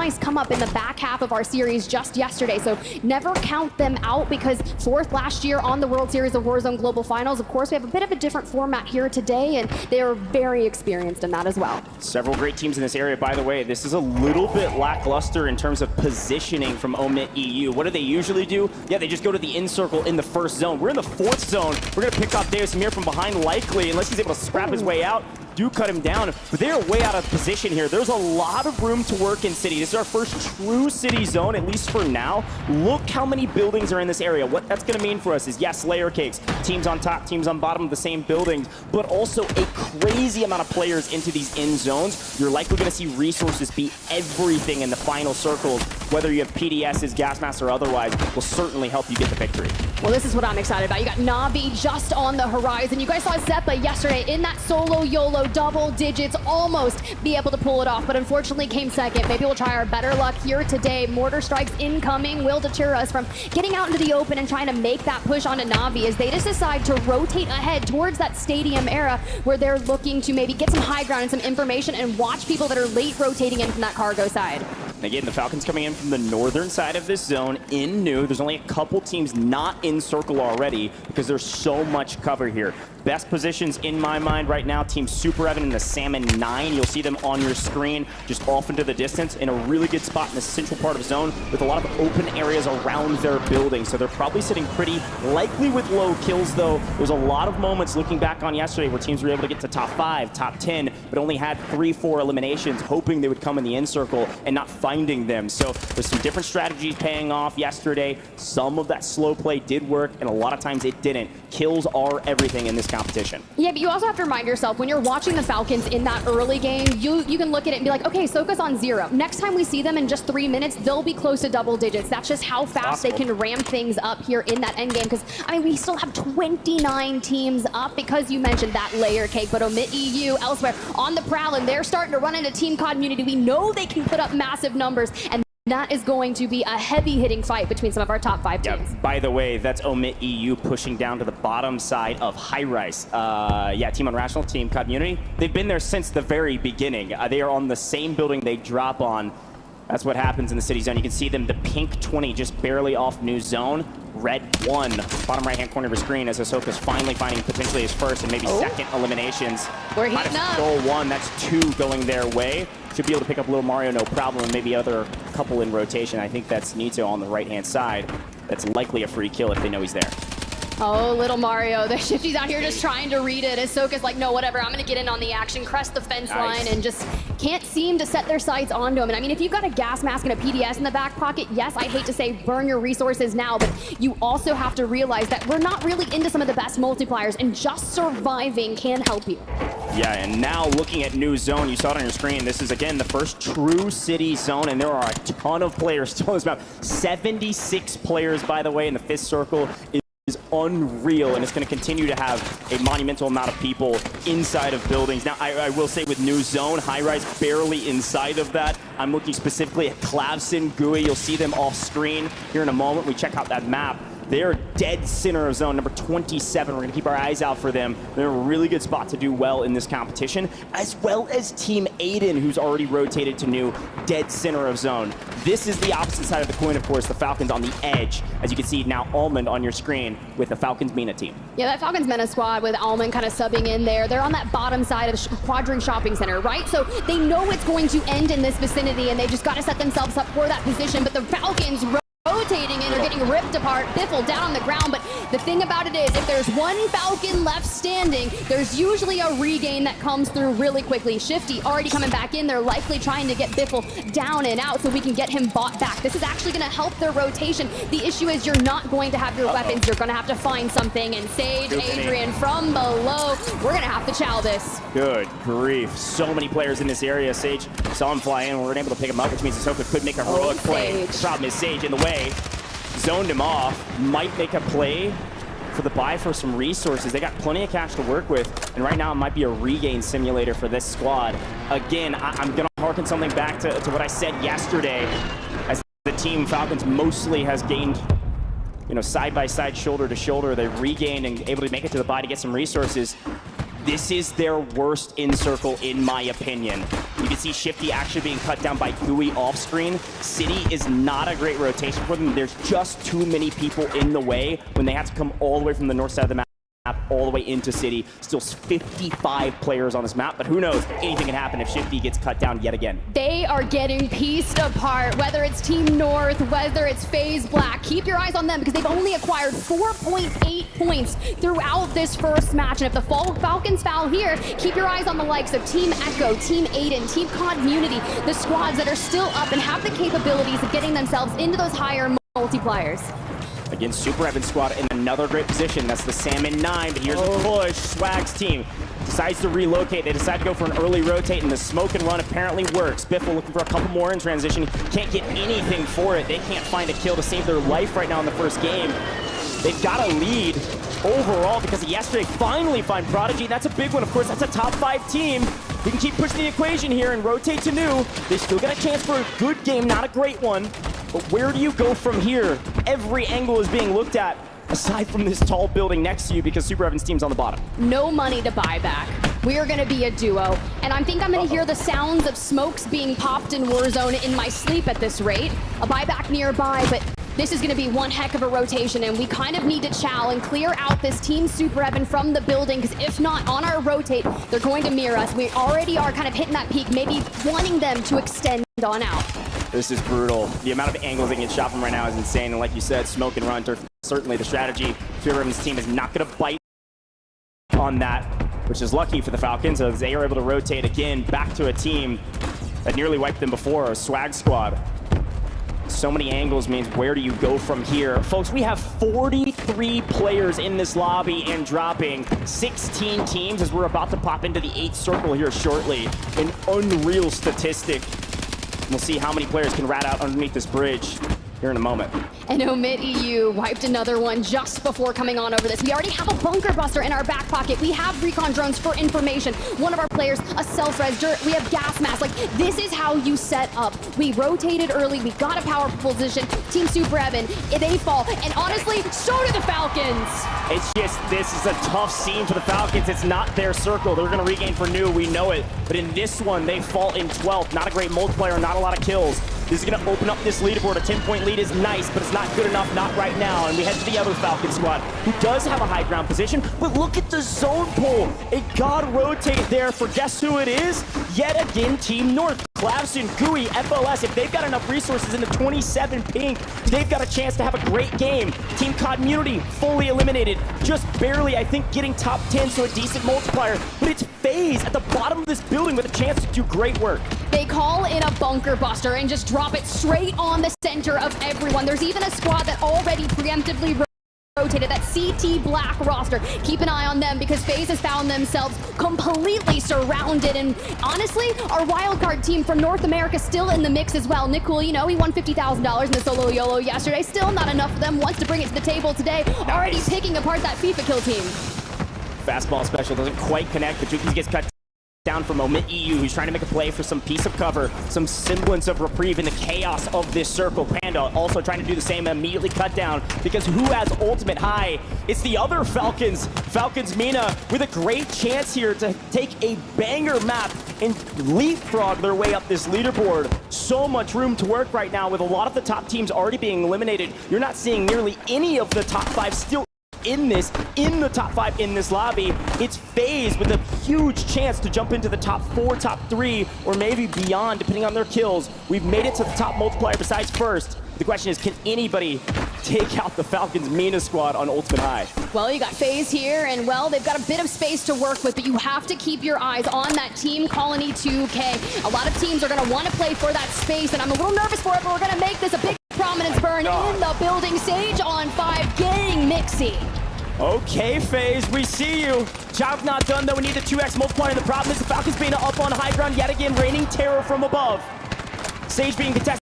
nice come up in the back half of our series just yesterday. So never count them out, because fourth last year on the World Series of Warzone Global Finals. Of course, we have a bit of a different format here today, and they are very experienced in that as well. Several great teams in this area, by the way. This is a little bit lackluster in terms of positioning from Omit EU. What do they usually do? Yeah, they just go to the in circle in the first zone. We're in the fourth zone. We're going to pick off Deus Amir from behind, likely, unless he's able to scrap his way out. Do cut him down, but they're way out of position here. There's a lot of room to work in City. This is our first true City zone, at least for now. Look how many buildings are in this area. What that's going to mean for us is, yes, layer cakes, teams on top, teams on bottom of the same buildings, but also a crazy amount of players into these end zones. You're likely going to see resources be everything in the final circles, whether you have PDSs, Gas Masks, or otherwise, will certainly help you get the victory. Well, this is what I'm excited about. You got Navi just on the horizon. You guys saw Zeppa yesterday in that solo YOLO, double digits, almost be able to pull it off, but unfortunately came second. Maybe we'll try our better luck here today. Mortar strikes incoming will deter us from getting out into the open and trying to make that push onto Navi, as they just decide to rotate ahead towards that stadium era where they're looking to maybe get some high ground and some information and watch people that are late rotating in from that cargo side. Again, the Falcons coming in from the northern side of this zone in new. There's only a couple teams not in circle already because there's so much cover here. Best positions in my mind right now, Team Super Evan in the Salmon 9. You'll see them on your screen, just off into the distance in a really good spot in the central part of the zone with a lot of open areas around their building. So they're probably sitting pretty likely with low kills, though. There's a lot of moments looking back on yesterday where teams were able to get to top 5, top 10, but only had 3-4 eliminations, hoping they would come in the end circle and not finding them. So there's some different strategies paying off yesterday. Some of that slow play did work, and a lot of times it didn't. Kills are everything in this competition. Yeah, but you also have to remind yourself, when you're watching the Falcons in that early game, you can look at it and be like, okay, Soka's on 0. Next time we see them in just 3 minutes, they'll be close to double digits. That's just how fast they can ramp things up here in that end game. Because, I mean, we still have 29 teams up, because you mentioned that layer cake, but Omit EU elsewhere on the prowl, and they're starting to run into Team COD Immunity. We know they can put up massive numbers, and that is going to be a heavy-hitting fight between some of our top 5 teams. Yeah, by the way, that's Omit EU pushing down to the bottom side of High Rise. Yeah, Team Unrational, Team COD Immunity. They've been there since the very beginning. They are on the same building they drop on. That's what happens in the City zone. You can see them, the pink 20 just barely off new zone. Red 1, bottom right-hand corner of your screen, as Ahsoka's finally finding potentially his first and maybe second eliminations. We're heating up. Goal 1, that's 2 going their way. Should be able to pick up Little Mario, no problem, and maybe other couple in rotation. I think that's Nito on the right-hand side. That's likely a free kill if they know he's there. Oh, Little Mario. The Shifty's out here just trying to read it. Ahsoka's like, no, whatever, I'm going to get in on the action, crest the fence line, and just can't seem to set their sights onto him. And I mean, if you've got a gas mask and a PDS in the back pocket, yes, I hate to say burn your resources now, but you also have to realize that we're not really into some of the best multipliers, and just surviving can help you. Yeah, and now looking at new zone, you saw it on your screen. This is, again, the first true City zone, and there are a ton of players still in this map. 76 players, by the way, in the 5th circle is unreal, and it's going to continue to have a monumental amount of people inside of buildings. Now, I will say with new zone, High Rise barely inside of that. I'm looking specifically at Clavson, GUI. You'll see them off screen here in a moment. We check out that map. They're dead center of zone, number 27. We're going to keep our eyes out for them. They're in a really good spot to do well in this competition, as well as Team Aiden, who's already rotated to new dead center of zone. This is the opposite side of the coin, of course, the Falcons on the edge. As you can see now, Almond on your screen with the Falcons MENA team. Yeah, that Falcons MENA squad with Almond kind of subbing in there. They're on that bottom side of the Quadrant Shopping Center, right? So they know it's going to end in this vicinity, and they just got to set themselves up for that position. But the Falcons rotating in, are getting ripped apart, Biffle down on the ground, but the thing about it is, if there's one Falcon left standing, there's usually a regain that comes through really quickly. Shifty already coming back in, they're likely trying to get Biffle down and out so we can get him bought back. This is actually going to help their rotation. The issue is you're not going to have your weapons, you're going to have to find something, and Sage, Adrian from below, we're going to have to chow this. Good grief, so many players in this area. Sage saw him fly in, we weren't able to pick him up, which means Ahsoka could make a heroic play. The problem is Sage in the way. Zoned him off, might make a play for the buy for some resources. They got plenty of cash to work with, and right now it might be a regain simulator for this squad. Again, I'm going to harken something back to what I said yesterday, as the team Falcons mostly has gained, you know, side by side, shoulder to shoulder. They've regained and able to make it to the buy to get some resources. This is their worst in-circle, in my opinion. You can see Shifty actually being cut down by Gooey off-screen. City is not a great rotation for them. There's just too many people in the way when they have to come all the way from the north side of the map all the way into City. Still 55 players on this map, but who knows? Anything can happen if Shifty gets cut down yet again. They are getting pieced apart, whether it's Team North, whether it's FaZe Black. Keep your eyes on them because they've only acquired 4.8 points throughout this first match. And if the Falcons foul here, keep your eyes on the likes of Team Echo, Team Aiden, Team Community, the squads that are still up and have the capabilities of getting themselves into those higher multipliers. Against Super Evan squad in another great position. That's the Salmon 9, but here's a push. Swag's team decides to relocate. They decide to go for an early rotate, and the smoke and run apparently works. Biffle looking for a couple more in transition. Can't get anything for it. They can't find a kill to save their life right now in the first game. They've got a lead overall because of yesterday finally find Prodigy. That's a big one, of course. That's a top 5 team. We can keep pushing the equation here and rotate to new. They still got a chance for a good game, not a great one. But where do you go from here? Every angle is being looked at, aside from this tall building next to you because Super Evan's team's on the bottom. No money to buy back. We are going to be a duo. And I think I'm going to hear the sounds of smokes being popped in Warzone in my sleep at this rate. A buyback nearby, but this is going to be one heck of a rotation, and we kind of need to chow and clear out this Team Super Evan from the building, because if not, on our rotate, they're going to mirror us. We already are kind of hitting that peak, maybe wanting them to extend on out. This is brutal. The amount of angles they can get shot from right now is insane, and like you said, smoke and run, certainly the strategy. Super Evan's team is not going to bite on that, which is lucky for the Falcons, as they are able to rotate again back to a team that nearly wiped them before, a Swag squad. So many angles means where do you go from here? Folks, we have 43 players in this lobby and dropping 16 teams as we're about to pop into the 8th circle here shortly. An unreal statistic. We'll see how many players can rat out underneath this bridge here in a moment. And Omit EU wiped another one just before coming on over this. We already have a bunker buster in our back pocket. We have recon drones for information. One of our players, a self-res, we have gas masks. Like, this is how you set up. We rotated early. We got a powerful position. Team Super Evan, they fall. And honestly, so do the Falcons. It's just, this is a tough scene for the Falcons. It's not their circle. They're going to regain for new. We know it. But in this one, they fall in 12th. Not a great multiplier, not a lot of kills. This is going to open up this leaderboard. A 10-point lead is nice, but it's not good enough, not right now. And we head to the other Falcon squad, who does have a high ground position, but look at the zone pull. It got rotated there for guess who it is? Yet again, Team North. Clavson, Gooey, FOS, if they've got enough resources in the 27 pink, they've got a chance to have a great game. Team Community fully eliminated, just barely, I think, getting top 10, so a decent multiplier. But it's FaZe at the bottom of this building with a chance to do great work. They call in a bunker buster and just drop it straight on the center of everyone. There's even a squad that already preemptively rotated, that CT Black roster. Keep an eye on them because FaZe has found themselves completely surrounded. And honestly, our wildcard team from North America still in the mix as well. Nick Cool, you know, he won $50,000 in the solo YOLO yesterday. Still not enough for them. Wants to bring it to the table today. Nice. Already picking apart that FIFA kill team. Fastball special doesn't quite connect, but Juki gets cut down from Omit EU, who's trying to make a play for some piece of cover, some semblance of reprieve in the chaos of this circle. Panda also trying to do the same, immediately cut down, because who has ultimate high? It's the other Falcons. Falcons Mina with a great chance here to take a banger map and leapfrog their way up this leaderboard. So much room to work right now with a lot of the top teams already being eliminated. You're not seeing nearly any of the top 5 still in the top 5 in this lobby. It's FaZe with a huge chance to jump into the top 4, top 3, or maybe beyond, depending on their kills. We've made it to the top multiplier besides first. The question is, can anybody take out the Falcons Mina squad on ultimate high? Well, you got FaZe here, and well, they've got a bit of space to work with, but you have to keep your eyes on that Team Colony 2K. A lot of teams are going to want to play for that space, and I'm a little nervous for it, but we're going to make this a big prominence burn in the building. Sage on 5, getting Mixie. Okay, FaZe, we see you. Job not done, though. We need the 2x multiplier. The problem is the Falcons being up on high ground yet again, raining terror from above. Sage being contested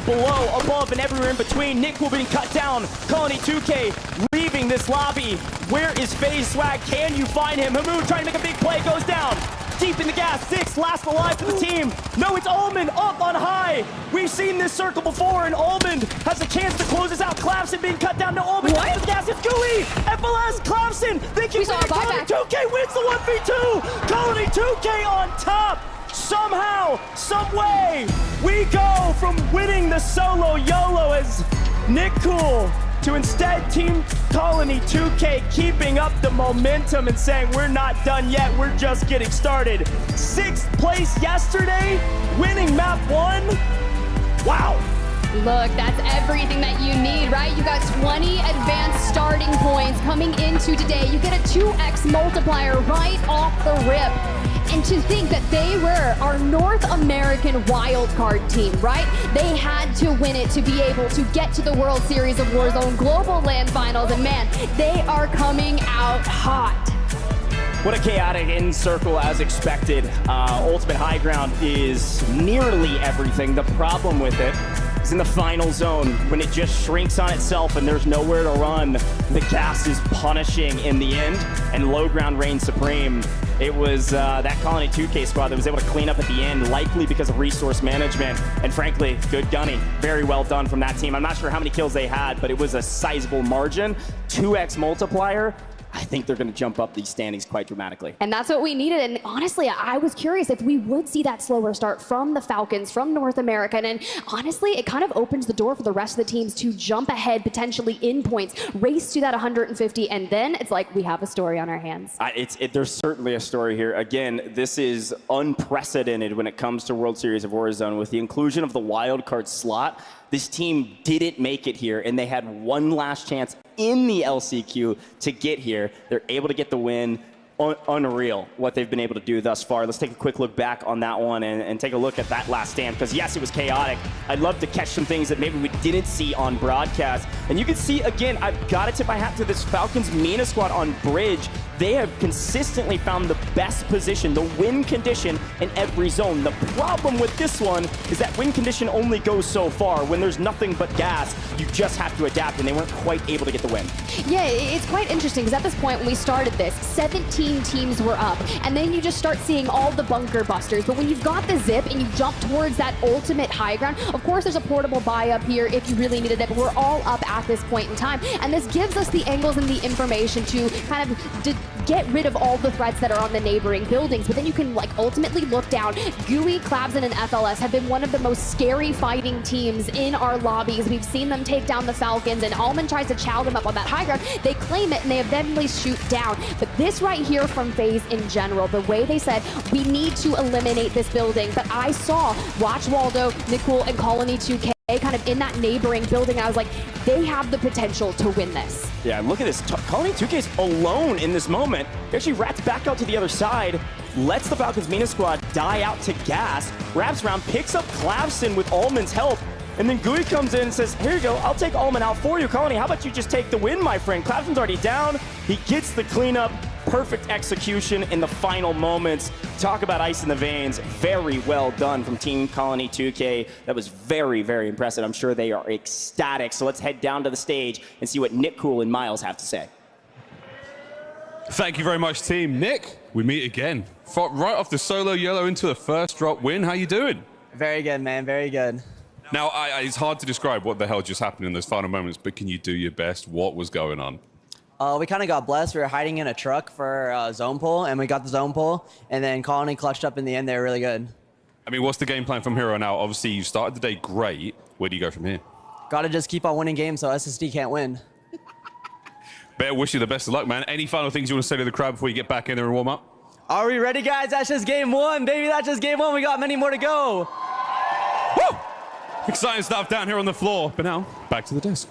below, above, and everywhere in between. Nick will being cut down. Colony 2K leaving this lobby. Where is FaZe Swag? Can you find him? Hamoon trying to make a big play, goes down. deep in the gas. 6 last alive for the team. No, it's Almond up on high. We've seen this circle before, and Almond has a chance to close this out. Clavson being cut down to Almond. What? The gas. It's Gooey. FLS Clavson. They can saw a Colony buyback. 2K wins the 1v2. Colony 2K on top. Somehow, some way, we go from winning the solo YOLO as Nick Cool to instead Team Colony 2K keeping up the momentum and saying we're not done yet, we're just getting started. 6th place yesterday, winning map 1. Wow. Look, that's everything that you need, right? You got 20 advanced starting points coming into today. You get a 2x multiplier right off the rip. And to think that they were our North American wildcard team, right? They had to win it to be able to get to the World Series of Warzone Global LAN Finals. And man, they are coming out hot. What a chaotic end circle as expected. Ultimate High Ground is nearly everything. The problem with it is in the final zone, when it just shrinks on itself and there's nowhere to run, the gas is punishing in the end, and low ground reigns supreme. It was that Colony 2K squad that was able to clean up at the end, likely because of resource management, and frankly, good gunning. Very well done from that team. I'm not sure how many kills they had, but it was a sizable margin. 2x multiplier. I think they're going to jump up these standings quite dramatically. And that's what we needed. And honestly, I was curious if we would see that slower start from the Falcons, from North America. And honestly, it kind of opens the door for the rest of the teams to jump ahead, potentially in points, race to that 150. And then it's like we have a story on our hands. There's certainly a story here. Again, this is unprecedented when it comes to World Series of Warzone. With the inclusion of the wildcard slot, this team didn't make it here, and they had one last chance in the LCQ to get here. They're able to get the win. Unreal what they've been able to do thus far. Let's take a quick look back on that one and take a look at that last stand, because yes, it was chaotic. I'd love to catch some things that maybe we didn't see on broadcast. And you can see, again, I've got to tip my hat to this Falcons MENA squad on bridge. They have consistently found the best position, the win condition in every zone. The problem with this one is that win condition only goes so far. When there's nothing but gas, you just have to adapt, and they weren't quite able to get the win. Yeah, it's quite interesting, because at this point when we started this, 17 teams were up, and then you just start seeing all the bunker busters. But when you've got the zip and you jump towards that ultimate high ground, of course there's a portable buy up here if you really needed it, but we're all up at this point in time, and this gives us the angles and the information to kind of get rid of all the threats that are on the neighboring buildings. But then you can like ultimately look down. Gooey, Clavson, and FLS have been one of the most scary fighting teams in our lobbies. We've seen them take down the Falcons, and Almond tries to chow them up on that high ground. They claim it, and they eventually shoot down. But this right here from FaZe in general, the way they said, we need to eliminate this building. But I saw Watch Waldo, Nicole, and Colony 2K kind of in that neighboring building. I was like, they have the potential to win this. Yeah, look at this. Colony 2K's alone in this moment. He actually rats back out to the other side, lets the Falcons MENA squad die out to gas, wraps around, picks up Clavson with Almond's help, and then Gooey comes in and says, here you go, I'll take Almond out for you, Colony. How about you just take the win, my friend? Clavson's already down. He gets the cleanup. Perfect execution in the final moments. Talk about ice in the veins. Very well done from Team Colony 2K. That was very, very impressive. I'm sure they are ecstatic. So let's head down to the stage and see what Nick Cool and Miles have to say. Thank you very much, team. Nick, we meet again. Fought right off the solo YOLO into a first drop win. How you doing? Very good, man. Very good. Now, it's hard to describe what the hell just happened in those final moments, but can you do your best? What was going on? We kind of got blessed. We were hiding in a truck for zone pull, and we got the zone pull, and then Colony clutched up in the end. They were really good. I mean, what's the game plan from here on out? Obviously, you started the day great. Where do you go from here? Got to just keep on winning games so SSD can't win. Better wish you the best of luck, man. Any final things you want to say to the crowd before you get back in there and warm up? Are we ready, guys? That's just game one, baby. That's just game one. We got many more to go. Woo! Exciting stuff down here on the floor. But now, back to the desk.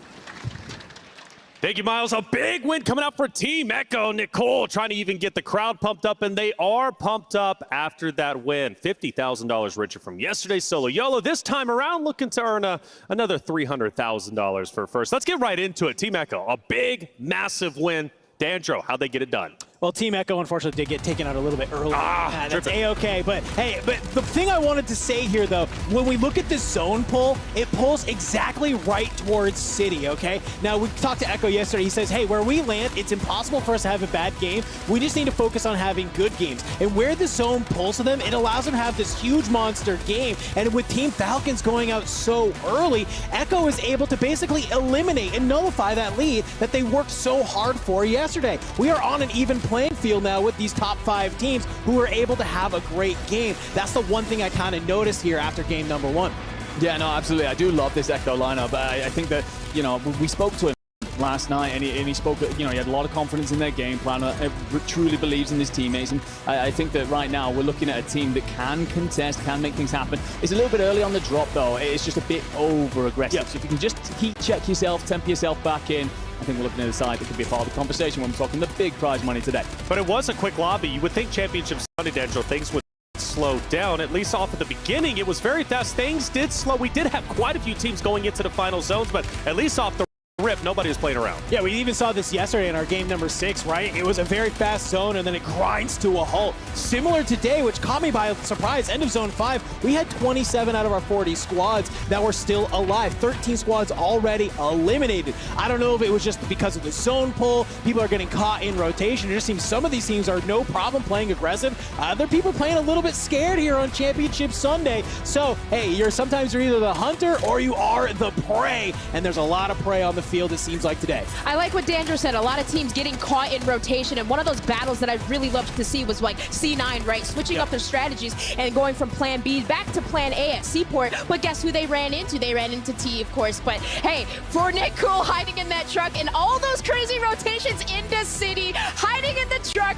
Thank you, Miles. A big win coming up for Team Echo. Nicole trying to even get the crowd pumped up, and they are pumped up after that win. $50,000 richer from yesterday's solo YOLO. This time around, looking to earn another $300,000 for first. Let's get right into it. Team Echo, a big, massive win. Dandro, how'd they get it done? Well, Team Echo unfortunately did get taken out a little bit early. That's A-okay. But hey, the thing I wanted to say here, though, when we look at this zone pull, it pulls exactly right towards City, okay? Now, we talked to Echo yesterday. He says, hey, where we land, it's impossible for us to have a bad game. We just need to focus on having good games. And where the zone pulls to them, it allows them to have this huge monster game. And with Team Falcons going out so early, Echo is able to basically eliminate and nullify that lead that they worked so hard for yesterday. We are on an even playing field now with these top 5 teams who are able to have a great game. That's the one thing I kind of noticed here after game number 1. Yeah, no, absolutely. I do love this Echo lineup. I think that, you know, we spoke to him last night, and he spoke, you know, he had a lot of confidence in their game plan, truly believes in his teammates, and I think that right now we're looking at a team that can contest, can make things happen. It's a little bit early on the drop, though. It's just a bit over-aggressive. So if you can just heat check yourself, temper yourself back in, I think we're looking at a side that could be a part of the conversation when we're talking the big prize money today. But it was a quick lobby. You would think Championship Sunday, D'Angelo, things would slow down, at least off at the beginning. It was very fast. Things did slow. We did have quite a few teams going into the final zones, but at least off the rip, nobody was playing around. Yeah, we even saw this yesterday in our game number 6, right? It was a very fast zone, and then it grinds to a halt. Similar today, which caught me by surprise, end of zone 5, we had 27 out of our 40 squads that were still alive. 13 squads already eliminated. I don't know if it was just because of the zone pull, people are getting caught in rotation. It just seems some of these teams are no problem playing aggressive. Other people playing a little bit scared here on Championship Sunday. So, hey, sometimes you're either the hunter or you are the prey, and there's a lot of prey on the field, it seems like today. I like what D'Angelo said. A lot of teams getting caught in rotation, and one of those battles that I really loved to see was like C9, right? Switching up their strategies and going from plan B back to plan A at Seaport. But guess who they ran into? They ran into T, of course. But hey, for Nick Cool hiding in that truck and all those crazy rotations into City, hiding in the truck,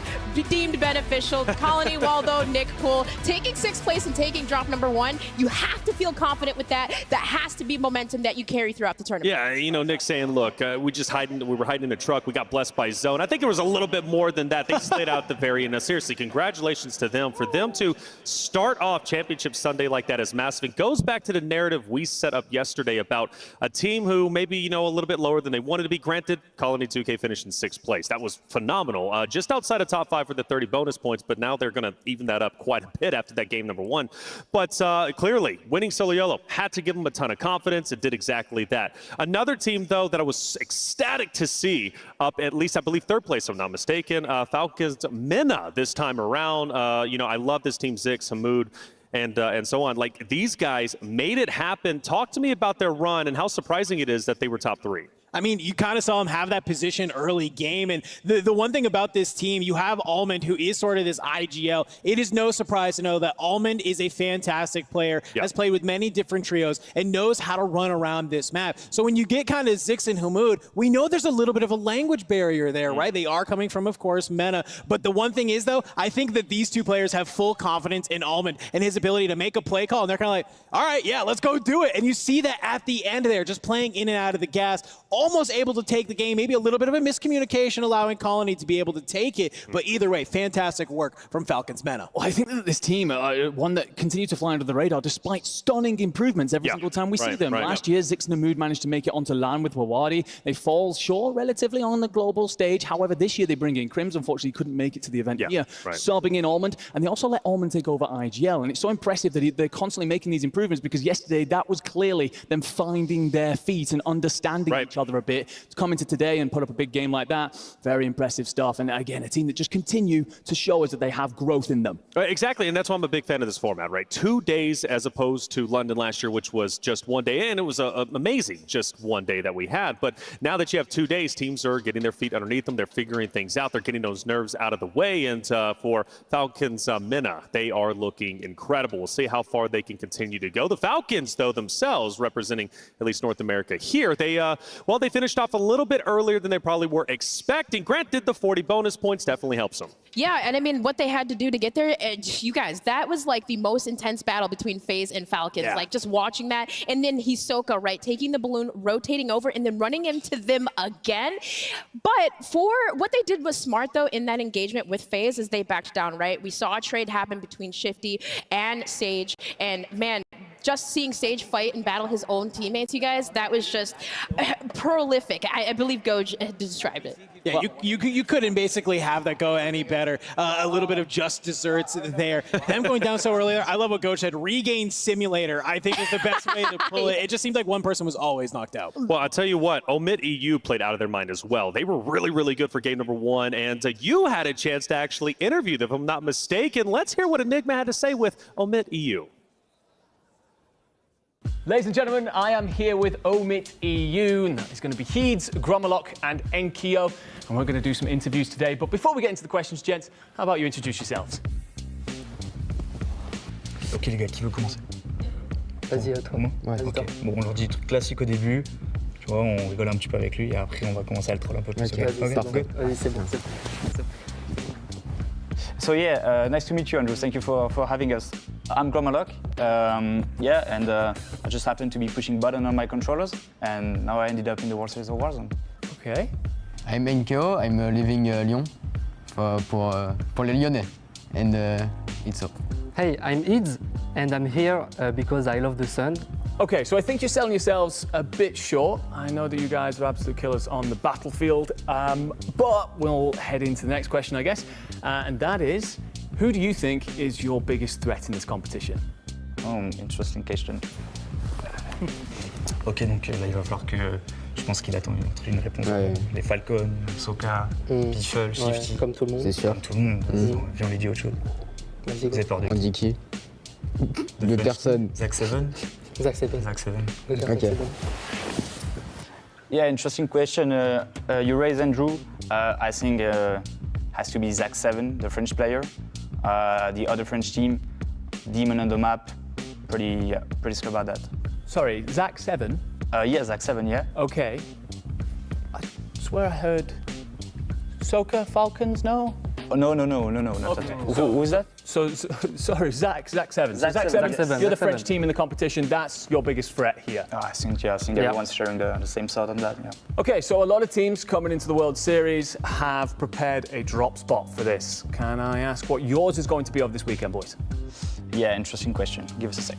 deemed beneficial. Colony, Waldo, Nick Cool, taking 6th place and taking drop number 1. You have to feel confident with that. That has to be momentum that you carry throughout the tournament. Yeah, you know, Nick saying, look, we were hiding in a truck. We got blessed by zone. I think there was a little bit more than that. They slid out the very end. Now, seriously, congratulations to them. For them to start off Championship Sunday like that is massive. It goes back to the narrative we set up yesterday about a team who maybe, you know, a little bit lower than they wanted to be. Granted, Colony 2K finished in 6th place. That was phenomenal. Just outside of top 5 for the 30 bonus points, but now they're going to even that up quite a bit after that game number 1. But clearly, winning Solo Yellow had to give them a ton of confidence. It did exactly that. Another team, though, that I was ecstatic to see up at least, I believe, 3rd place, if I'm not mistaken. Falcons Mena this time around. You know, I love this team, Zix, Hamoud, and so on. Like, these guys made it happen. Talk to me about their run and how surprising it is that they were top 3. I mean, you kind of saw him have that position early game. And the one thing about this team, you have Almond, who is sort of this IGL. It is no surprise to know that Almond is a fantastic player, has played with many different trios, and knows how to run around this map. So when you get kind of Zix and Hamoud, we know there's a little bit of a language barrier there, right? They are coming from, of course, Mena. But the one thing is, though, I think that these two players have full confidence in Almond and his ability to make a play call. And they're kind of like, all right, yeah, let's go do it. And you see that at the end there, just playing in and out of the gas, almost able to take the game, maybe a little bit of a miscommunication allowing Colony to be able to take it, but either way, fantastic work from Falcons Mena. Well, I think that this team are one that continues to fly under the radar despite stunning improvements every single time we see them. Last year, Zix and Hamoud managed to make it onto LAN with Wawadi. They fall short relatively on the global stage. However, this year they bring in Crims. Unfortunately, couldn't make it to the event here, subbing in Almond, and they also let Almond take over IGL. And it's so impressive that they're constantly making these improvements, because yesterday that was clearly them finding their feet and understanding each other a bit. To come into today and put up a big game like that, very impressive stuff. And again, a team that just continue to show us that they have growth in them. Exactly, and that's why I'm a big fan of this format, right? 2 days as opposed to London last year, which was just 1 day, and it was amazing just 1 day that we had. But now that you have 2 days, teams are getting their feet underneath them. They're figuring things out. They're getting those nerves out of the way. And for Falcons Mena, they are looking incredible. We'll see how far they can continue to go. The Falcons, though, themselves, representing at least North America here, they finished off a little bit earlier than they probably were expecting. Granted, the 40 bonus points definitely helps them. Yeah, and I mean, what they had to do to get there, you guys, that was like the most intense battle between FaZe and Falcons. Like, just watching that, and then Hisoka, right, taking the balloon, rotating over, and then running into them again. But for what they did was smart, though, in that engagement with FaZe, is they backed down, right? We saw a trade happen between Shifty and Sage, and man, just seeing Sage fight and battle his own teammates, you guys, that was just prolific. I believe Goj described it. Yeah, you couldn't basically have that go any better. A little bit of just desserts there. Them going down so earlier, I love what Goj said. Regain simulator, I think, is the best way to pull it. It just seemed like one person was always knocked out. Well, I'll tell you what, Omit EU played out of their mind as well. They were really, really good for game number 1, and you had a chance to actually interview them, if I'm not mistaken. Let's hear what Enigma had to say with Omit EU. Ladies and gentlemen, I am here with Omit EU. It's going to be Heeds, Gromolok, and Enkyo, and we're going to do some interviews today. But before we get into the questions, gents, how about you introduce yourselves? Ok les gars, qui veut commencer? Vas-y, à toi. Ouais, ok. Bon, on leur dit truc classique au début. Tu vois, on rigole un petit peu avec lui et après on va commencer à le troll un peu plus. Ok, parfait. Vas-y, c'est bien. So yeah, nice to meet you, Andrew. Thank you for having us. I'm Gromolok, yeah, and I just happened to be pushing button on my controllers, and now I ended up in the World Series of Warzone. Okay. I'm Enkyo, I'm living Lyon pour les Lyonnais, and it's up. Hey, I'm Heeds, and I'm here because I love the sun. Okay, so I think you're selling yourselves a bit short. I know that you guys are absolute killers on the battlefield, but we'll head into the next question, I guess, and that is, who do you think is your biggest threat in this competition? Oh, interesting question. Ok, donc là il va falloir que... Je pense qu'il attend une réponse. Ouais. Les Falcons, Soka, Piffle, Shifty. Comme tout le monde. C'est sûr. Comme tout le monde. Viens, on lui dit autre chose. Vous avez peur de qui? On dit qui? De personne. Zach 7. Zach 7. Zach 7. Ok. Yeah, interesting question. You raised Andrew. I think has to be Zach 7, the French player. The other French team, Demon on the map. Pretty sure about that. Sorry, Zach 7? Yeah, Zach 7, yeah. Okay. I swear I heard Soka, Falcons, no? Oh, no, not Okay. at all. Who's that? So, sorry, Zach 7. Zach 7. You're the French team in the competition. That's your biggest threat here. I think everyone's sharing the same thought on that, yeah. Okay, so a lot of teams coming into the World Series have prepared a drop spot for this. Can I ask what yours is going to be of this weekend, boys? Yeah, interesting question. Give us a sec.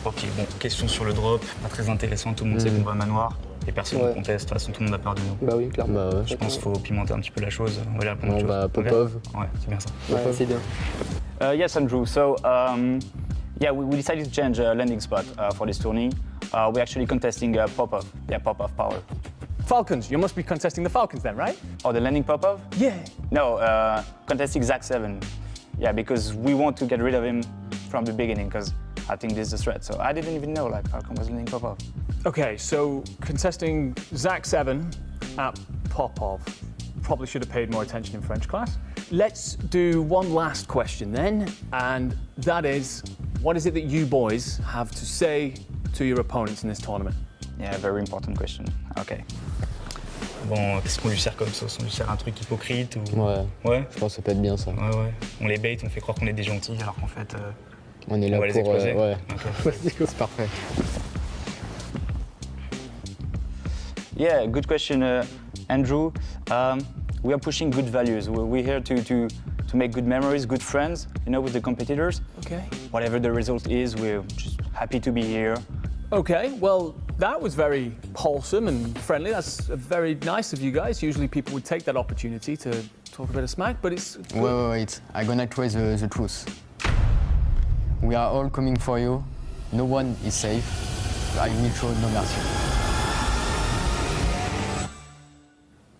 Ok, bon, question sur le drop, pas très intéressant, tout le monde sait qu'on va à manoir. Et personne ne conteste, de toute façon tout le monde a peur de nous. Bah oui, clairement. Bah ouais. Je pense qu'il faut pimenter un petit peu la chose, on va aller répondre à autre chose. On va Popov. Ouais, c'est bien ça. Ouais, c'est bien. Yes, Andrew. So, yeah, we decided to change landing spot for this tourney. We're actually contesting Popov. Yeah, Popov power. Falcons, you must be contesting the Falcons then, right? Oh, the landing Popov? Yeah. No, contesting Zach 7. Yeah, because we want to get rid of him from the beginning, because I think this is a threat. So I didn't even know like Falcon was landing Popov. Okay, so contesting Zach 7 at Popov. Probably should have paid more attention in French class. Let's do one last question then, and that is, what is it that you boys have to say to your opponents in this tournament? Yeah, very important question. Okay. Bon, qu'est-ce qu'on lui sert comme sauce? On lui sert un truc hypocrite ou... Ouais. Ouais. Je pense que ça peut être bien ça. Ouais. On les bait, on fait croire qu'on est des gentils alors qu'en fait... On est là on va les pour... exploser. ouais. Okay. C'est parfait. Yeah, good question, Andrew. We are pushing good values. We're here to make good memories, good friends, you know, with the competitors. Okay. Whatever the result is, we're just happy to be here. Okay, well, that was very wholesome and friendly. That's very nice of you guys. Usually people would take that opportunity to talk a bit of smack, but it's good. Wait. I'm gonna try the truth. We are all coming for you. No one is safe. I will show no mercy.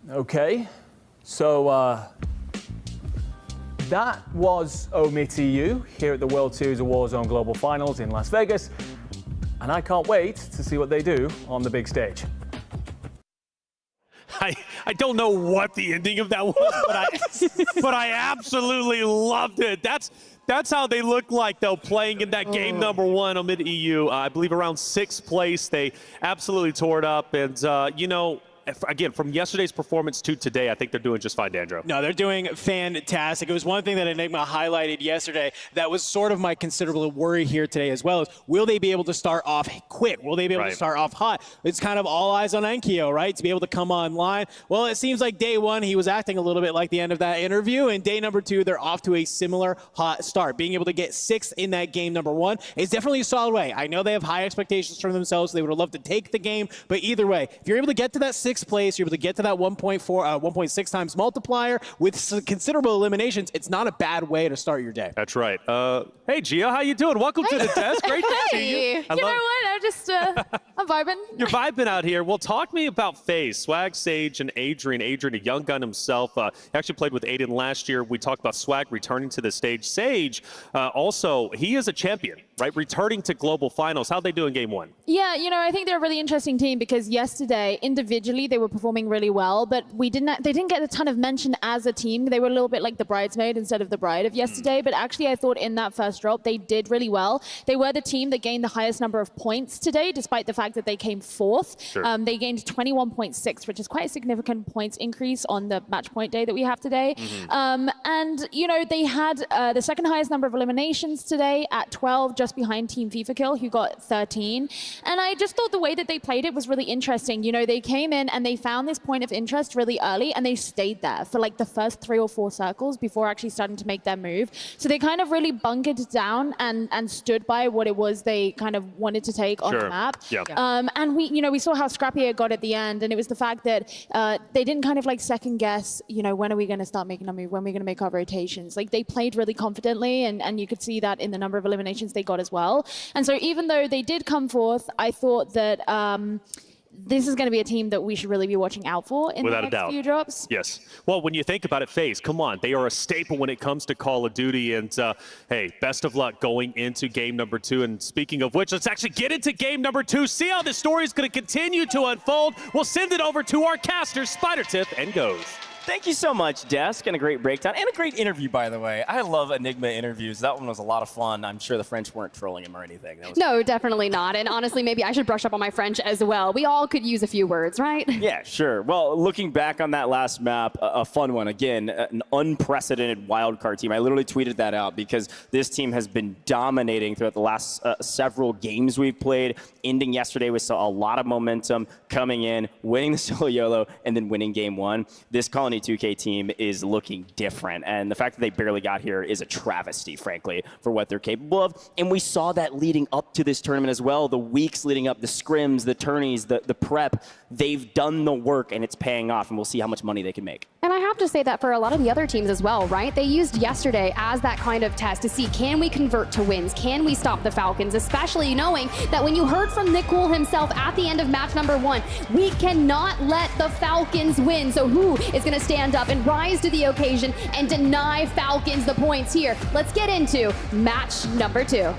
Okay, so that was Omit EU here at the World Series of Warzone Global Finals in Las Vegas. And I can't wait to see what they do on the big stage. I don't know what the ending of that was, but I absolutely loved it. That's how they look like, though, playing in that game number 1 amid EU. I believe around 6th place. They absolutely tore it up. And, you know, again, from yesterday's performance to today, I think they're doing just fine, Dandro. No, they're doing fantastic. It was one thing that Enigma highlighted yesterday that was sort of my considerable worry here today as well. Is will they be able to start off quick? Will they be able to start off hot? It's kind of all eyes on Enkyo, right? To be able to come online. Well, it seems like day one, he was acting a little bit like the end of that interview. And day number 2, they're off to a similar hot start. Being able to get 6th in that game number 1 is definitely a solid way. I know they have high expectations from themselves. They would have loved to take the game. But either way, if you're able to get to that 6th place, you're able to get to that 1.6 times multiplier with some considerable eliminations, it's not a bad way to start your day. That's right. Hey, Gia, how you doing? Welcome to the desk. Great to see you. You know what? I'm just, I'm vibing. You're vibing out here. Well, talk to me about FaZe, Swag, Sage, and Adrian. Adrian, a young gun himself. He actually played with Aiden last year. We talked about Swag returning to the stage. Sage, also, he is a champion, right? Returning to global finals. How'd they do in game 1? Yeah, you know, I think they're a really interesting team because yesterday, individually, they were performing really well, but they didn't get a ton of mention as a team. They were a little bit like the bridesmaid instead of the bride of yesterday, but actually I thought in that first drop, they did really well. They were the team that gained the highest number of points today, despite the fact that they came 4th. Sure. They gained 21.6, which is quite a significant points increase on the match point day that we have today. And, you know, they had the second highest number of eliminations today at 12, just behind Team FIFA Kill, who got 13. And I just thought the way that they played it was really interesting. You know, they came in and they found this point of interest really early, and they stayed there for like the first 3 or 4 circles before actually starting to make their move. So they kind of really bunkered down and stood by what it was they kind of wanted to take on the map. Yeah. And we saw how scrappy it got at the end, and it was the fact that they didn't kind of like second guess, you know, when are we going to start making a move, when are we going to make our rotations. Like they played really confidently, and you could see that in the number of eliminations they got as well. And so even though they did come 4th, I thought that this is going to be a team that we should really be watching out for in the next few drops. Yes. Well, when you think about it, FaZe, come on. They are a staple when it comes to Call of Duty. And, hey, best of luck going into game number 2. And speaking of which, let's actually get into game number 2. See how the story is going to continue to unfold. We'll send it over to our caster, Spider Tiff, and goes. Thank you so much, Desk, and a great breakdown, and a great interview, by the way. I love Enigma interviews. That one was a lot of fun. I'm sure the French weren't trolling him or anything. No, definitely not. And honestly, maybe I should brush up on my French as well. We all could use a few words, right? Yeah, sure. Well, looking back on that last map, a fun one. Again, an unprecedented wildcard team. I literally tweeted that out because this team has been dominating throughout the last several games we've played. Ending yesterday, we saw a lot of momentum coming in, winning the solo YOLO, and then winning game 1. This Colony 2K team is looking different, and the fact that they barely got here is a travesty, frankly, for what they're capable of. And we saw that leading up to this tournament as well. The weeks leading up, the scrims, the tourneys, the prep, they've done the work, and it's paying off, and we'll see how much money they can make. And I have to say that for a lot of the other teams as well, right? They used yesterday as that kind of test to see, can we convert to wins? Can we stop the Falcons? Especially knowing that when you heard from Nick Cool himself at the end of match number 1, we cannot let the Falcons win. So who is going to stand up and rise to the occasion and deny Falcons the points here? Let's get into match number 2.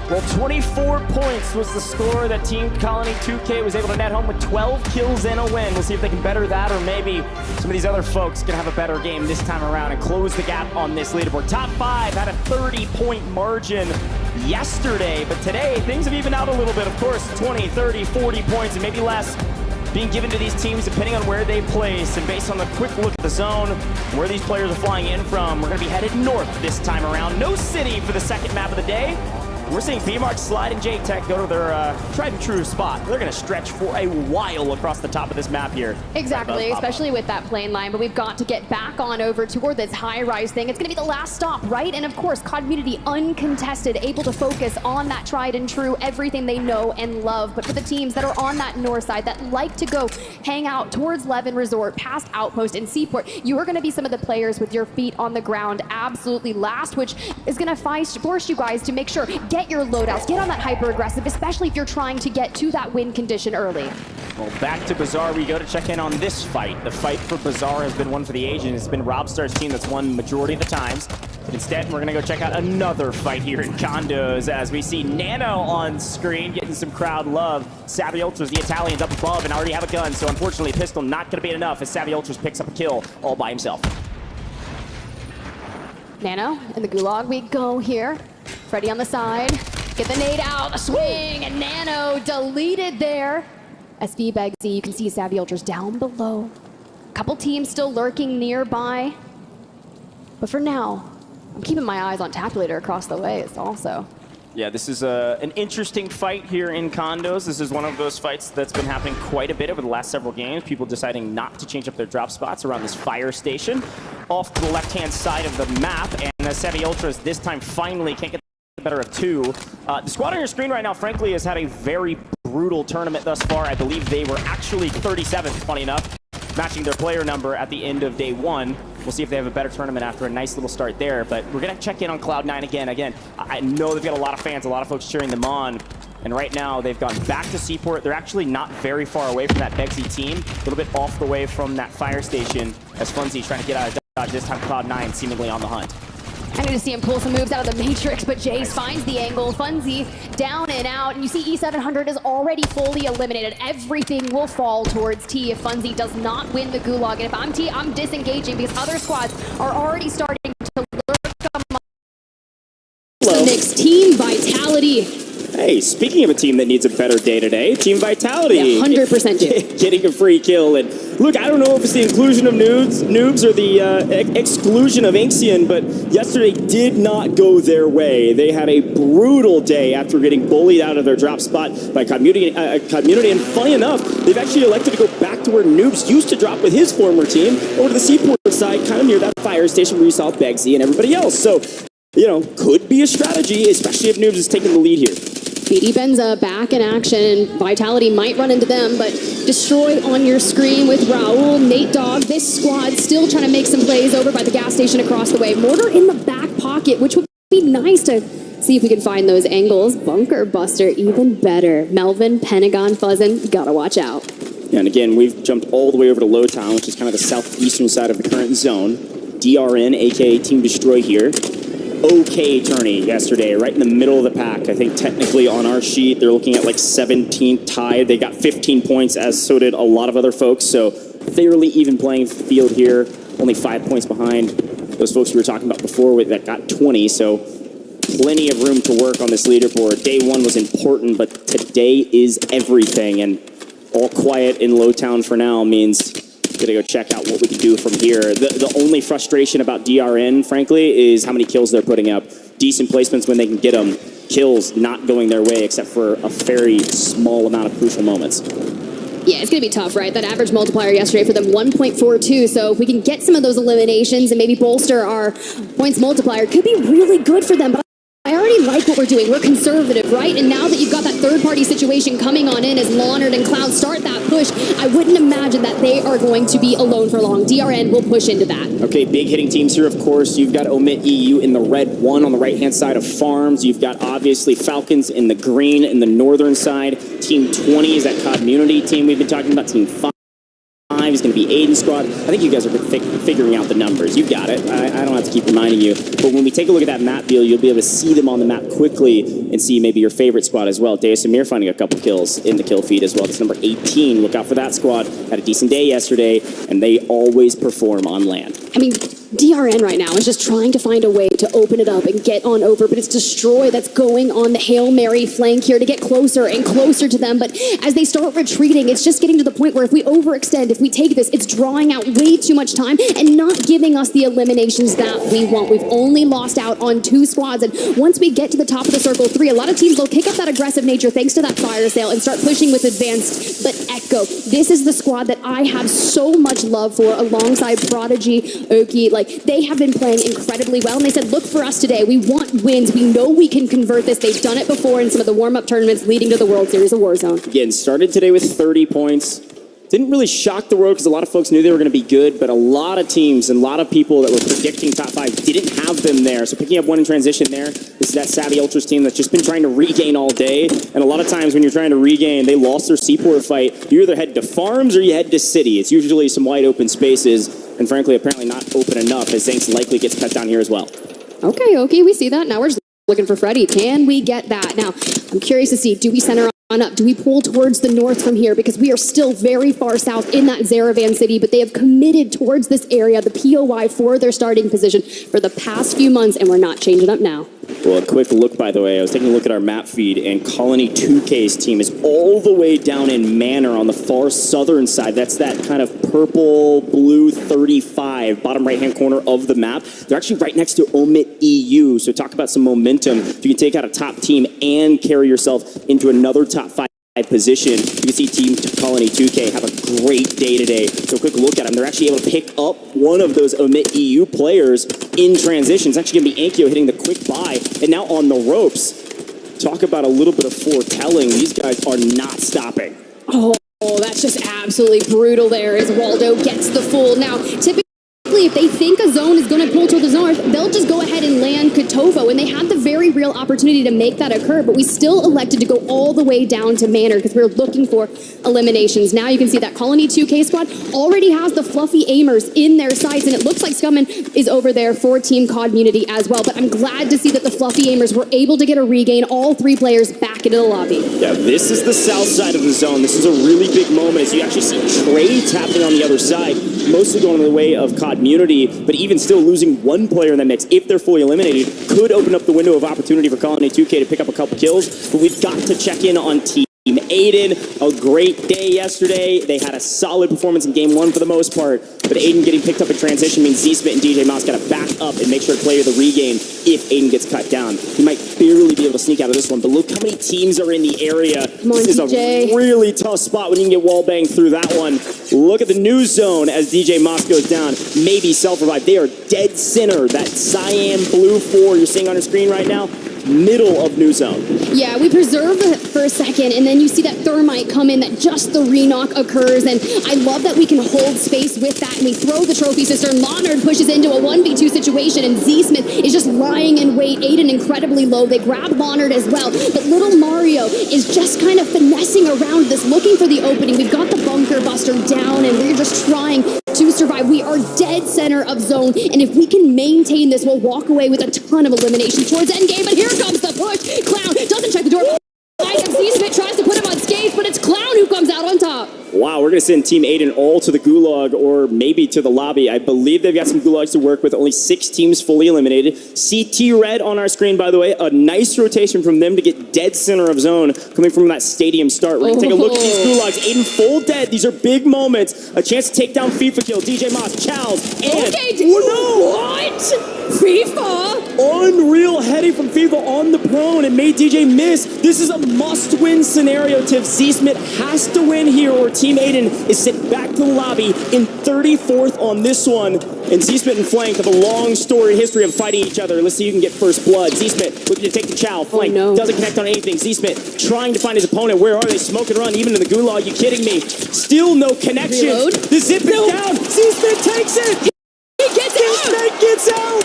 Well, 24 points was the score that Team Colony 2K was able to net home with 12 kills and a win. We'll see if they can better that, or maybe some of these other folks can have a better game this time around and close the gap on this leaderboard. Top 5 had a 30-point margin yesterday, but today things have evened out a little bit. Of course, 20, 30, 40 points, and maybe less being given to these teams depending on where they place. And based on the quick look at the zone, where these players are flying in from, we're going to be headed north this time around. No city for the second map of the day. We're seeing B-Mark, Slide, and J-Tech go to their tried and true spot. They're going to stretch for a while across the top of this map here. Exactly, especially with that plane line, but we've got to get back on over toward this high-rise thing. It's going to be the last stop, right? And of course, COD Community uncontested, able to focus on that tried and true, everything they know and love. But for the teams that are on that north side, that like to go hang out towards Levin Resort, past Outpost and Seaport, you are going to be some of the players with your feet on the ground absolutely last, which is going to force you guys to make sure, get your loadouts, get on that hyper-aggressive, especially if you're trying to get to that win condition early. Well, back to Bazaar we go to check in on this fight. The fight for Bazaar has been one for the Asians. It's been Robstar's team that's won majority of the times. Instead, we're going to go check out another fight here in Condos as we see Nano on screen getting some crowd love. Savvy Ultras, the Italians, up above and already have a gun, so unfortunately, pistol not going to be enough as Savvy Ultras picks up a kill all by himself. Nano in the gulag we go here. Freddy on the side. Get the nade out, a swing, and Nano deleted there. SV Begsy, you can see Savvy Ultras down below. Couple teams still lurking nearby. But for now, I'm keeping my eyes on Tapulator across the ways also. Yeah, this is an interesting fight here in Condos. This is one of those fights that's been happening quite a bit over the last several games. People deciding not to change up their drop spots around this fire station. Off to the left-hand side of the map, and Savvy Ultras this time finally can't get the better of two. The squad on your screen right now, frankly, has had a very brutal tournament thus far. I believe they were actually 37th, funny enough, matching their player number at the end of day one. We'll see if they have a better tournament after a nice little start there, but we're going to check in on Cloud9 again. Again, I know they've got a lot of fans, a lot of folks cheering them on, and right now they've gone back to Seaport. They're actually not very far away from that Begsy team, a little bit off the way from that fire station as Funzy trying to get out of dodge. This time Cloud9 seemingly on the hunt. I need to see him pull some moves out of the Matrix, but Jace finds the angle. Funzy down and out, and you see E700 is already fully eliminated. Everything will fall towards T if Funzy does not win the Gulag. And if I'm T, I'm disengaging because other squads are already starting to lurk among the next Team Vitality. Hey, speaking of a team that needs a better day today, Team Vitality. Yeah, 100% do. Getting a free kill. And look, I don't know if it's the inclusion of noobs or the exclusion of Inxion, but yesterday did not go their way. They had a brutal day after getting bullied out of their drop spot by Community. And funny enough, they've actually elected to go back to where Noobs used to drop with his former team, over to the Seaport side, kind of near that fire station where you saw Begsy and everybody else. So, you know, could be a strategy, especially if Noobs is taking the lead here. BD Benza back in action. Vitality might run into them, but Destroy on your screen with Raul, Nate Dogg. This squad still trying to make some plays over by the gas station across the way. Mortar in the back pocket, which would be nice to see if we can find those angles. Bunker Buster, even better. Melvin, Pentagon, Fuzzin, gotta watch out. Yeah, and again, we've jumped all the way over to Lowtown, which is kind of the southeastern side of the current zone. DRN, aka Team Destroy here. Okay tourney yesterday, right in the middle of the pack. I think technically on our sheet, they're looking at like 17th tied. They got 15 points, as so did a lot of other folks. So fairly even playing field here. Only 5 points behind those folks we were talking about before that got 20. So plenty of room to work on this leaderboard. Day one was important, but today is everything. And all quiet in Lowtown for now means gonna go check out what we can do from here. The only frustration about DRN, frankly, is how many kills they're putting up. Decent placements when they can get them. Kills not going their way except for a very small amount of crucial moments. Yeah, it's going to be tough, right? That average multiplier yesterday for them, 1.42. So if we can get some of those eliminations and maybe bolster our points multiplier, could be really good for them. But I already like what we're doing. We're conservative, right? And now that you've got that third-party situation coming on in as Lawnard and Cloud start that push, I wouldn't imagine that they are going to be alone for long. DRN will push into that. Okay, big hitting teams here, of course. You've got Omit EU in the red 1 on the right-hand side of Farms. You've got, obviously, Falcons in the green in the northern side. Team 20 is that community team we've been talking about. Team 5 is going to be Aiden's squad. I think you guys are figuring out the numbers. You got it. I don't have to keep reminding you. But when we take a look at that map deal, you'll be able to see them on the map quickly and see maybe your favorite squad as well. Deus Amir finding a couple kills in the kill feed as well. That's number 18. Look out for that squad. Had a decent day yesterday, and they always perform on land. I mean, DRN right now is just trying to find a way to open it up and get on over, but it's Destroy that's going on the Hail Mary flank here to get closer and closer to them. But as they start retreating, it's just getting to the point where if we overextend, if we take this, it's drawing out way too much time and not giving us the eliminations that we want. We've only lost out on 2 squads, and once we get to the top of the circle 3, a lot of teams will kick up that aggressive nature thanks to that fire sale and start pushing with advanced. But Echo, this is the squad that I have so much love for alongside Prodigy, Oki. Like, they have been playing incredibly well, and they said, look for us today. We want wins. We know we can convert this. They've done it before in some of the warm-up tournaments leading to the World Series of Warzone. Again, started today with 30 points. Didn't really shock the world because a lot of folks knew they were going to be good, but a lot of teams and a lot of people that were predicting top 5 didn't have them there. So picking up one in transition there, this is that Savvy Ultras team that's just been trying to regain all day. And a lot of times when you're trying to regain, they lost their Seaport fight. You either head to farms or you head to city. It's usually some wide open spaces, and frankly, apparently not open enough, as Zanks likely gets cut down here as well. Okay, we see that. Now we're just looking for Freddy. Can we get that? Now, I'm curious to see, do we center on up? Do we pull towards the north from here? Because we are still very far south in that Zaravan city, but they have committed towards this area, the POI, for their starting position for the past few months, and we're not changing up now. Well, a quick look, by the way. I was taking a look at our map feed, and Colony 2K's team is all the way down in Manor on the far southern side. That's that kind of purple, blue 35, bottom right-hand corner of the map. They're actually right next to Omit EU, so talk about some momentum. If you can take out a top team and carry yourself into another top 5 position, you can see Team Colony 2K have a great day today. So quick look at them. They're actually able to pick up one of those Omit EU players in transition. It's actually going to be Ankyo hitting the quick buy, and now on the ropes. Talk about a little bit of foretelling. These guys are not stopping. Oh, that's just absolutely brutal there as Waldo gets the full. Now, typically, if they think a zone is going to pull to the north, they'll just go ahead and land Kotovo, and they had the very real opportunity to make that occur, but we still elected to go all the way down to Manor because we were looking for eliminations. Now you can see that Colony 2K squad already has the fluffy aimers in their sights, and it looks like Scummin is over there for Team Community as well, but I'm glad to see that the fluffy aimers were able to get a regain, all 3 players back into the lobby. Yeah, this is the south side of the zone. This is a really big moment as you actually see trades happening on the other side, mostly going the way of Community, but even still losing 1 player in that mix, if they're fully eliminated, could open up the window of opportunity for Colony 2K to pick up a couple kills, but we've got to check in on Team Aiden. A great day yesterday. They had a solid performance in game 1 for the most part, but Aiden getting picked up in transition means Z-Smit and DJ Moss got to back up and make sure to play the regain if Aiden gets cut down. He might barely be able to sneak out of this one, but look how many teams are in the area. Come on, this is DJ. a really tough spot when you can get wall banged through that one. Look at the new zone as DJ Moss goes down. Maybe self-revive. They are dead center. That cyan blue 4 you're seeing on your screen right now, middle of new zone. Yeah, we preserve it for a second, and then you see that thermite come in, that just the re-knock occurs, and I love that we can hold space with that, and we throw the trophy cistern. Lonard pushes into a 1v2 situation, and Z-Smith is just lying in wait. Aiden incredibly low. They grab Lonard as well, but little Mario is just kind of finessing around this, looking for the opening. We've got the bunker buster down, and we're just trying to survive. We are dead center of zone, and if we can maintain this, we'll walk away with a ton of elimination towards endgame, but here comes the push. Clown doesn't check the door. Z-Smith tries to put him on skates, but it's Clown who comes out on top. Wow, we're going to send Team Aiden all to the gulag or maybe to the lobby. I believe they've got some gulags to work with. Only 6 teams fully eliminated. CT Red on our screen, by the way. A nice rotation from them to get dead center of zone coming from that stadium start. We're going to take a look at these gulags. Aiden full dead. These are big moments. A chance to take down FIFA kill. DJ Moss, Chals, and... Okay, what? FIFA? Unreal heading from FIFA on the prone and made DJ miss. This is a must-win scenario, Tiff. Z-Smith has to win here or Team Aiden is sent back to the lobby in 34th on this one. And Z-Smith and Flank have a long story history of fighting each other. Let's see who can get first blood. Z-Smith looking to take the Chow. Flank doesn't connect on anything. Z-Smith trying to find his opponent. Where are they? Smoke and run, even in the gulag. You kidding me? Still no connection. Reload. The zip is down. Z-Smith takes it. He gets out. Z-Smith gets out.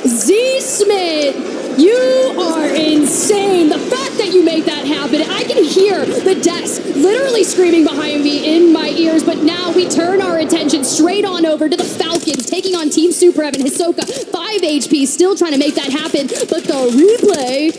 Z-Smith, you are insane. The fact that you made that happen, I can hear the desk literally screaming behind me in my ears, but now we turn our attention straight on over to the Falcons, taking on Team Suprev and Hisoka. 5 HP, still trying to make that happen, but the replay...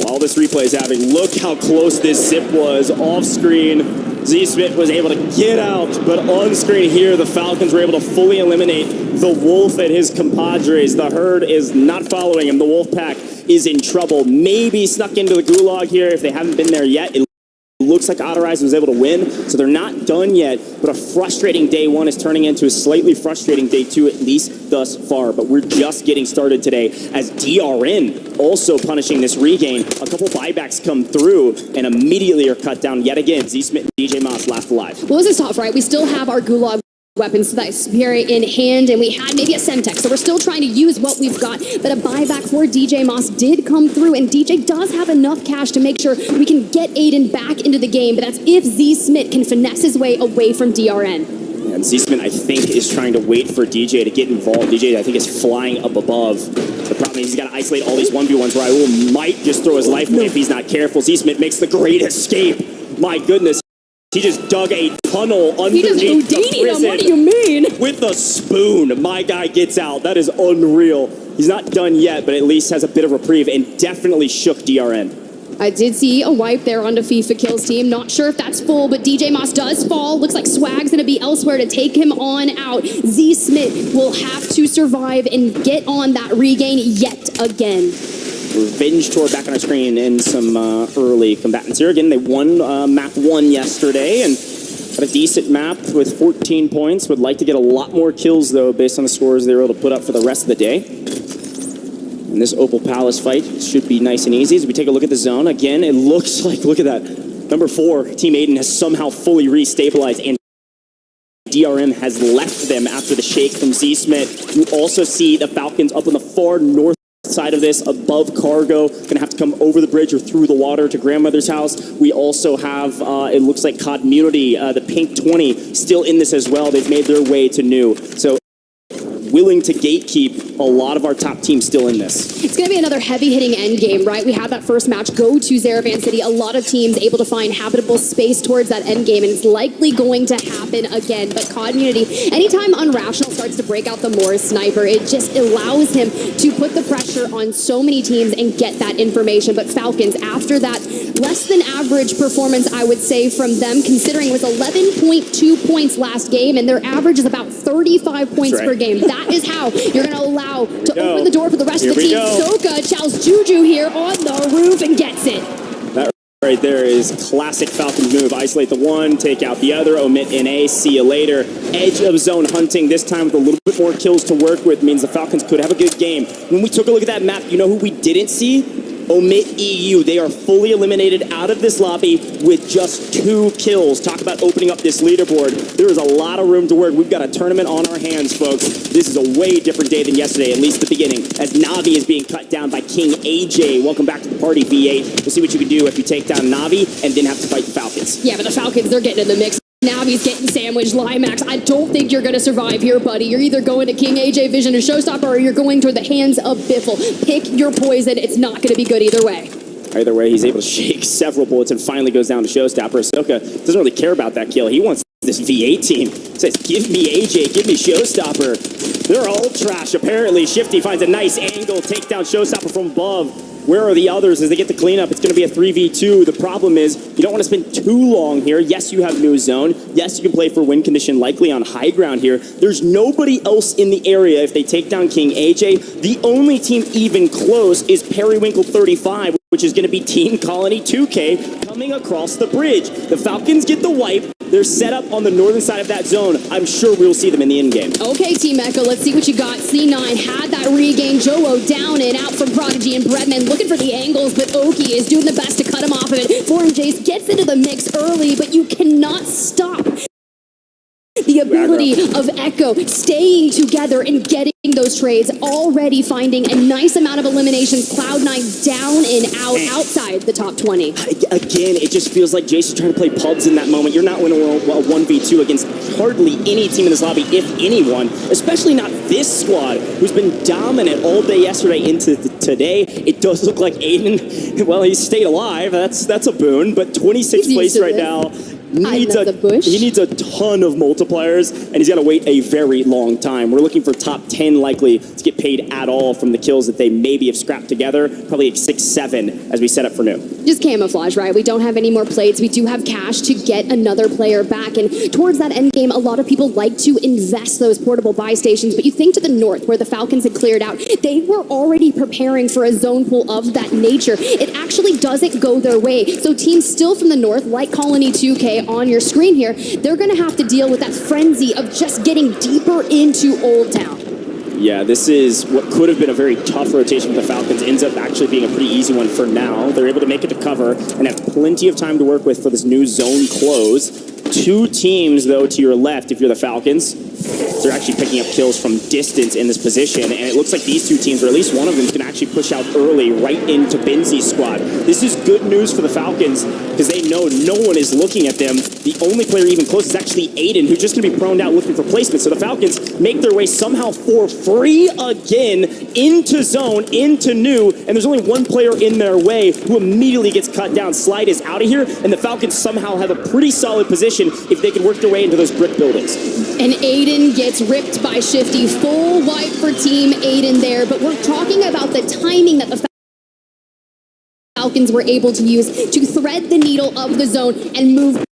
While this replay is happening, look how close this zip was off screen. Z-Smith was able to get out, but on screen here, the Falcons were able to fully eliminate the Wolf and his compadres. The herd is not following him. The Wolf pack is in trouble. Maybe snuck into the gulag here if they haven't been there yet. It looks like Otterize was able to win, so they're not done yet, but a frustrating day 1 is turning into a slightly frustrating day 2, at least thus far, but we're just getting started today as DRN also punishing this regain. A couple buybacks come through and immediately are cut down yet again. Z-Smith and DJ Moss last alive. Well, this is tough, right? We still have our gulag weapons that Superior in hand, and we had maybe a Semtex, so we're still trying to use what we've got, but a buyback for DJ Moss did come through, and DJ does have enough cash to make sure we can get Aiden back into the game, but that's if Z-Smith can finesse his way away from DRN. And Z-Smith, I think, is trying to wait for DJ to get involved. DJ, I think, is flying up above. The problem is he's got to isolate all these 1v1s where Raul might just throw his life away if he's not careful. Z-Smith makes the great escape. My goodness. He just dug a tunnel He just underneath the Houdini'd him. prison What do you mean? with a spoon. My guy gets out. That is unreal. He's not done yet, but at least has a bit of reprieve and definitely shook DRN. I did see a wipe there onto FIFA Kills team. Not sure if that's full, but DJ Moss does fall. Looks like Swag's going to be elsewhere to take him on out. Z Smith will have to survive and get on that regain yet again. Revenge tour back on our screen and some early combatants here. Again, they won map 1 yesterday and got a decent map with 14 points. Would like to get a lot more kills, though, based on the scores they were able to put up for the rest of the day. And this Opal Palace fight should be nice and easy. As we take a look at the zone, again, it looks like, look at that. Number 4, Team Aiden has somehow fully restabilized, and DRM has left them after the shake from Z Smith. You also see the Falcons up on the far north side of this, above cargo, gonna have to come over the bridge or through the water to grandmother's house. We also have, it looks like Community, the Pink 20, still in this as well. They've made their way to new. So willing to gatekeep a lot of our top teams still in this. It's going to be another heavy-hitting end game, right? We had that first match go to Zaravan City. A lot of teams able to find habitable space towards that end game, and it's likely going to happen again. But Community, anytime Unrational starts to break out the Morris sniper, it just allows him to put the pressure on so many teams and get that information. But Falcons, after that less than average performance, I would say, from them, considering it was 11.2 points last game, and their average is about 35 points per game. That is how you're going to allow to open the door for the rest of the team. Soka, Charles Juju here on the roof and gets it. That right there is classic Falcons move. Isolate the one, take out the other, omit NA, see you later. Edge of zone hunting, this time with a little bit more kills to work with, means the Falcons could have a good game. When we took a look at that map, you know who we didn't see? Omit EU. They are fully eliminated out of this lobby with just 2 kills. Talk about opening up this leaderboard. There is a lot of room to work. We've got a tournament on our hands, folks. This is a way different day than yesterday, at least the beginning, as Navi is being cut down by King AJ. Welcome back to the party, V8. We'll see what you can do if you take down Navi and then have to fight the Falcons. Yeah, but the Falcons, they're getting in the mix. Navi's getting sandwiched. Limax, I don't think you're going to survive here, buddy. You're either going to King AJ Vision and Showstopper, or you're going toward the hands of Biffle. Pick your poison. It's not going to be good either way. Either way, he's able to shake several bullets and finally goes down to Showstopper. Ahsoka doesn't really care about that kill. He wants this V8 team. Says, give me AJ, give me Showstopper. They're all trash, apparently. Shifty finds a nice angle, take down Showstopper from above. Where are the others as they get the cleanup? It's going to be a 3v2. The problem is you don't want to spend too long here. Yes, you have new zone. Yes, you can play for win condition, likely on high ground here. There's nobody else in the area if they take down King AJ. The only team even close is Periwinkle 35, which is going to be Team Colony 2K coming across the bridge. The Falcons get the wipe. They're set up on the northern side of that zone. I'm sure we'll see them in the end game. Okay, Team Echo, let's see what you got. C9 had that regain. Joe down and out from Prodigy and Bredman looking for the angles, but Oki is doing the best to cut him off of it. Foreign Jace gets into the mix early, but you cannot stop the ability of Echo staying together and getting those trades, already finding a nice amount of eliminations. Cloud9 down and out outside the top 20. Again, it just feels like Jason's trying to play pubs in that moment. You're not winning a 1v2 against hardly any team in this lobby, if anyone, especially not this squad, who's been dominant all day yesterday into today. It does look like Aiden, well, he stayed alive. That's a boon, but 26th place right now. He needs a ton of multipliers, and he's got to wait a very long time. We're looking for top 10 likely to get paid at all from the kills that they maybe have scrapped together. Probably like 6, 7 as we set up for new. Just camouflage, right? We don't have any more plates. We do have cash to get another player back. And towards that end game, a lot of people like to invest those portable buy stations. But you think to the north, where the Falcons had cleared out, they were already preparing for a zone pool of that nature. It actually doesn't go their way. So teams still from the north, like Colony 2K on your screen here, they're going to have to deal with that frenzy of just getting deeper into Old Town. Yeah, this is what could have been a very tough rotation for the Falcons. Ends up actually being a pretty easy one for now. They're able to make it to cover and have plenty of time to work with for this new zone close. 2 teams, though, to your left, if you're the Falcons, they're actually picking up kills from distance in this position, and it looks like these 2 teams, or at least one of them, is going to actually push out early right into Benzi's squad. This is good news for the Falcons because they know no one is looking at them. The only player even close is actually Aiden, who's just going to be proned out looking for placement. So the Falcons make their way somehow for free again into zone, into new, and there's only one player in their way who immediately gets cut down. Slide is out of here, and the Falcons somehow have a pretty solid position if they can work their way into those brick buildings. And Aiden gets ripped by Shifty. Full wipe for Team Aiden there, but we're talking about the timing that the Falcons were able to use to thread the needle of the zone and move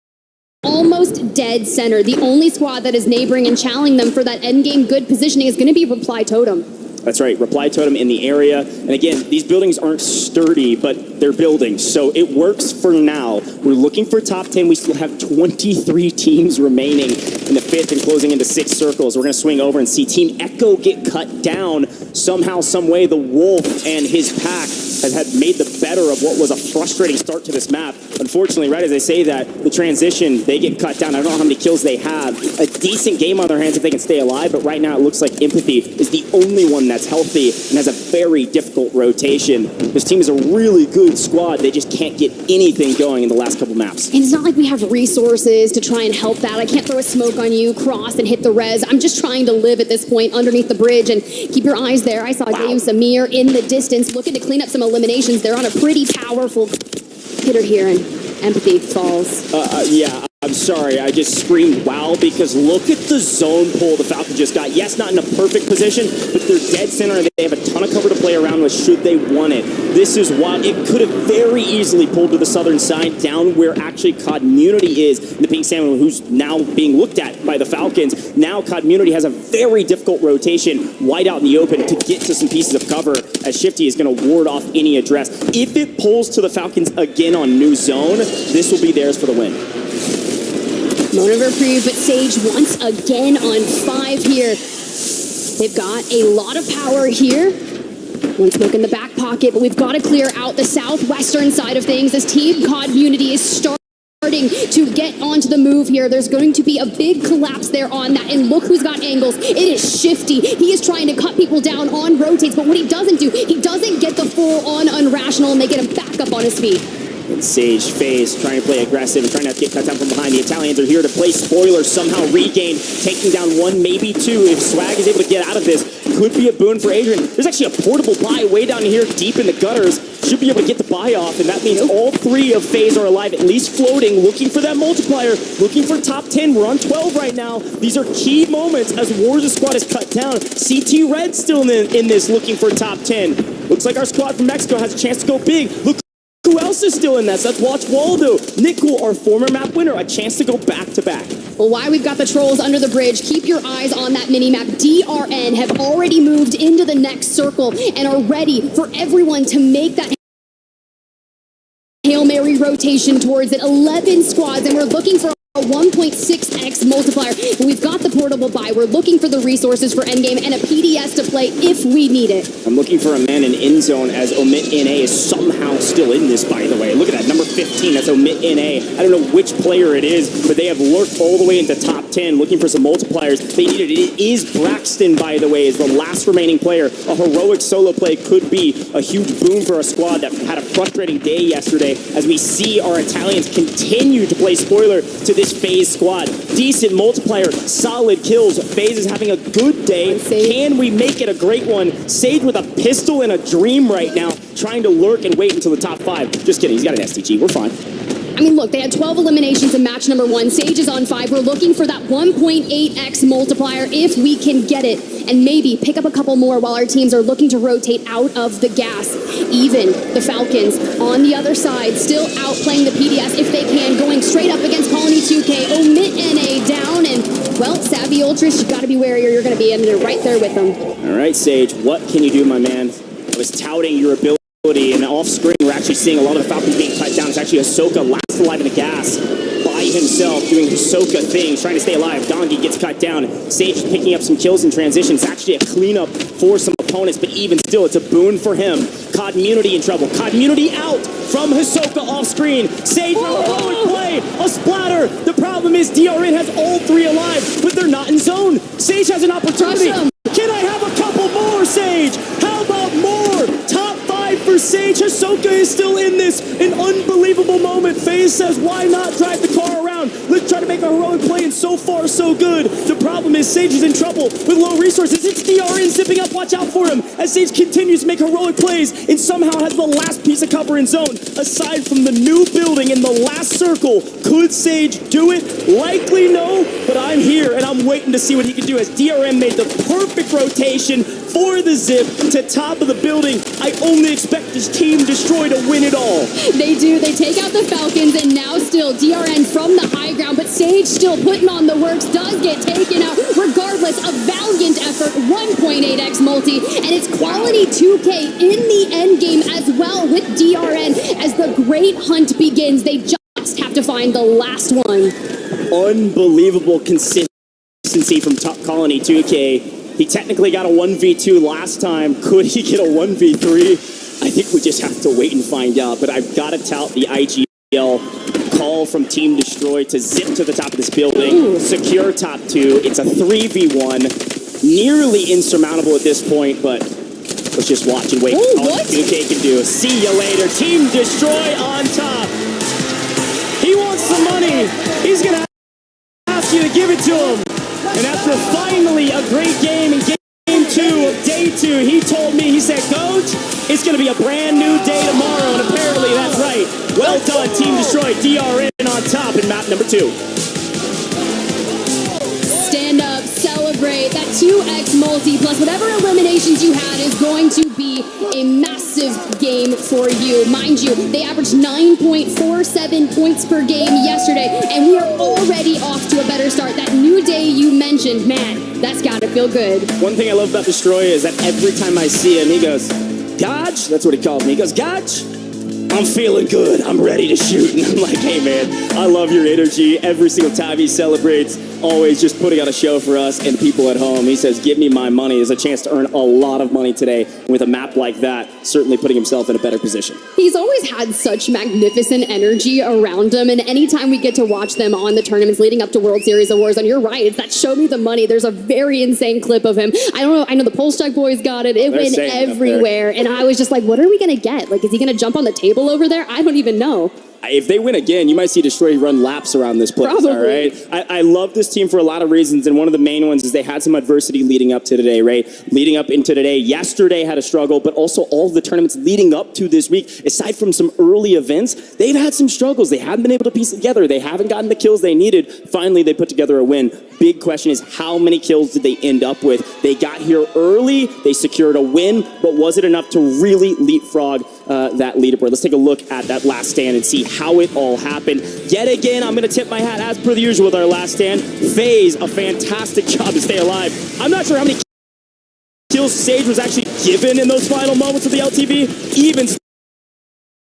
almost dead center. The only squad that is neighboring and challenging them for that endgame good positioning is going to be Reply Totem. That's right, Reply Totem in the area. And again, these buildings aren't sturdy, but they're buildings, so it works for now. We're looking for top 10. We still have 23 teams remaining in the 5th and closing into 6 circles. We're going to swing over and see Team Echo get cut down somehow, some way. The Wolf and his pack had made the better of what was a frustrating start to this map. Unfortunately, right as I say that, the transition, they get cut down. I don't know how many kills they have. A decent game on their hands if they can stay alive, but right now it looks like Empathy is the only one that's healthy and has a very difficult rotation. This team is a really good squad. They just can't get anything going in the last couple maps. And it's not like we have resources to try and help that. I can't throw a smoke on you, cross, and hit the res. I'm just trying to live at this point underneath the bridge, and keep your eyes there. I saw Dave Samir in the distance looking to clean up some eliminations. They're on a pretty powerful hitter here, and Empathy falls. Yeah, I'm sorry. I just screamed wow because look at the zone pull the Falcons just got. Yes, not in a perfect position, but they're dead center and they have a ton of cover to play around with should they want it. This is wild. It could have very easily pulled to the southern side down where actually Community is. The Pink Salmon, who's now being looked at by the Falcons. Now Community has a very difficult rotation wide out in the open to get to some pieces of cover as Shifty is going to ward off any address. If it pulls to the Falcons again on new zone, this will be theirs for the win. Moment of reprieve, but Sage once again on 5 here. They've got a lot of power here. One smoke in the back pocket, but we've got to clear out the southwestern side of things as Team Community is starting to get onto the move here. There's going to be a big collapse there on that, and look who's got angles. It is Shifty. He is trying to cut people down on rotates, but what he doesn't do, he doesn't get the full-on unrational, and they get him back up on his feet. And Sage FaZe trying to play aggressive and trying not to get cut down from behind. The Italians are here to play spoiler, somehow regain, taking down 1, maybe 2. If Swag is able to get out of this, could be a boon for Adrian. There's actually a portable buy way down here, deep in the gutters. Should be able to get the buy off, and that means all 3 of FaZe are alive, at least floating, looking for that multiplier, looking for top 10. We're on 12 right now. These are key moments as Warzone squad is cut down. CT Red still in this, looking for top 10. Looks like our squad from Mexico has a chance to go big. Look who else is still in this? That's Watch Waldo. Nickel, our former map winner, a chance to go back-to-back. Well, why we've got the trolls under the bridge, keep your eyes on that mini-map. DRN have already moved into the next circle and are ready for everyone to make that Hail Mary rotation towards it. 11 squads, and we're looking for a 1.6x multiplier. But we've got the portable buy. We're looking for the resources for endgame and a PDS to play if we need it. I'm looking for a man in end zone as Omit NA is somehow still in this, by the way. Look at that, number 15, that's Omit NA. I don't know which player it is, but they have lurked all the way into top 10, looking for some multipliers. They need it. It is Braxton, by the way, is the last remaining player. A heroic solo play could be a huge boon for a squad that had a frustrating day yesterday as we see our Italians continue to play spoiler to this FaZe squad. Decent multiplier, solid kills. FaZe is having a good day. Can we make it a great one? Sage with a pistol and a dream right now, trying to lurk and wait until the top 5. Just kidding, he's got an STG, we're fine. I mean, look, they had 12 eliminations in match number 1. Sage is on 5. We're looking for that 1.8x multiplier if we can get it, and maybe pick up a couple more while our teams are looking to rotate out of the gas. Even the Falcons on the other side, still outplaying the PDS if they can, going straight up against Colony 2K. Omit NA down, and, well, Savvy Ultras, you got to be wary or you're going to be in there right there with them. All right, Sage, what can you do, my man? I was touting your ability. And off screen, we're actually seeing a lot of the Falcons being cut down. It's actually Ahsoka last alive in the gas by himself, doing Ahsoka things, trying to stay alive. Dongi gets cut down. Sage is picking up some kills in transition. It's actually a cleanup for some opponents, but even still, it's a boon for him. Community in trouble. Community out from Ahsoka off screen. Sage with a heroic play, a splatter. The problem is DRN has all 3 alive, but they're not in zone. Sage has an opportunity. Can I have a couple more, Sage? How about more? Top 5 for Sage. Ahsoka is still in this. An unbelievable moment. FaZe says, why not drive the car around? Let's try to make a heroic play, and so far, so good. The problem is Sage is in trouble with low resources. It's DRN zipping up. Watch out for him as Sage continues to make heroic plays and somehow has the last piece of cover in zone. Aside from the new building in the last circle, could Sage do it? Likely no, but I'm here and I'm waiting to see what he can do as DRM made the perfect rotation for the zip to top of the building. I only expect this Team Destroy to win it all. They do. They take out the Falcons, and now still DRN from the high ground, but Sage still putting on the works, does get taken out. Regardless, a valiant effort, 1.8x multi, and it's quality 2K in the end game as well with DRN as the great hunt begins. They just have to find the last one. Unbelievable consistency from Top Colony 2K. He technically got a 1v2 last time. Could he get a 1v3? I think we just have to wait and find out, but I've got to tout the IGL call from Team Destroy to zip to the top of this building, secure top 2. It's a 3v1, nearly insurmountable at this point, but let's just watch and wait what 2K can do. See you later. Team Destroy on top. He wants the money. He's going to ask you to give it to him. And after finally a great game in game 2 of day 2, he told me, he said, Coach, it's going to be a brand new day tomorrow, and apparently that's right. Well done, Team Destroy. DRN on top in map number 2. Stand up, celebrate. That 2x multi plus whatever eliminations you had is going to be a massive game for you. Mind you, they averaged 9.47 points per game yesterday, and we are already off to a better start. That new day you mentioned, man, that's got to feel good. One thing I love about Destroy is that every time I see him, he goes, Gotch? That's what he calls me. He goes, Gotch? I'm feeling good. I'm ready to shoot. And I'm like, hey, man, I love your energy. Every single time he celebrates, always just putting on a show for us and people at home. He says, give me my money. There's a chance to earn a lot of money today. With a map like that, certainly putting himself in a better position. He's always had such magnificent energy around him, and anytime we get to watch them on the tournaments leading up to World Series of Warzone, you're right, it's that show me the money. There's a very insane clip of him. I don't know, I know the Pulse Strike boys got it. It went everywhere, and I was just like, what are we going to get? Like, is he going to jump on the table over there? I don't even know. If they win again, you might see Destroy run laps around this place, all right? I love this team for a lot of reasons, and one of the main ones is they had some adversity leading up to today, right? Leading up into today. Yesterday had a struggle, but also all the tournaments leading up to this week, aside from some early events, they've had some struggles. They haven't been able to piece it together. They haven't gotten the kills they needed. Finally, they put together a win. Big question is, how many kills did they end up with? They got here early, they secured a win, but was it enough to really leapfrog that leaderboard? Let's take a look at that last stand and see how it all happened. Yet again, I'm going to tip my hat, as per the usual with our last stand. FaZe, a fantastic job to stay alive. I'm not sure how many kills Sage was actually given in those final moments of the LTV. Even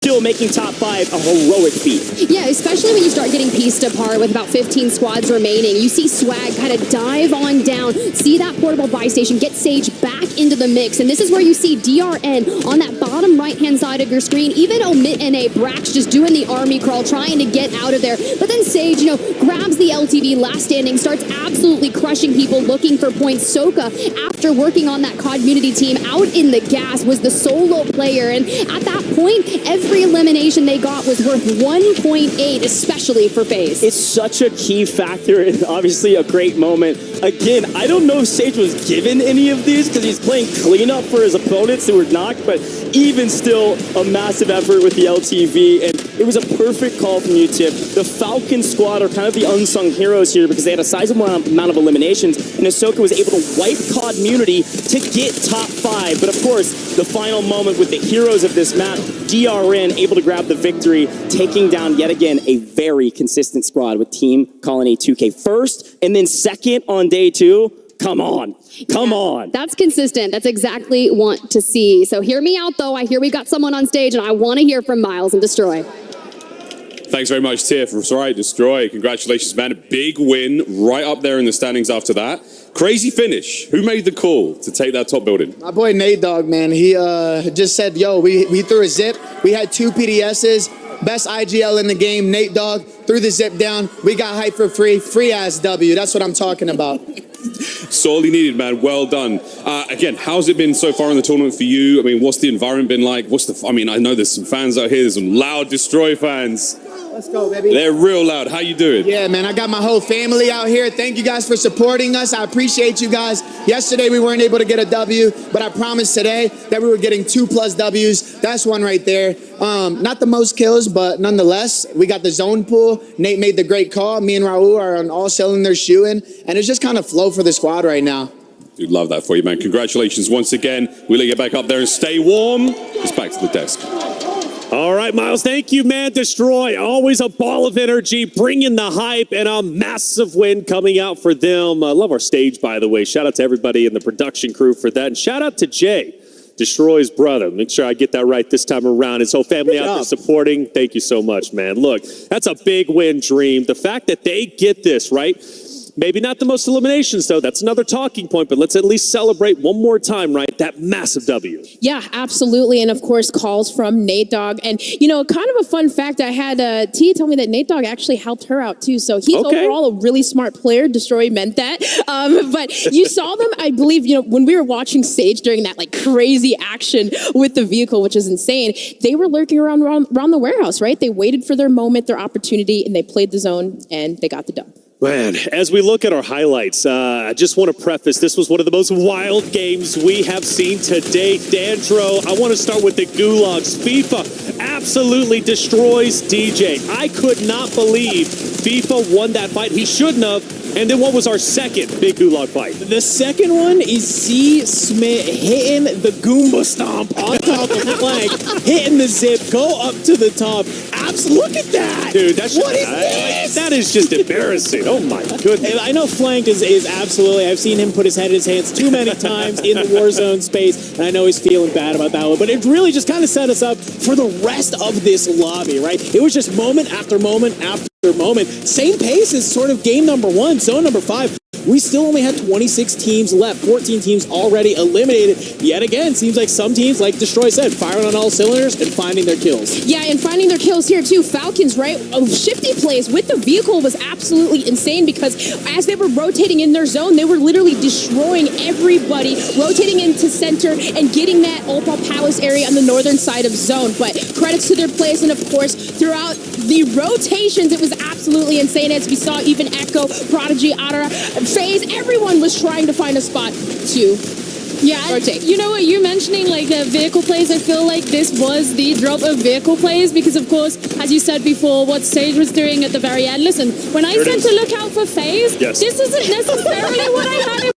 still making top 5 a heroic feat. Yeah, especially when you start getting pieced apart with about 15 squads remaining. You see Swag kind of dive on down, see that portable buy station, get Sage back into the mix, and this is where you see DRN on that bottom right-hand side of your screen, even Omit and a Brax just doing the army crawl, trying to get out of there. But then Sage, you know, grabs the LTV last standing, starts absolutely crushing people looking for points. Soka, after working on that COD Unity team out in the gas, was the solo player, and at that point, every elimination they got was worth 1.8, especially for FaZe. It's such a key factor and obviously a great moment. Again, I don't know if Sage was given any of these because he's playing cleanup for his opponents who were knocked, but even still, a massive effort with the LTV, and it was a perfect call from you, Tip. The Falcon squad are kind of the unsung heroes here because they had a sizable amount of eliminations, and Ahsoka was able to wipe COD Immunity to get top 5. But of course, the final moment with the heroes of this map, DRN able to grab the victory, taking down yet again a very consistent squad with Team Colony 2K first, and then second on day 2. Come on. Come on. That's consistent. That's exactly want to see. So hear me out, though. I hear we got someone on stage, and I want to hear from Miles and Destroy. Thanks very much, Tiff. That's right, Destroy. Congratulations, man. A big win right up there in the standings after that. Crazy finish. Who made the call to take that top building? My boy Nate Dogg, man. He just said, yo, we threw a zip. We had 2 PDSs. Best IGL in the game, Nate Dogg, threw the zip down. We got hype for free ass W. That's what I'm talking about. Sorely needed, man. Well done. Again, how's it been so far in the tournament for you? I mean, what's the environment been like? I mean, I know there's some fans out here. There's some loud Destroy fans. Let's go, baby. They're real loud. How you doing? Yeah, man, I got my whole family out here. Thank you guys for supporting us. I appreciate you guys. Yesterday we weren't able to get a W, but I promised today that we were getting 2+ Ws. That's one right there. Not the most kills, but nonetheless, we got the zone pool. Nate made the great call. Me and Raul are on all cylinders shooting, and it's just kind of flow for the squad right now. Dude, love that for you, man. Congratulations once again. We'll let you back up there and stay warm. It's back to the desk. All right, Miles, thank you, man. Destroy, always a ball of energy, bringing the hype, and a massive win coming out for them. I love our stage, by the way. Shout out to everybody in the production crew for that. And shout out to Jay, Destroy's brother. Make sure I get that right this time around. His whole family out there supporting. Thank you so much, man. Look, that's a big win, Dream. The fact that they get this, right? Maybe not the most eliminations, though. That's another talking point, but let's at least celebrate one more time, right? That massive W. Yeah, absolutely. And of course, calls from Nate Dogg. And, you know, kind of a fun fact, I had T tell me that Nate Dogg actually helped her out, too. So he's overall a really smart player. Destroy meant that. But you saw them, I believe, you know, when we were watching Sage during that, like, crazy action with the vehicle, which is insane, they were lurking around the warehouse, right? They waited for their moment, their opportunity, and they played the zone, and they got the dub. Man, as we look at our highlights, I just want to preface, this was one of the most wild games we have seen to date. Dandro, I want to start with the Gulags. FIFA absolutely destroys DJ. I could not believe FIFA won that fight. He shouldn't have. And then what was our second big Gulag fight? The second one is Z Smith hitting the Goomba Stomp on top of Flank, hitting the zip, go up to the top. Look at that! Dude, that's what is this? That is just embarrassing. Oh my goodness. I know Flanked is absolutely, I've seen him put his head in his hands too many times in the Warzone space, and I know he's feeling bad about that one, but it really just kind of set us up for the rest of this lobby, right? It was just moment after moment after moment. Same pace as sort of game number 1, zone number 5. We still only had 26 teams left, 14 teams already eliminated. Yet again, seems like some teams, like Destroy said, firing on all cylinders and finding their kills. Yeah, and finding their kills here too. Falcons, right? Shifty plays with the vehicle was absolutely insane because as they were rotating in their zone, they were literally destroying everybody, rotating into center and getting that Opal Palace area on the northern side of zone. But credits to their plays, and of course, throughout the rotations, it was absolutely insane. As we saw, even Echo, Prodigy, Ara, FaZe, everyone was trying to find a spot to rotate. You know what, you mentioning like vehicle plays, I feel like this was the drop of vehicle plays because of course, as you said before, what Sage was doing at the very end. Listen, when I said to look out for FaZe, this isn't necessarily what I had in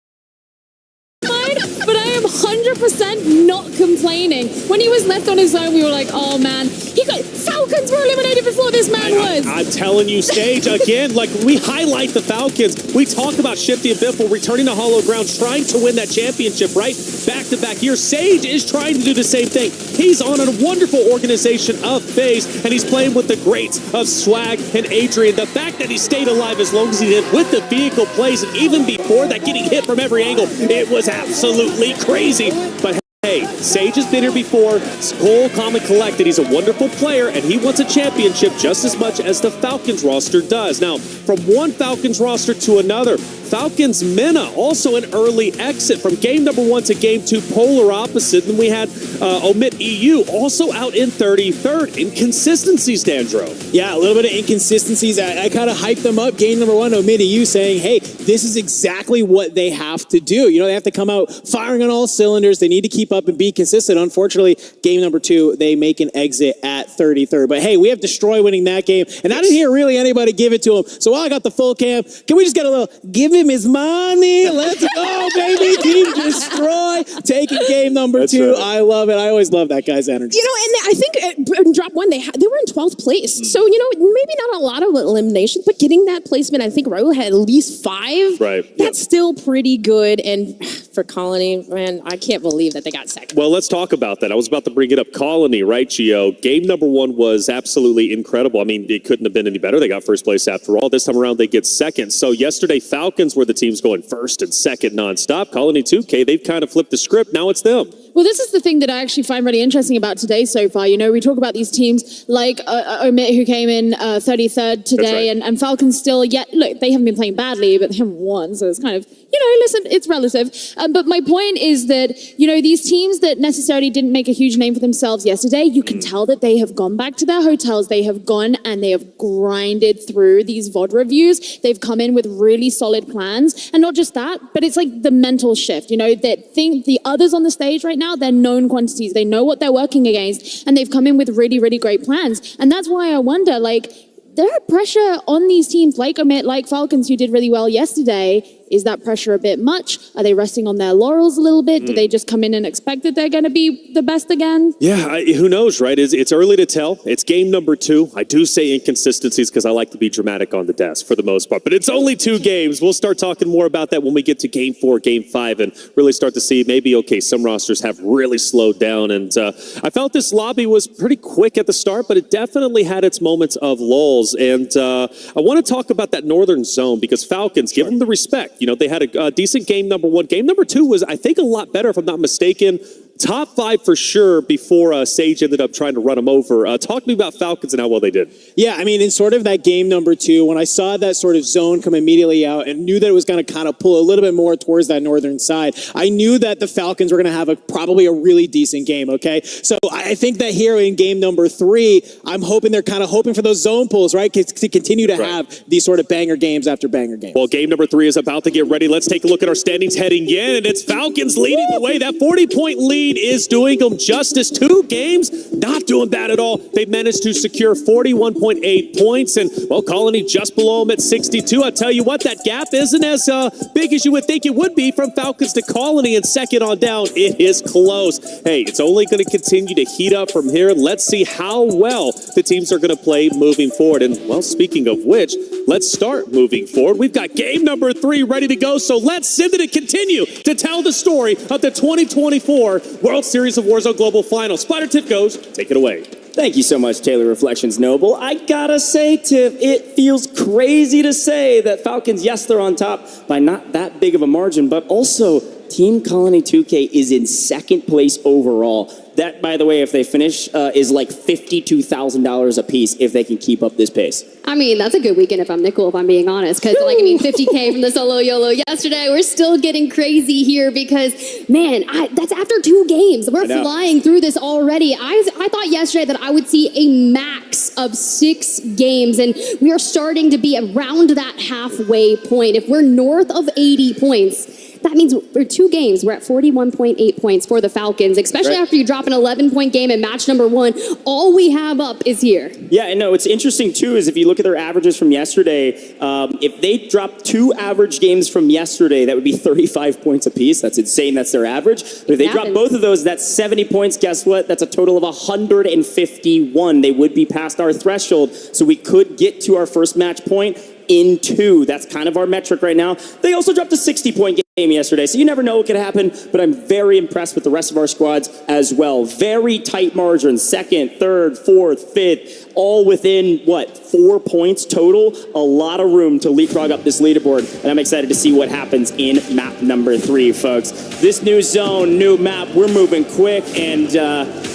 mind, but I am 100% not complaining. When he was left on his own, we were like, oh man, Falcons were eliminated before this man was. I'm telling you, Sage, again, like we highlight the Falcons. We talk about Shifty and Biffle returning to Hollow Ground, trying to win that championship, right? Back-to-back years. Sage is trying to do the same thing. He's on a wonderful organization of FaZe, and he's playing with the greats of Swag and Adrian. The fact that he stayed alive as long as he did with the vehicle plays, and even before that, getting hit from every angle, it was absolutely crazy. But hey, Sage has been here before. Cool, calm, and collected. He's a wonderful player, and he wants a championship just as much as the Falcons roster does. Now, from one Falcons roster to another, Falcons Mena, also an early exit from game number 1 to game 2, polar opposite. Then we had Omit EU, also out in 33rd. Inconsistencies, Dandro. Yeah, a little bit of inconsistencies. I kind of hyped them up. Game number 1, Omit EU, saying, hey, this is exactly what they have to do. You know, they have to come out firing on all cylinders. They need to keep up and be consistent. Unfortunately, game number 2, they make an exit at 33rd. But hey, we have Destroy winning that game, and I didn't hear really anybody give it to him. So while I got the full cam, can we just get a little, give him his money? Let's go, baby. Team Destroy taking game number 2. Right. I love it. I always love that guy's energy. You know, and I think in drop 1, they were in 12th place. So, you know, maybe not a lot of eliminations, but getting that placement, I think Raul had at least 5. Right. That's still pretty good. And for Colony, man, I can't believe that they got second. Well, let's talk about that. I was about to bring it up. Colony, right, Gio? Game number 1 was absolutely incredible. I mean, it couldn't have been any better. They got first place after all. This time around, they get second. So yesterday, Falcons were the teams going first and second nonstop. Colony 2K, they've kind of flipped the script. Now it's them. Well, this is the thing that I actually find really interesting about today so far. You know, we talk about these teams like Omit, who came in 33rd today, right. and Falcons still, yet, look, they haven't been playing badly, but they haven't won, so it's kind of, you know, listen, it's relative. But my point is that, you know, these teams that necessarily didn't make a huge name for themselves yesterday, you can tell that they have gone back to their hotels, they have gone and they have grinded through these VOD reviews, they've come in with really solid plans, and not just that, but it's like the mental shift, you know, that the others on the stage right now, they're known quantities, they know what they're working against, and they've come in with really, really great plans. And that's why I wonder, like, there are pressure on these teams like Omit, like Falcons, who did really well yesterday. Is that pressure a bit much? Are they resting on their laurels a little bit? Do they just come in and expect that they're going to be the best again? Yeah, who knows, right? It's early to tell. It's game number 2. I do say inconsistencies because I like to be dramatic on the desk for the most part. But it's only 2 games. We'll start talking more about that when we get to game 4, game 5, and really start to see maybe, okay, some rosters have really slowed down. And I felt this lobby was pretty quick at the start, but it definitely had its moments of lulls. And I want to talk about that northern zone because Falcons, give them the respect. You know, they had a decent game number 1. Game number 2 was, I think, a lot better, if I'm not mistaken. Top 5 for sure before Sage ended up trying to run him over. Talk to me about Falcons and how well they did. Yeah, I mean, in sort of that game number 2, when I saw that sort of zone come immediately out and knew that it was going to kind of pull a little bit more towards that northern side, I knew that the Falcons were going to have probably a really decent game, okay? So I think that here in game number 3, I'm hoping they're kind of hoping for those zone pulls, right? To continue to have these sort of banger games after banger games. Well, game number 3 is about to get ready. Let's take a look at our standings heading in, and it's Falcons leading the way. That 40-point lead is doing them justice. 2 games, not doing bad at all. They've managed to secure 41.8 points, and, well, Colony just below them at 62. I tell you what, that gap isn't as big as you would think it would be from Falcons to Colony, and second on down, it is close. Hey, it's only going to continue to heat up from here. Let's see how well the teams are going to play moving forward. And, well, speaking of which, let's start moving forward. We've got game number 3 ready to go, so let's send it to continue to tell the story of the 2024 World Series of Warzone Global Final. Spider Tiff goes, take it away. Thank you so much, Taylor Reflections Noble. I gotta say, Tiff, it feels crazy to say that Falcons, yes, they're on top by not that big of a margin, but also Team Colony 2K is in 2nd place overall. That, by the way, if they finish, is like $52,000 a piece if they can keep up this pace. I mean, that's a good weekend if I'm Nickel, if I'm being honest. Because, like, I mean, 50K from the solo YOLO yesterday. We're still getting crazy here because, man, that's after 2 games. We're flying through this already. I thought yesterday that I would see a max of 6 games, and we are starting to be around that halfway point. If we're north of 80 points, that means for 2 games, we're at 41.8 points for the Falcons, especially after you drop an 11-point game in match number 1. All we have up is here. Yeah, and no, what's interesting, too, is if you look at their averages from yesterday, if they drop 2 average games from yesterday, that would be 35 points apiece. That's insane. That's their average. But if they drop both of those, that's 70 points. Guess what? That's a total of 151. They would be past our threshold, so we could get to our first match point in 2. That's kind of our metric right now. They also dropped a 60-point game yesterday, so you never know what could happen, but I'm very impressed with the rest of our squads as well. Very tight margins, 2nd, 3rd, 4th, 5th, all within, 4 points total? A lot of room to leapfrog up this leaderboard, and I'm excited to see what happens in map number 3, folks. This new zone, new map, we're moving quick, and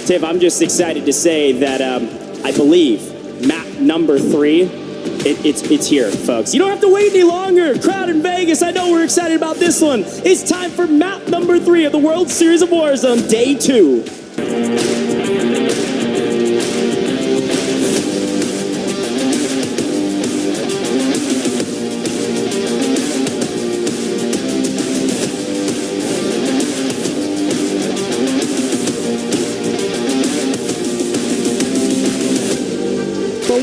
Tiff, I'm just excited to say that I believe map number 3, it's here, folks. You don't have to wait any longer. Crowd in Vegas, I know we're excited about this one. It's time for map number 3 of the World Series of Warzone, day 2.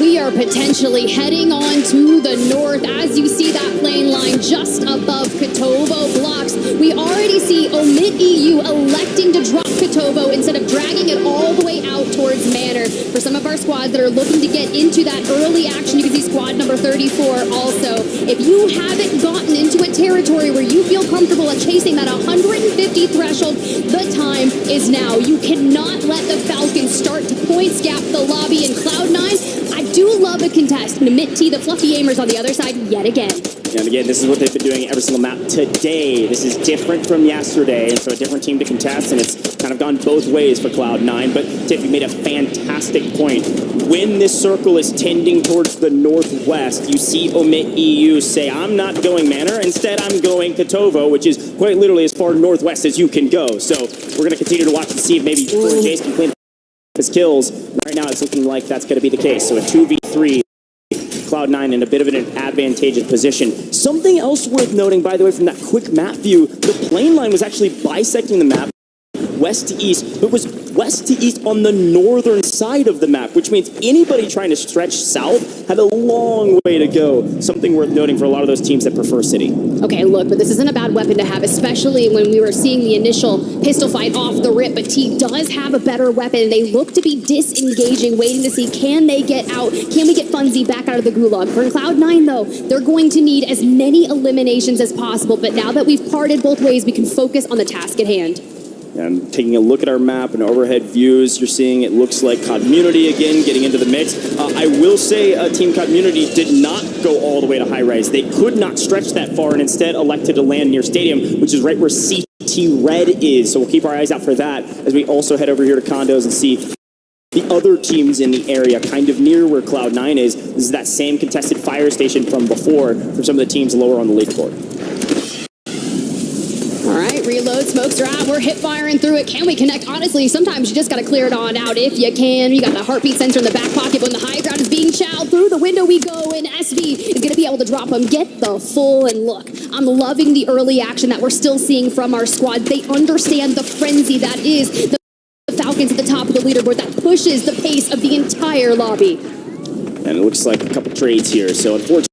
We are potentially heading on to the north. As you see that plane line just above Kotovo blocks, we already see Omit EU electing to drop Kotovo instead of dragging it all the way out towards Manor. For some of our squads that are looking to get into that early action, you can see squad number 34 also. If you haven't gotten into a territory where you feel comfortable at chasing that 150 threshold, the time is now. You cannot let the Falcons start to points gap the lobby in Cloud9. I do love of a contest. Mid T, the fluffy aimers on the other side yet again. And again, this is what they've been doing every single map today. This is different from yesterday, and so a different team to contest, and it's kind of gone both ways for Cloud9. But Tiff, you made a fantastic point. When this circle is tending towards the northwest, you see Omit EU say, I'm not going Manor, instead I'm going Kotovo, which is quite literally as far northwest as you can go. So we're going to continue to watch and see if maybe Jace can clean his kills. Right now it's looking like that's going to be the case. So a 2v3. Cloud9 in a bit of an advantageous position. Something else worth noting, by the way, from that quick map view, the plane line was actually bisecting the map west to east, but was west to east on the northern side of the map, which means anybody trying to stretch south had a long way to go. Something worth noting for a lot of those teams that prefer City. Okay, look, but this isn't a bad weapon to have, especially when we were seeing the initial pistol fight off the rip, but T does have a better weapon. They look to be disengaging, waiting to see, can they get out? Can we get Funzy back out of the gulag? For Cloud9, though, they're going to need as many eliminations as possible, but now that we've parted both ways, we can focus on the task at hand. And taking a look at our map and overhead views, you're seeing it looks like Community again getting into the mix. I will say Team Community did not go all the way to high rise. They could not stretch that far and instead elected to land near Stadium, which is right where CT Red is. So we'll keep our eyes out for that as we also head over here to condos and see the other teams in the area, kind of near where Cloud9 is. This is that same contested fire station from before for some of the teams lower on the leaderboard. All right, reload, smokes are out. We're hip firing through it. Can we connect? Honestly, sometimes you just got to clear it on out if you can. You got the heartbeat sensor in the back pocket when the high ground is being chowed. Through the window we go, and SV is going to be able to drop them. Get the full, and look, I'm loving the early action that we're still seeing from our squad. They understand the frenzy that is the Falcons at the top of the leaderboard that pushes the pace of the entire lobby. And it looks like a couple trades here. So unfortunately,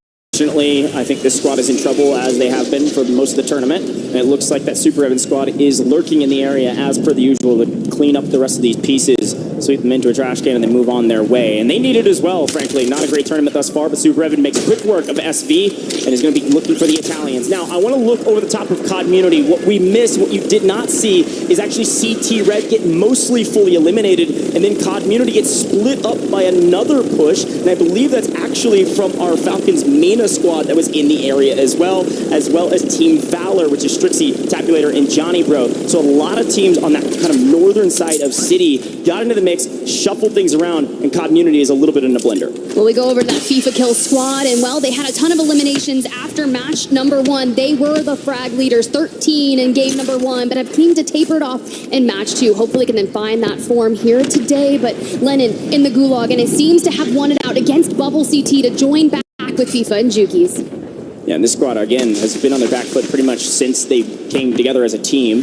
I think this squad is in trouble as they have been for most of the tournament. And it looks like that Super Evan squad is lurking in the area as per the usual to clean up the rest of these pieces, sweep them into a trash can, and then move on their way. And they need it as well, frankly. Not a great tournament thus far, but Super Evan makes quick work of SV and is going to be looking for the Italians. Now, I want to look over the top of Community. What we missed, what you did not see, is actually CT Red get mostly fully eliminated, and then Community gets split up by another push, and I believe that's actually from our Falcons MENA squad that was in the area as well as Team Valor, which is Strixie, Tabulator, and Johnny Bro. So a lot of teams on that kind of northern side of City got into the mix, shuffled things around, and Community is a little bit in a blender. Well, we go over to that FIFA kill squad, and well, they had a ton of eliminations after match number 1. They were the frag leaders, 13 in game number 1, but have seemed to taper it off in match 2. Hopefully can then find that form here today, but Lennon in the gulag, and it seems to have won it out against Bubble CT to join back with FIFA and Jukies. Yeah, and this squad, again, has been on their back foot pretty much since they came together as a team,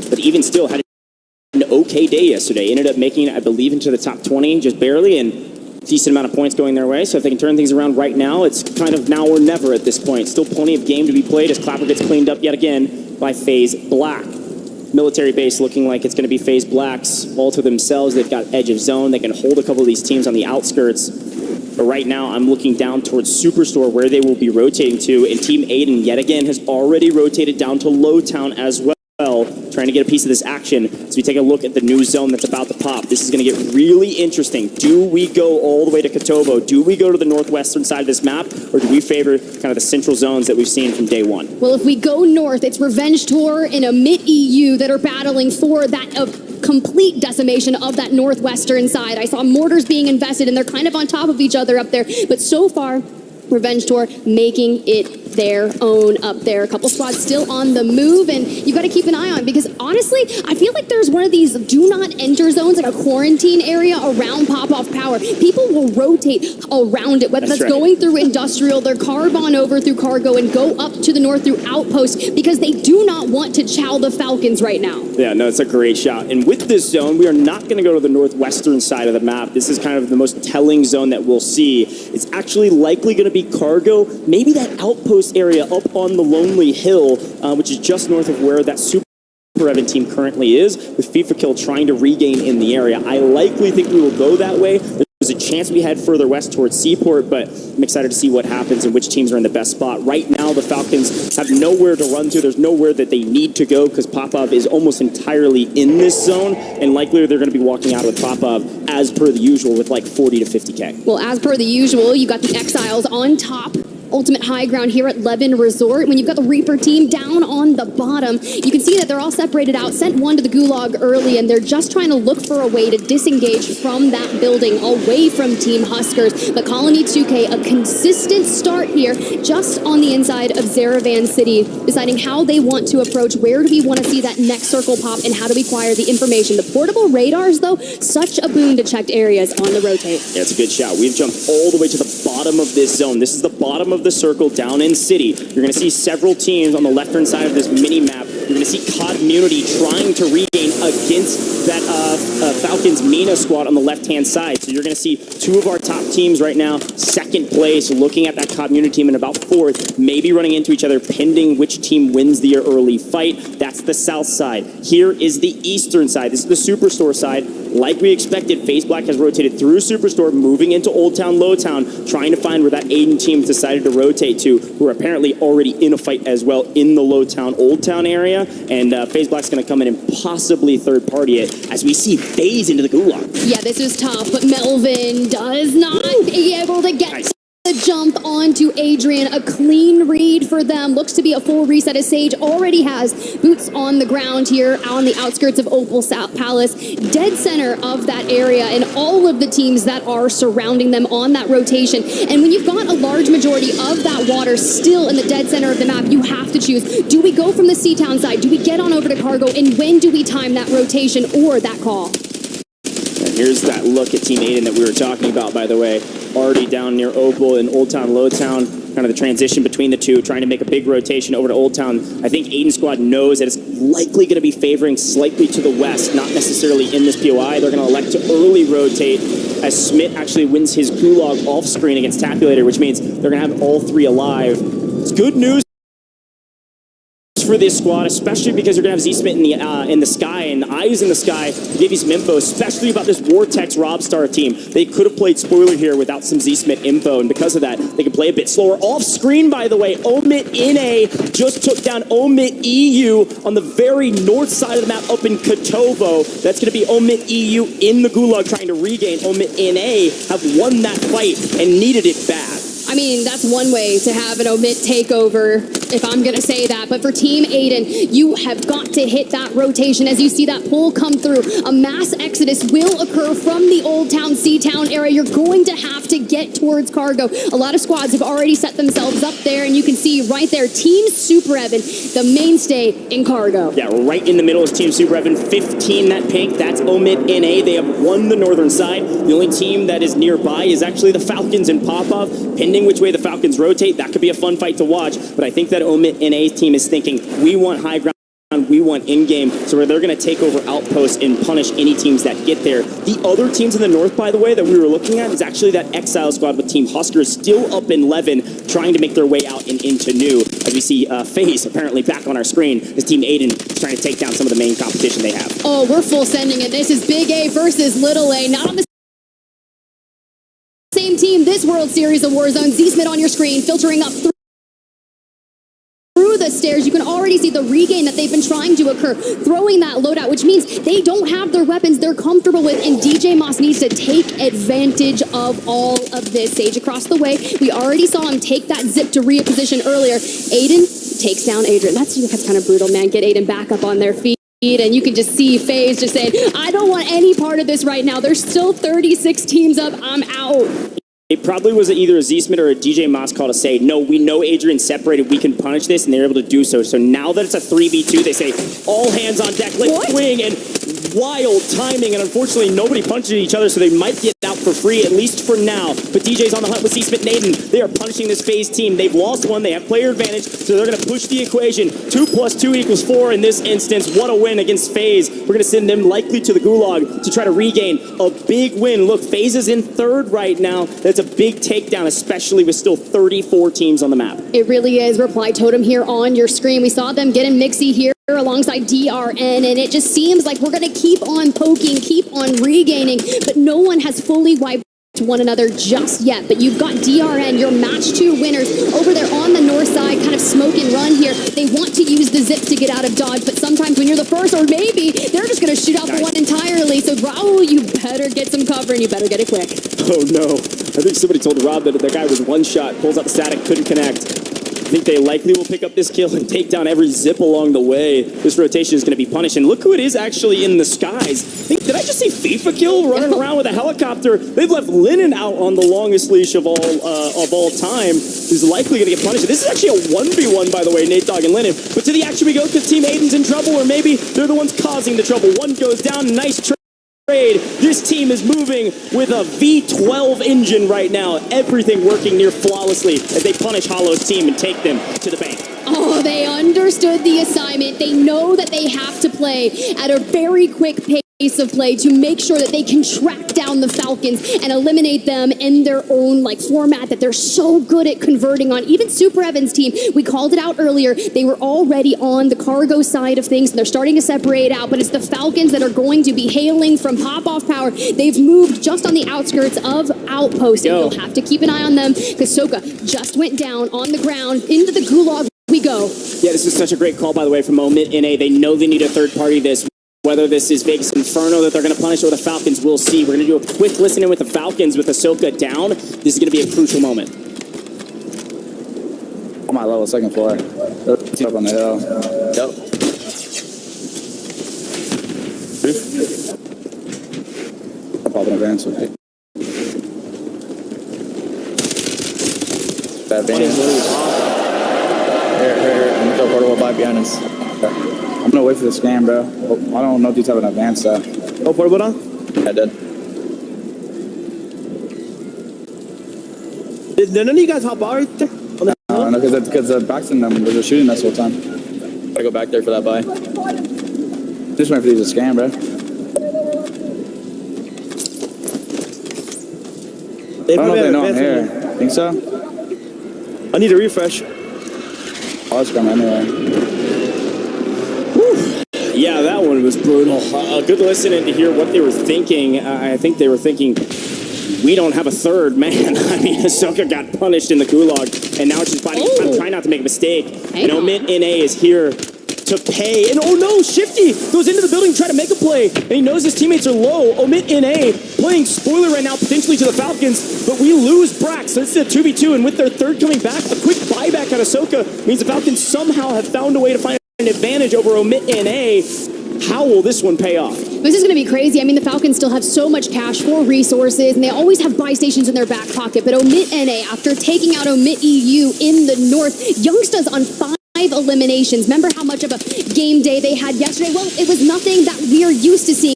but even still had an okay day yesterday. Ended up making it, I believe, into the top 20, just barely, and decent amount of points going their way. So if they can turn things around right now, it's kind of now or never at this point. Still plenty of game to be played as Clapper gets cleaned up yet again by FaZe Black. Military base looking like it's going to be FaZe Black's all to themselves. They've got edge of zone. They can hold a couple of these teams on the outskirts. But right now, I'm looking down towards Superstore where they will be rotating to. And Team Aiden, yet again, has already rotated down to Lowtown as well, trying to get a piece of this action. As we take a look at the new zone that's about to pop, this is going to get really interesting. Do we go all the way to Kotovo? Do we go to the northwestern side of this map? Or do we favor kind of the central zones that we've seen from day one? Well, if we go north, it's Revenge Tour and a mid-EU that are battling for that complete decimation of that northwestern side. I saw mortars being invested, and they're kind of on top of each other up there. But so far, Revenge Tour making it their own up there. A couple squads still on the move, and you got to keep an eye on, because honestly, I feel like there's one of these do not enter zones, like a quarantine area around pop-off power. People will rotate around it, whether that's going through industrial, their carb on over through cargo, and go up to the north through outpost, because they do not want to chow the Falcons right now. Yeah, no, it's a great shot. And with this zone, we are not going to go to the northwestern side of the map. This is kind of the most telling zone that we'll see. It's actually likely going to be cargo, maybe that outpost area up on the Lonely Hill, which is just north of where that Super Evan team currently is, with FIFA Kill trying to regain in the area. I likely think we will go that way. There's a chance we head further west towards Seaport, but I'm excited to see what happens and which teams are in the best spot. Right now, the Falcons have nowhere to run to. There's nowhere that they need to go because Popov is almost entirely in this zone, and likely they're going to be walking out with Popov as per the usual with like 40 to 50K. Well, as per the usual, you got the Exiles on top. Ultimate high ground here at Levin Resort. When you've got the Reaper team down on the bottom, you can see that they're all separated out. Sent one to the Gulag early, and they're just trying to look for a way to disengage from that building away from Team Huskers. But Colony 2K, a consistent start here just on the inside of Zaravan City, deciding how they want to approach, where do we want to see that next circle pop, and how do we acquire the information. The portable radars, though, such a boon to checked areas on the rotate. Yeah, it's a good shout. We've jumped all the way to the bottom of this zone. This is the bottom of the circle down in City. You're going to see several teams on the left-hand side of this mini-map. You're going to see Community trying to regain against that Falcons Mina squad on the left-hand side. So you're going to see two of our top teams right now, second place, looking at that Community team in about fourth, maybe running into each other, pending which team wins the early fight. That's the south side. Here is the eastern side. This is the Superstore side. Like we expected, FaZe Black has rotated through Superstore, moving into Old Town, Low Town, trying to find where that Aiden team decided to rotate to, who are apparently already in a fight as well in the Low Town, Old Town area. And FaZe Black's going to come in and possibly third party it as we see FaZe into the Gulag. Yeah, this is tough, but Melvin does not be able to get the jump onto Adrian. A clean read for them. Looks to be a full reset as Sage already has boots on the ground here on the outskirts of Opal Palace, dead center of that area, and all of the teams that are surrounding them on that rotation. And when you've got a large majority of that water still in the dead center of the map, you have to choose. Do we go from the Seatown side? Do we get on over to Cargo? And when do we time that rotation or that call? And here's that look at Team Aiden that we were talking about, by the way. Already down near Opal and Old Town, Low Town, kind of the transition between the two, trying to make a big rotation over to Old Town. I think Aiden squad knows that it's likely going to be favoring slightly to the west, not necessarily in this POI. They're going to elect to early rotate as Smith actually wins his Gulag off screen against Tapulator, which means they're going to have all three alive. It's good news for this squad, especially because you're going to have Z-Smith in the sky and Eyes in the sky to give you some info, especially about this Vortex Robstar team. They could have played spoiler here without some Z-Smith info, and because of that, they can play a bit slower. Off screen, by the way, Omit NA just took down Omit EU on the very north side of the map up in Kotovo. That's going to be Omit EU in the Gulag trying to regain. Omit NA have won that fight and needed it bad. I mean, that's one way to have an Omit takeover, if I'm going to say that. But for Team Aiden, you have got to hit that rotation as you see that pull come through. A mass exodus will occur from the Old Town, C-Town area. You're going to have to get towards Cargo. A lot of squads have already set themselves up there, and you can see right there, Team Super Evan, the mainstay in Cargo. Yeah, right in the middle is Team Super Evan, 15 that pink. That's Omit NA. They have won the northern side. The only team that is nearby is actually the Falcons and Popov, pending which way the Falcons rotate. That could be a fun fight to watch, but I think that Omit NA's team is thinking, we want high ground, we want in-game, so where they're going to take over outposts and punish any teams that get there. The other teams in the north, by the way, that we were looking at is actually that Exile squad with Team Huskers still up in Levin, trying to make their way out and into New, as we see FaZe apparently back on our screen as Team Aiden is trying to take down some of the main competition they have. Oh, we're full sending it. This is Big A versus Little A, not on the same team this World Series of Warzone. Z-Smith on your screen, filtering up through the stairs. You can already see the regain that they've been trying to occur, throwing that loadout, which means they don't have their weapons they're comfortable with, and DJ Moss needs to take advantage of all of this. Sage across the way. We already saw him take that zip to reposition earlier. Aiden takes down Adrian. That's kind of brutal, man. Get Aiden back up on their feet. And you can just see FaZe just saying, I don't want any part of this right now. There's still 36 teams up. I'm out. It probably was either a Z-Smith or a DJ Moss call to say, no, we know Adrian's separated, we can punish this, and they're able to do so. So now that it's a 3v2, they say, all hands on deck, let's swing, and wild timing, and unfortunately nobody punches each other, so they might get out for free, at least for now. But DJ's on the hunt with Z-Smith and Aiden. They are punishing this FaZe team. They've lost one, they have player advantage, so they're going to push the equation. 2 + 2 = 4 in this instance. What a win against FaZe. We're going to send them likely to the Gulag to try to regain a big win. Look, FaZe is in third right now. That's a big takedown, especially with still 34 teams on the map. It really is. Reply Totem here on your screen. We saw them get in Mixie here alongside DRN, and it just seems like we're going to keep on poking, keep on regaining, but no one has fully wiped one another just yet, but you've got DRN, your match 2 winners over there on the north side, kind of smoke and run here. They want to use the zip to get out of dodge, but sometimes when you're the first, or maybe they're just going to shoot out the one entirely. So Raul, you better get some cover and you better get it quick. Oh no, I think somebody told Rob that the guy was one shot, pulls out the static, couldn't connect. I think they likely will pick up this kill and take down every zip along the way. This rotation is going to be punished. And look who it is actually in the skies. Did I just say FIFA kill running around with a helicopter? They've left Linen out on the longest leash of all time. Who's likely going to get punished. This is actually a 1v1, by the way, Nate Dogg and Linen. But to the action we go because Team Aiden's in trouble, or maybe they're the ones causing the trouble. One goes down. Nice trade. This team is moving with a V12 engine right now. Everything working near flawlessly as they punish Hollow's team and take them to the bank. Oh, they understood the assignment. They know that they have to play at a very quick pace of play to make sure that they can track down the Falcons and eliminate them in their own format that they're so good at converting on. Even Super Evan's team, we called it out earlier, they were already on the cargo side of things and they're starting to separate out, but it's the Falcons that are going to be hailing from pop-off power. They've moved just on the outskirts of Outpost, and you'll have to keep an eye on them because Soka just went down on the ground into the gulag. We go. Yeah, this is such a great call, by the way, from Omit NA. They know they need a third party this. Whether this is Vegas Inferno that they're going to punish or the Falcons, we'll see. We're going to do a quick listening with the Falcons with Ahsoka down. This is going to be a crucial moment. On my level, second floor. Up on the hill. Yep. I'll pop in advance with it. Bad band. Here. I'm going to throw portable by behind us. I'm gonna wait for the scan, bro. I don't know if these have an advanced stuff. Oh, portable on? I did. Did none of you guys hop out right there? No, because the Baxton them were just shooting us the whole time. Gotta go back there for that buy. Just waiting for these to scan, bro. I don't know if they know I'm here. Think so? I need a refresh. I'll just come anyway. Yeah, that one was brutal. Good listening to hear what they were thinking. I think they were thinking, we don't have a third man. I mean, Ahsoka got punished in the gulag, and now she's fighting. I'm trying not to make a mistake. And Omit NA is here to pay. And oh no, Shifty goes into the building to try to make a play, and he knows his teammates are low. Omit NA playing spoiler right now, potentially to the Falcons, but we lose Brax. So it's a 2v2, and with their third coming back, a quick buyback on Ahsoka means the Falcons somehow have found a way to find an advantage over Omit NA. How will this one pay off? This is going to be crazy. I mean, the Falcons still have so much cash for resources, and they always have buy stations in their back pocket. But Omit NA, after taking out Omit EU in the north, Youngsta's on 5 eliminations. Remember how much of a game day they had yesterday? Well, it was nothing that we're used to seeing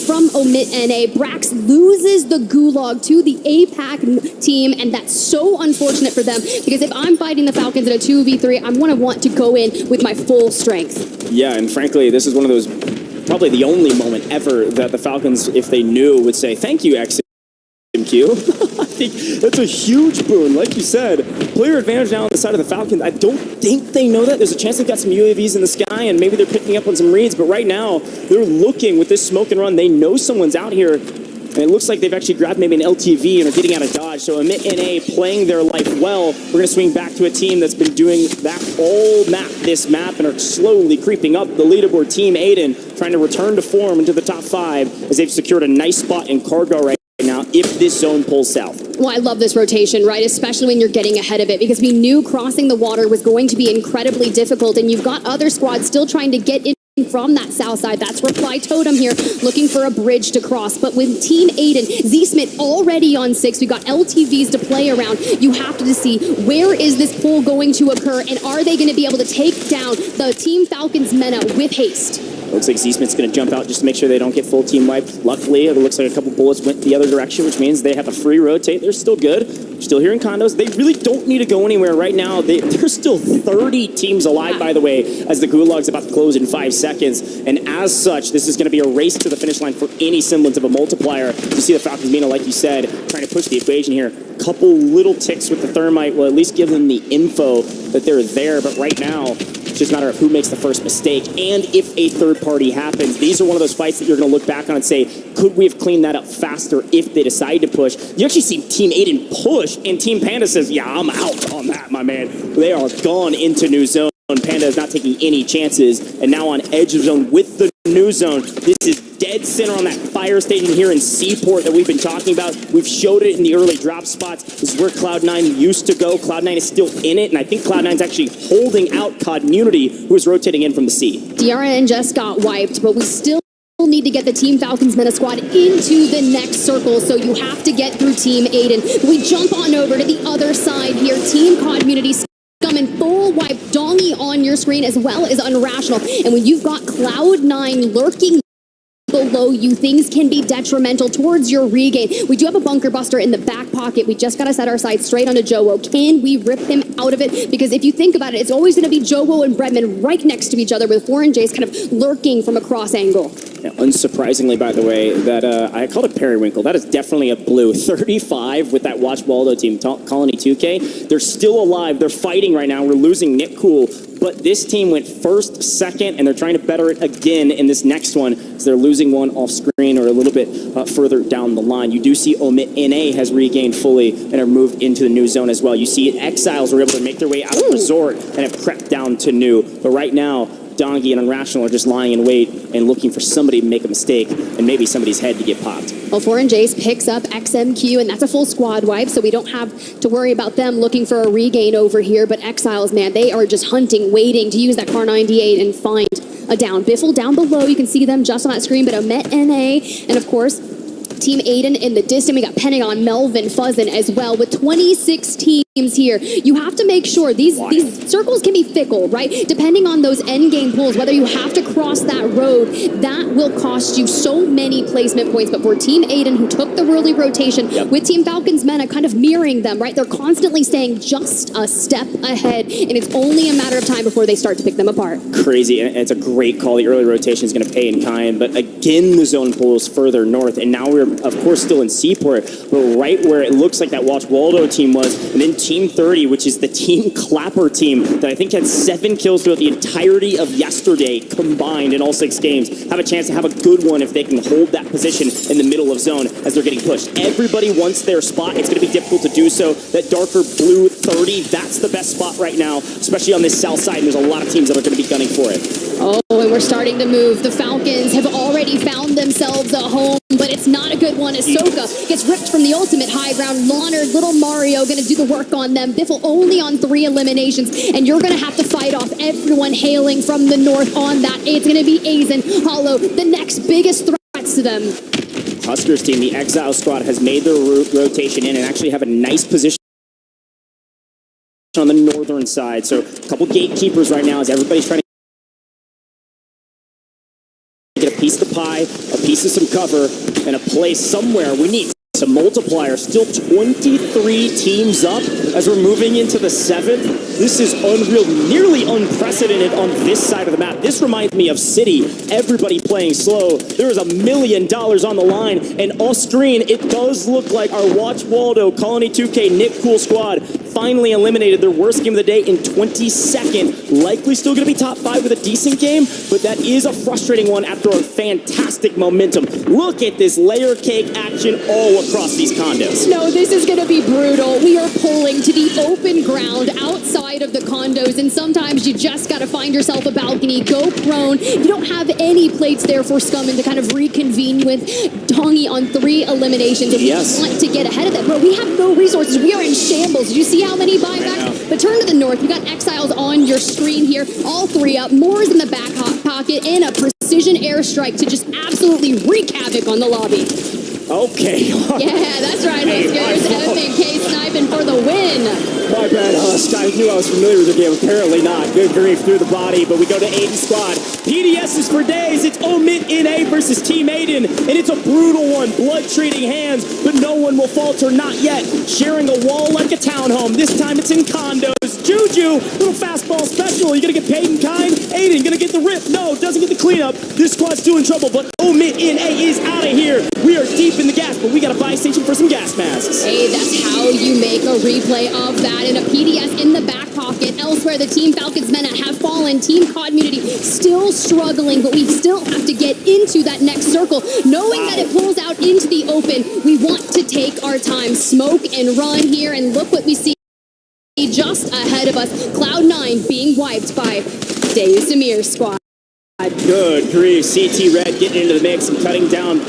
from Omit NA. Brax loses the gulag to the APAC team, and that's so unfortunate for them, because if I'm fighting the Falcons in a 2v3, I'm going to want to go in with my full strength. Yeah, and frankly, this is one of those, probably the only moment ever that the Falcons, if they knew, would say, thank you, XMQ. I think that's a huge boon. Like you said, player advantage now on the side of the Falcons. I don't think they know that. There's a chance they've got some UAVs in the sky, and maybe they're picking up on some reads, but right now, they're looking with this smoke and run. They know someone's out here, and it looks like they've actually grabbed maybe an LTV and are getting out of dodge. So Omit NA playing their life well. We're going to swing back to a team that's been doing that all this map and are slowly creeping up the leaderboard. Team Aiden trying to return to form into the top 5 as they've secured a nice spot in cargo right now if this zone pulls south. Well, I love this rotation, right? Especially when you're getting ahead of it, because we knew crossing the water was going to be incredibly difficult, and you've got other squads still trying to get in from that south side. That's Reply Totem here, looking for a bridge to cross. But with Team Aiden, Z-Smith already on 6, we got LTVs to play around. You have to see, where is this pull going to occur, and are they going to be able to take down the Team Falcons Mena with haste? Looks like Z-Smith's going to jump out just to make sure they don't get full team wiped. Luckily, it looks like a couple bullets went the other direction, which means they have a free rotate. They're still good. Still here in condos. They really don't need to go anywhere right now. There's still 30 teams alive, by the way, as the Gulag's about to close in 5 seconds. And as such, this is going to be a race to the finish line for any semblance of a multiplier. You see the Falcons, Mina, like you said, trying to push the equation here. Couple little ticks with the thermite will at least give them the info that they're there. But right now, It's just a matter of who makes the first mistake. And if a third party happens, these are one of those fights that you're going to look back on and say, could we have cleaned that up faster if they decide to push? You actually see Team Aiden push, and Team Panda says, yeah, I'm out on that, my man. They are gone into new zone. Panda is not taking any chances, and now on edge of zone with the new zone. This is dead center on that fire station here in Seaport that we've been talking about. We've showed it in the early drop spots. This is where Cloud9 used to go. Cloud9 is still in it, and I think Cloud9 is actually holding out Community, who is rotating in from the C. DRN just got wiped, but we still need to get the Team Falcons Meta Squad into the next circle, so you have to get through Team Aiden. We jump on over to the other side here. Team Community coming full wipe, Dongy on your screen as well as Unrational. And when you've got Cloud9 lurking below you, things can be detrimental towards your regain. We do have a bunker buster in the back pocket. We just got to set our sights straight onto Jowo. Can we rip him out of it? Because if you think about it, it's always going to be Jowo and Bredman right next to each other with 4NJs kind of lurking from a cross angle. Now, unsurprisingly, by the way, that I called it periwinkle. That is definitely a blue. 35 with that Watch Waldo team, Colony 2K. They're still alive. They're fighting right now. We're losing Nick Cool. But this team went first, second, and they're trying to better it again in this next one, as they're losing one off screen or a little bit further down the line. You do see Omit NA has regained fully and are moved into the new zone as well. You see Exiles were able to make their way out of Resort and have crept down to new. But right now, Dongy and Unrational are just lying in wait and looking for somebody to make a mistake and maybe somebody's head to get popped. Well, 4NJs picks up XMQ, and that's a full squad wipe, so we don't have to worry about them looking for a regain over here. But Exiles, man, they are just hunting, waiting to use that Car 98 and find a down. Biffle down below, you can see them just on that screen, but Omet NA, and of course, Team Aiden in the distance. We got Pentagon, Melvin, Fuzzin as well with 26 teams here. You have to make sure these circles can be fickle, right? Depending on those end game pools, whether you have to cross that road, that will cost you so many placement points. But for Team Aiden, who took the early rotation with Team Falcons Meta kind of mirroring them, right? They're constantly staying just a step ahead, and it's only a matter of time before they start to pick them apart. Crazy, and it's a great call. The early rotation is going to pay in kind, but again, the zone pool is further north, and now we're, of course, still in Seaport, but right where it looks like that Watch Waldo team was, and then Team 30, which is the Team Clapper team that I think had 7 kills throughout the entirety of yesterday combined in all 6 games, have a chance to have a good one if they can hold that position in the middle of zone as they're getting pushed. Everybody wants their spot. It's going to be difficult to do so. That darker blue 30, that's the best spot right now, especially on this south side, and there's a lot of teams that are going to be gunning for it. Oh, and we're starting to move. The Falcons have already found themselves a home, but it's not a good one. Ahsoka gets ripped from the ultimate high ground. Leonard, little Mario going to do the work on them. Biffle only on 3 eliminations, and you're going to have to fight off everyone hailing from the north on that. It's going to be Aizen, Hollow, the next biggest threats to them. Huskers team, the Exile squad, has made their rotation in and actually have a nice position on the northern side. So a couple gatekeepers right now as everybody's trying to get a piece of the pie, a piece of some cover, and a place somewhere. We need a multiplier. Still 23 teams up as we're moving into the 7th. This is unreal, nearly unprecedented on this side of the map. This reminds me of City. Everybody playing slow. There is $1 million on the line, and off screen, it does look like our Watch Waldo, Colony 2K, Nick Cool squad finally eliminated their worst game of the day in 22nd. Likely still going to be top 5 with a decent game, but that is a frustrating one after a fantastic momentum. Look at this layer cake action all across these condos. No, this is going to be brutal. We are pulling to the open ground outside of the condos, and sometimes you just got to find yourself a balcony, go prone. You don't have any plates there for Scummin to kind of reconvene with. Dongy on 3 eliminations, and we want to get ahead of that. Bro, we have no resources. We are in shambles. Did you see how many buybacks? But turn to the north. We got Exiles on your screen here. All 3 up. Moore's in the back pocket, and a precision airstrike to just absolutely wreak havoc on the lobby. Okay. Yeah, that's right, Huskers. FNK sniping for the win. My bad, Husk. I knew I was familiar with the game. Apparently not. Good grief through the body, but we go to Aiden squad. PDS is for days. It's Omit NA versus Team Aiden, and it's a brutal one. Blood treating hands, but no one will falter. Not yet. Sharing a wall like a townhome. This time it's in condos. Juju, little fastball special. You gonna get paid in kind? Aiden gonna get the rip. No, doesn't get the cleanup. This squad's doing trouble, but Omit in A is out of here. We are deep in the gas, but we got a buy station for some gas masks. Hey, that's how you make a replay of that. And a PDS in the back pocket. Elsewhere, the Team Falcons men have fallen. Team COD Community still struggling, but we still have to get into that next circle. Knowing that it pulls out into the open, we want to take our time, smoke and run here, and look what we see just ahead of us. Cloud9 being wiped by Deus Emir's squad. Good grief. CT Red getting into the mix and cutting down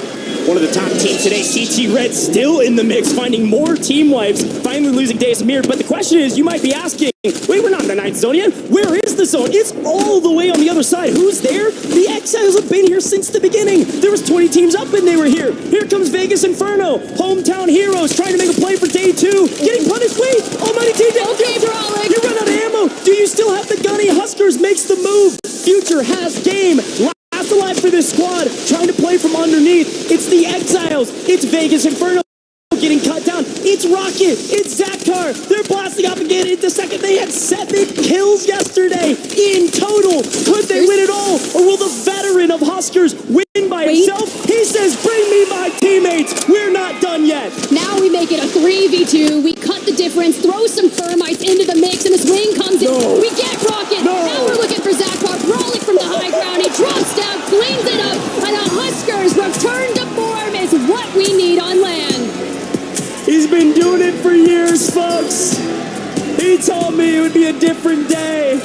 one of the top teams today. CT Red still in the mix, finding more team wipes, finally losing Deus Emir. But the question is, you might be asking, wait, we're not in the 9th zone yet. Where is the zone? It's all the way on the other side. Who's there? The Exiles have been here since the beginning. There was 20 teams up and they were here. Here comes Vegas Inferno. Hometown heroes trying to make a play for day 2. Getting punished. Wait, Almighty Team. Okay, Brolic. You run out of ammo. Do you still have the gunny? Huskers makes the move. Future has game. Last alive for this squad, trying to play from underneath. It's the Exiles. It's Vegas Inferno getting cut down. It's Rocket. It's Zakar. They're blasting up again into second. They had 7 kills yesterday in total. Could they win it all? Or will the veteran of Huskers win by himself? He says, bring me my teammates. We're not done yet. Now we make it a 3v2. We cut the difference, throw some thermites into the mix, and the swing comes in. We get Rocket. Now we're looking for Zakar. Brolic from the high ground. He drops down, cleans it up, and the Huskers return to form is what we need on land. He's been doing it for years, folks. He told me it would be a different day.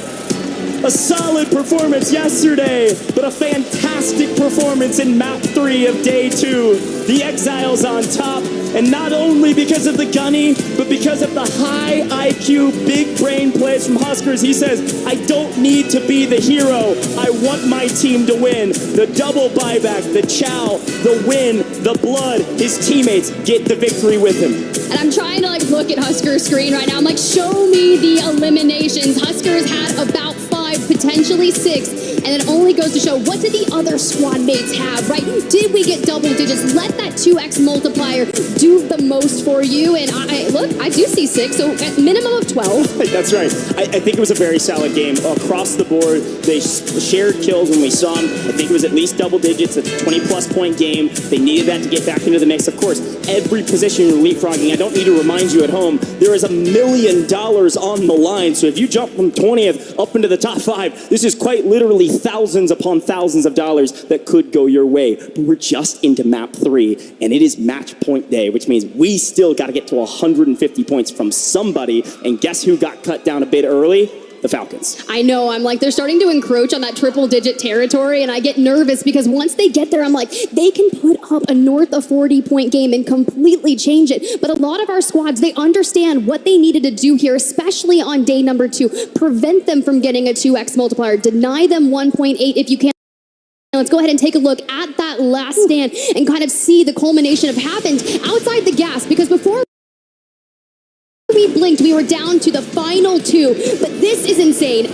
A solid performance yesterday, but a fantastic performance in map 3 of day 2. The Exiles on top, and not only because of the gunny, but because of the high IQ, big brain plays from Huskers. He says, I don't need to be the hero. I want my team to win. The double buyback, the chow, the win, the blood. His teammates get the victory with him. And I'm trying to look at Huskers' screen right now. I'm like, show me the eliminations. Huskers had about 5, potentially 6. And it only goes to show, what did the other squad mates have, right? Did we get double digits? Let that 2x multiplier do the most for you. And I do see 6, so at minimum of 12. That's right. I think it was a very solid game across the board. They shared kills when we saw them. I think it was at least double digits, a 20-plus point game. They needed that to get back into the mix. Of course, every position you're leapfrogging, I don't need to remind you at home, there is $1 million on the line. So if you jump from 20th up into the top 5, this is quite literally thousands upon thousands of dollars that could go your way. But we're just into map 3, and it is match point day, which means we still got to get to 150 points from somebody. And guess who got cut down a bit early? The Falcons. I know, I'm like, they're starting to encroach on that triple-digit territory, and I get nervous because once they get there, I'm like, they can put up a north of 40-point game and completely change it. But a lot of our squads, they understand what they needed to do here, especially on day number 2. Prevent them from getting a 2x multiplier. Deny them 1.8 if you can. Let's go ahead and take a look at that last stand and kind of see the culmination of happened outside the gas, because before we blinked, we were down to the final 2, but this is insane.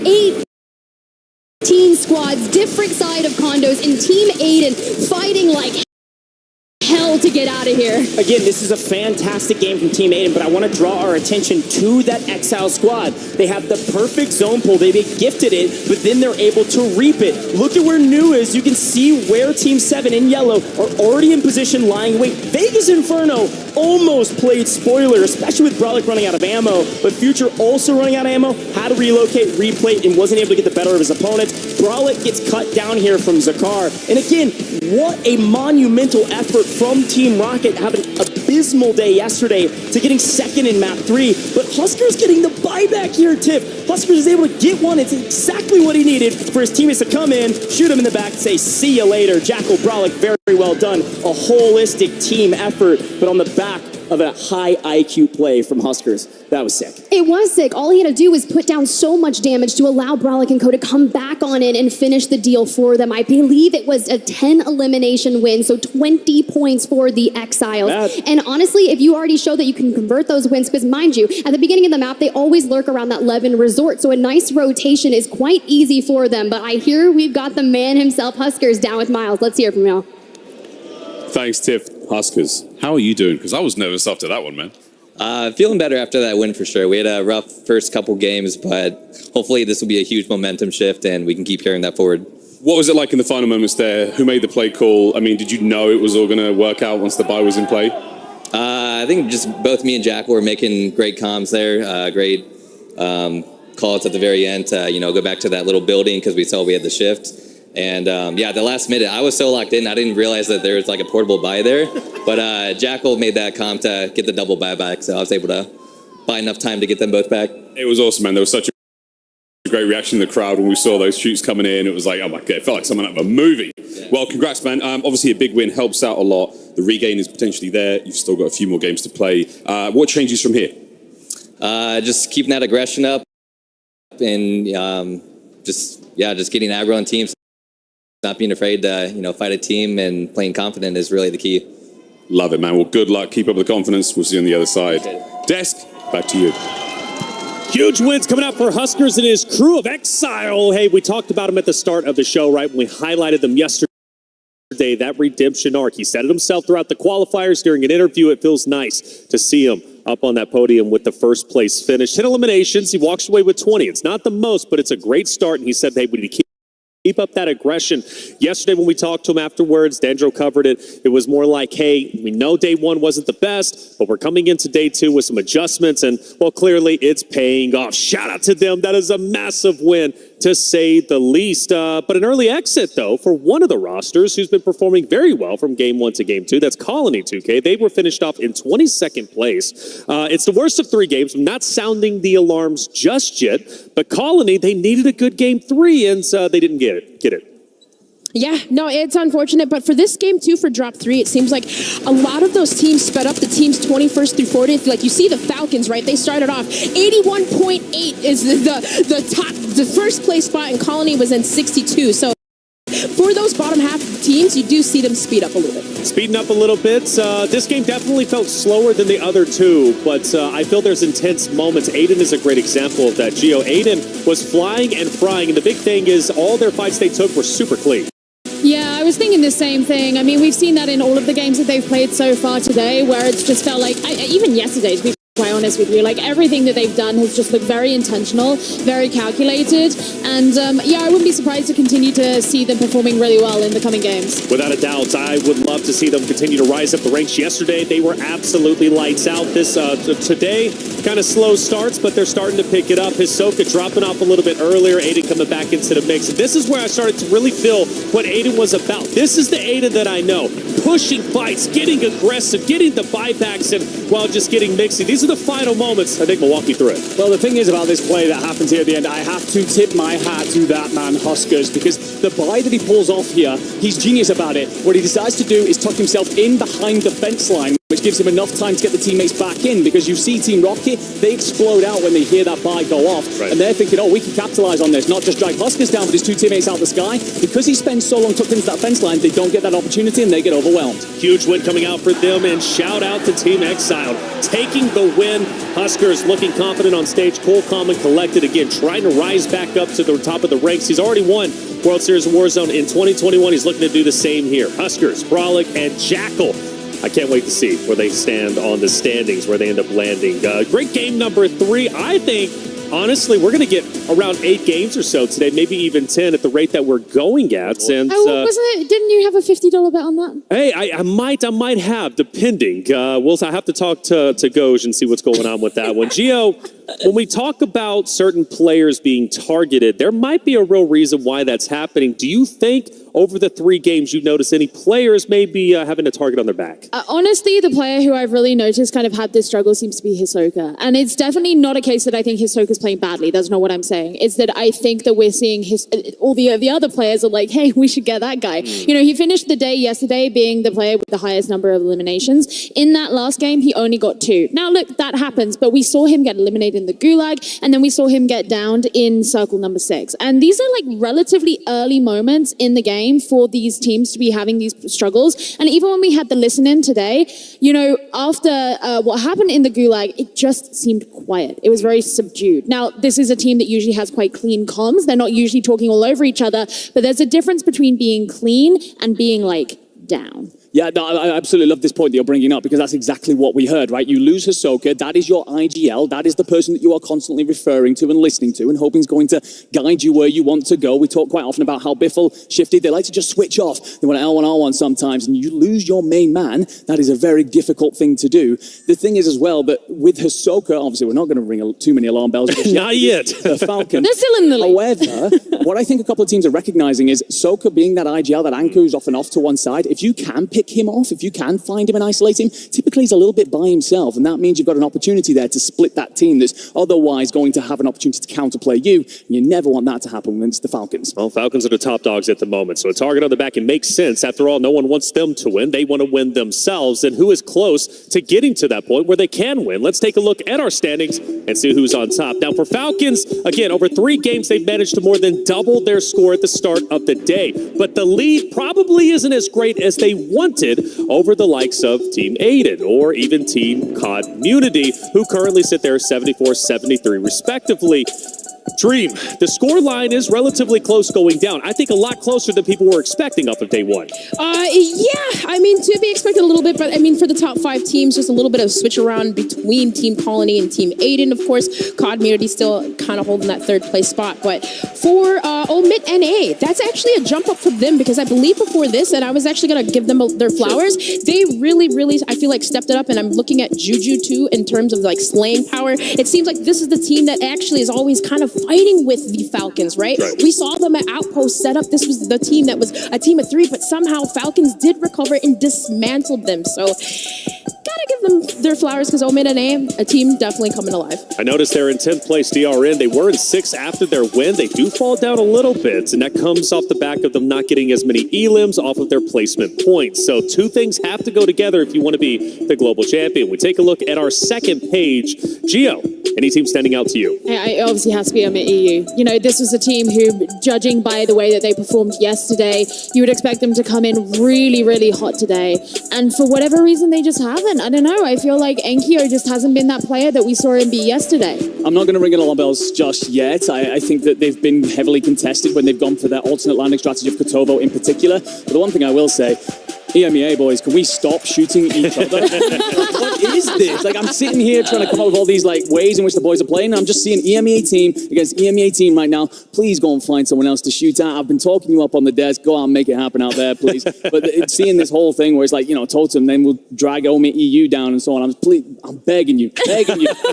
18 squads, different side of condos, and Team Aiden fighting like hell to get out of here. Again, this is a fantastic game from Team Aiden, but I want to draw our attention to that Exile squad. They have the perfect zone pull. They gifted it, but then they're able to reap it. Look at where New is. You can see where Team 7 in yellow are already in position, lying wait. Vegas Inferno almost played spoiler, especially with Brolic running out of ammo, but Future also running out of ammo, had to relocate, replate, and wasn't able to get the better of his opponents. Brolic gets cut down here from Zakar. And again, what a monumental effort from Team Rocket, having an abysmal day yesterday to getting second in map 3. But Huskers getting the buyback here, Tiff. Huskers is able to get one. It's exactly what he needed for his teammates to come in, shoot him in the back, say, see you later. Jackal Brolic, very well done. A holistic team effort, but on the back of a high IQ play from Huskers. That was sick. It was sick. All he had to do was put down so much damage to allow Brolic and Co to come back on in and finish the deal for them. I believe it was a 10 elimination win, so 20 points for the Exiles. And honestly, if you already show that you can convert those wins, because mind you, at the beginning of the map, they always lurk around that Levin resort, so a nice rotation is quite easy for them. But I hear we've got the man himself, Huskers, down with Miles. Let's hear from y'all. Thanks, Tiff. Huskers, how are you doing? Because I was nervous after that one, man. Feeling better after that win for sure. We had a rough first couple games, but hopefully this will be a huge momentum shift and we can keep carrying that forward. What was it like in the final moments there? Who made the play call? I mean, did you know it was all going to work out once the bye was in play? I think just both me and Jack were making great comms there, great calls at the very end to, go back to that little building because we saw we had the shift. And yeah, the last minute, I was so locked in, I didn't realize that there was like a portable buy there. But Jackal made that comp to get the double buy back, so I was able to buy enough time to get them both back. It was awesome, man. There was such a great reaction in the crowd when we saw those shoots coming in. It was like, oh my God, it felt like something out of a movie. Yeah. Well, congrats, man. Obviously, a big win helps out a lot. The regain is potentially there. You've still got a few more games to play. What changes from here? Just keeping that aggression up and just getting aggro on teams. Not being afraid to, fight a team and playing confident is really the key. Love it, man. Well, good luck. Keep up the confidence. We'll see you on the other side. Desk, back to you. Huge wins coming out for Huskers and his crew of exile. Hey, we talked about him at the start of the show, right? When we highlighted them yesterday, that redemption arc. He said it himself throughout the qualifiers during an interview. It feels nice to see him up on that podium with the first place finish. 10 eliminations. He walks away with 20. It's not the most, but it's a great start. And he said, hey, we keep up that aggression. Yesterday when we talked to him afterwards, Dandro covered it. It was more like, hey, we know day one wasn't the best, but we're coming into day two with some adjustments, and, well, clearly it's paying off. Shout out to them. That is a massive win, to say the least. But an early exit, though, for one of the rosters who's been performing very well from game one to game two. That's Colony 2K. They were finished off in 22nd place. It's the worst of 3 games. I'm not sounding the alarms just yet, but Colony, they needed a good game 3, and they didn't get it. Yeah, no, it's unfortunate, but for this game too, for drop 3, it seems like a lot of those teams sped up the teams 21st through 40th. Like you see the Falcons, right? They started off 81.8 is the top, the first place spot, and Colony was in 62. So for those bottom half teams, you do see them speed up a little bit. Speeding up a little bit. This game definitely felt slower than the other two, but I feel there's intense moments. Aiden is a great example of that. Gio, Aiden was flying and frying, and the big thing is all their fights they took were super clean. Yeah, I was thinking the same thing. I mean, we've seen that in all of the games that they've played so far today, where it's just felt like, even yesterday, to be quite honest with you, like everything that they've done has just looked very intentional, very calculated, and yeah, I wouldn't be surprised to continue to see them performing really well in the coming games. Without a doubt, I would love to see them continue to rise up the ranks. Yesterday, they were absolutely lights out. This today, kind of slow starts, but they're starting to pick it up. Hisoka dropping off a little bit earlier, Aiden coming back into the mix. And this is where I started to really feel what Aiden was about. This is the Aiden that I know. Pushing fights, getting aggressive, getting the buybacks, and while just getting mixy. These are the final moments. I think we'll walk you through it. Well, the thing is about this play that happens here at the end, I have to tip my hat to that man, Huskers, because the buy that he pulls off here, he's genius about it. What he decides to do is tuck himself in behind the fence line, which gives him enough time to get the teammates back in, because you see Team Rocket, they explode out when they hear that buy go off, and they're thinking, oh, we can capitalize on this, not just drag Huskers down, but his 2 teammates out the sky. Because he spends so long tucked into that fence line, they don't get that opportunity and they get overwhelmed. Huge win coming out for them, and shout out to Team Exiled, taking the win. Huskers looking confident on stage, cool, calm, and collected again, trying to rise back up to the top of the ranks. He's already won World Series of Warzone in 2021. He's looking to do the same here. Huskers, Brolic, and Jackal. I can't wait to see where they stand on the standings, where they end up landing. Great game number 3. I think, honestly, we're going to get around 8 games or so today, maybe even 10 at the rate that we're going at. And wasn't it? Didn't you have a $50 bet on that? Hey, I might have, depending. I have to talk to Goj and see what's going on with that one. Gio, when we talk about certain players being targeted, there might be a real reason why that's happening. Do you think over the 3 games you notice any players maybe having a target on their back? Honestly, the player who I've really noticed kind of had this struggle seems to be Hisoka. And it's definitely not a case that I think Hisoka's playing badly. That's not what I'm saying. It's that I think that we're seeing all the other players are like, hey, we should get that guy. You know, he finished the day yesterday being the player with the highest number of eliminations. In that last game, he only got 2. Now, look, that happens, but we saw him get eliminated in the Gulag, and then we saw him get downed in circle number 6. And these are like relatively early moments in the game for these teams to be having these struggles. And even when we had the listen-in today, you know, after what happened in the Gulag, it just seemed quiet. It was very subdued. Now, this is a team that usually has quite clean comms. They're not usually talking all over each other, but there's a difference between being clean and being like down. Yeah, no, I absolutely love this point that you're bringing up because that's exactly what we heard, right? You lose Hisoka, that is your IGL, that is the person that you are constantly referring to and listening to and hoping is going to guide you where you want to go. We talk quite often about how Biffle shifted, they like to just switch off. They want L1, R1 sometimes, and you lose your main man. That is a very difficult thing to do. The thing is as well that with Hisoka, obviously we're not going to ring too many alarm bells. Not yet. The Falcons. They're still in the league. However, what I think a couple of teams are recognizing is Soka being that IGL, that anchor who's off and off to one side. If you can pick him off, if you can find him and isolate him, typically he's a little bit by himself, and that means you've got an opportunity there to split that team that's otherwise going to have an opportunity to counterplay you, and you never want that to happen when it's the Falcons. Well, Falcons are the top dogs at the moment, so a target on the back, it makes sense. After all, no one wants them to win. They want to win themselves, and who is close to getting to that point where they can win? Let's take a look at our standings and see who's on top. Now, for Falcons, again, over 3 games, they've managed to more than double their score at the start of the day, but the lead probably isn't as great as they wanted over the likes of Team Aiden or even Team COD Munity, who currently sit there 74-73 respectively. Dream, the score line is relatively close going down. I think a lot closer than people were expecting off of day one. Yeah, I mean, to be expected a little bit, but I mean, for the top 5 teams, just a little bit of switch around between Team Colony and Team Aiden. Of course, COD Community still kind of holding that 3rd place spot, but for Omit NA, that's actually a jump up for them because I believe before this, and I was actually going to give them their flowers, they really, I feel like stepped it up, and I'm looking at Juju too in terms of like slaying power. It seems like this is the team that actually is always kind of fighting with the Falcons, right? We saw them at Outpost set up. This was the team that was a team of 3, but somehow Falcons did recover and dismantled them. So gotta give them their flowers because Omid and a team definitely coming alive. I noticed they're in 10th place DRN. They were in 6th after their win. They do fall down a little bit, and that comes off the back of them not getting as many elims off of their placement points. So 2 things have to go together if you want to be the global champion. We take a look at our 2nd page. Gio, any team standing out to you? It obviously has to be Omit EU. You know, this was a team who, judging by the way that they performed yesterday, you would expect them to come in really, really hot today. And for whatever reason, they just haven't. I don't know. I feel like Enkyo just hasn't been that player that we saw him be yesterday. I'm not going to ring alarm bells just yet. I think that they've been heavily contested when they've gone for their alternate landing strategy of Kotovo in particular. But the one thing I will say, EMEA boys, can we stop shooting each other? What is this? Like, I'm sitting here trying to come up with all these like ways in which the boys are playing, and I'm just seeing EMEA team against EMEA team right now. Please go and find someone else to shoot at. I've been talking you up on the desk. Go out and make it happen out there, please. But seeing this whole thing where it's like, you know, Totem, then we'll drag Omit EU down and so on. I'm begging you.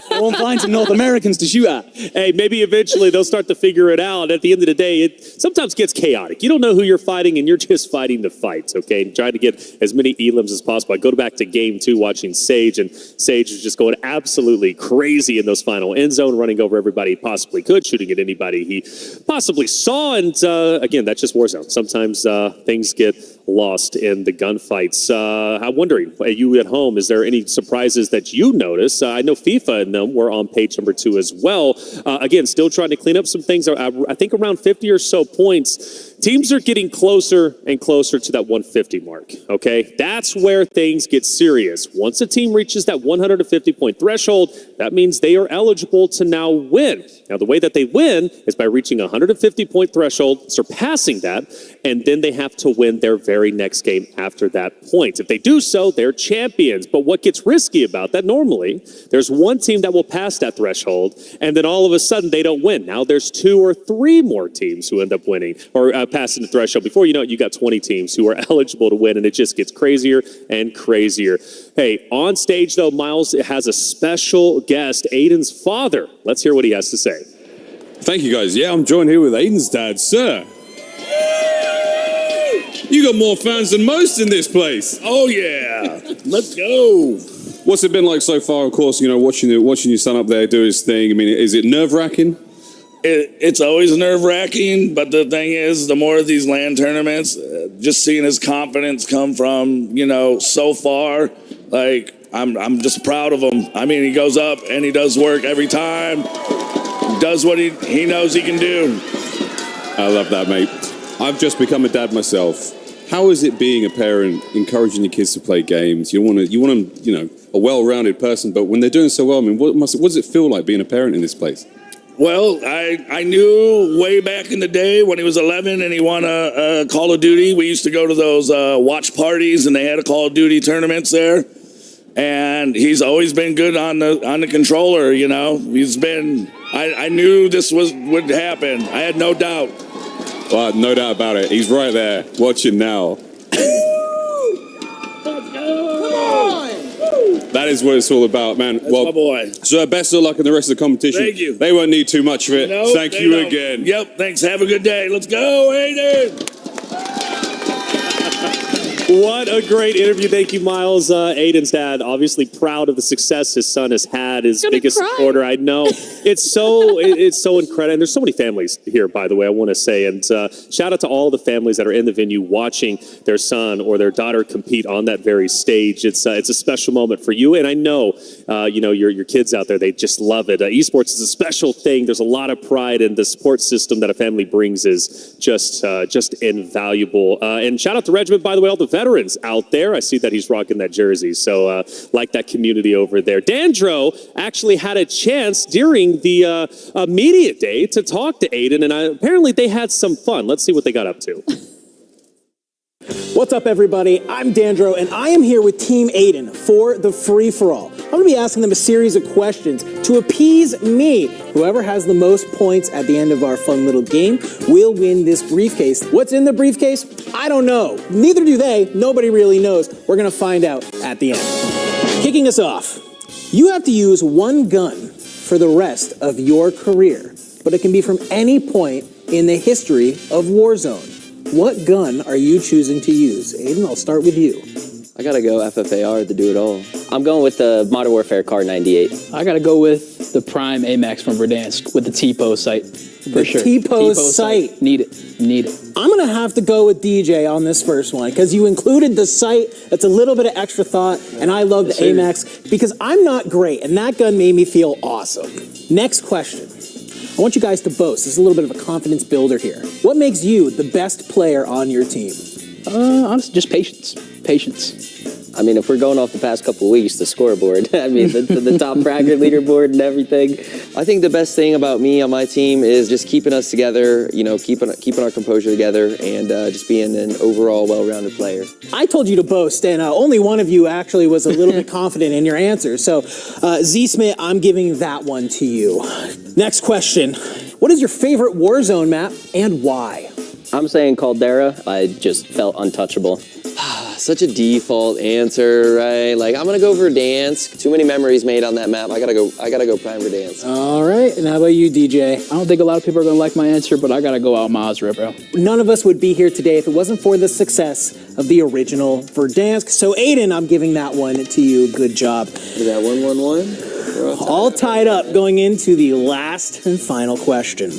Go and find some North Americans to shoot at. Hey, maybe eventually they'll start to figure it out. At the end of the day, it sometimes gets chaotic. You don't know who you're fighting, and you're just fighting the fights, okay? And trying to get as many elims as possible. I go back to game 2 watching Sage, and Sage was just going absolutely crazy in those final end zone, running over everybody he possibly could, shooting at anybody he possibly saw. And again, that's just Warzone. Sometimes things get lost in the gunfights. I'm wondering, you at home, is there any surprises that you notice? I know FIFA and them were on page number 2 as well. Again, still trying to clean up some things. I think around 50 or so points. Teams are getting closer and closer to that 150 mark, okay? That's where things get serious. Once a team reaches that 150-point threshold, that means they are eligible to now win. Now, the way that they win is by reaching a 150-point threshold, surpassing that, and then they have to win their very next game after that point. If they do so, they're champions. But what gets risky about that, normally, there's one team that will pass that threshold, and then all of a sudden they don't win. Now there's 2 or 3 more teams who end up winning, or passing the threshold. Before you know it, you got 20 teams who are eligible to win, and it just gets crazier and crazier. Hey, on stage, though, Miles has a special guest, Aiden's father. Let's hear what he has to say. Thank you, guys. Yeah, I'm joined here with Aiden's dad, sir. You got more fans than most in this place. Oh, yeah. Let's go. What's it been like so far, of course, you know, watching your son up there do his thing? I mean, is it nerve-wracking? It's always nerve-wracking, but the thing is, the more of these LAN tournaments, just seeing his confidence come from, you know, so far, like, I'm just proud of him. I mean, he goes up and he does work every time, does what he knows he can do. I love that, mate. I've just become a dad myself. How is it being a parent, encouraging your kids to play games? You want them, you know, a well-rounded person, but when they're doing so well, I mean, what does it feel like being a parent in this place? Well, I knew way back in the day when he was 11 and he won a Call of Duty. We used to go to those watch parties and they had a Call of Duty tournaments there. And he's always been good on the controller, you know. He's been. I knew this would happen. I had no doubt. Well, no doubt about it. He's right there, watching now. That is what it's all about, man. That's my boy. So best of luck in the rest of the competition. Thank you. They won't need too much of it. No, Thank you again. Yep, thanks. Have a good day. Let's go, Aiden. What a great interview. Thank you, Miles. Aiden's dad, obviously proud of the success his son has had, his biggest supporter. I know. It's so incredible. And there's so many families here, by the way, I want to say. And shout out to all the families that are in the venue watching their son or their daughter compete on that very stage. It's a special moment for you. And I know, your kids out there, they just love it. Esports is a special thing. There's a lot of pride, and the support system that a family brings is just invaluable. And shout out to Regiment, by the way, all the veterans out there. I see that he's rocking that jersey. So like that community over there. Dandro actually had a chance during the media day to talk to Aiden, and apparently they had some fun. Let's see what they got up to. What's up, everybody? I'm Dandro, and I am here with Team Aiden for the free-for-all. I'm going to be asking them a series of questions to appease me. Whoever has the most points at the end of our fun little game will win this briefcase. What's in the briefcase? I don't know. Neither do they. Nobody really knows. We're going to find out at the end. Kicking us off, you have to use one gun for the rest of your career, but it can be from any point in the history of Warzone. What gun are you choosing to use? Aiden, I'll start with you. I gotta go FFAR to do it all. I'm going with the Modern Warfare Car 98. I gotta go with the Prime AMAX from Verdansk with the T-pose sight. For sure. T-pose sight. Need it. I'm gonna have to go with DJ on this first one because you included the sight. It's a little bit of extra thought, and I love the AMAX because I'm not great, and that gun made me feel awesome. Next question. I want you guys to boast. This is a little bit of a confidence builder here. What makes you the best player on your team? Honestly, just patience. I mean, if we're going off the past couple of weeks, the scoreboard, I mean, the top fragger leaderboard and everything. I think the best thing about me on my team is just keeping us together, keeping our composure together, and just being an overall well-rounded player. I told you to boast, and only one of you actually was a little bit confident in your answer. So, Z Smith, I'm giving that one to you. Next question. What is your favorite Warzone map, and why? I'm saying Caldera. I just felt untouchable. Such a default answer, right? Like, I'm gonna go Verdansk. Too many memories made on that map. I gotta go Prime Verdansk. All right, and how about you, DJ? I don't think a lot of people are gonna like my answer, but I gotta go out Mazra, bro. None of us would be here today if it wasn't for the success of the original Verdansk. So, Aiden, I'm giving that one to you. Good job. Is that 1-1-1? All tied up going into the last and final question.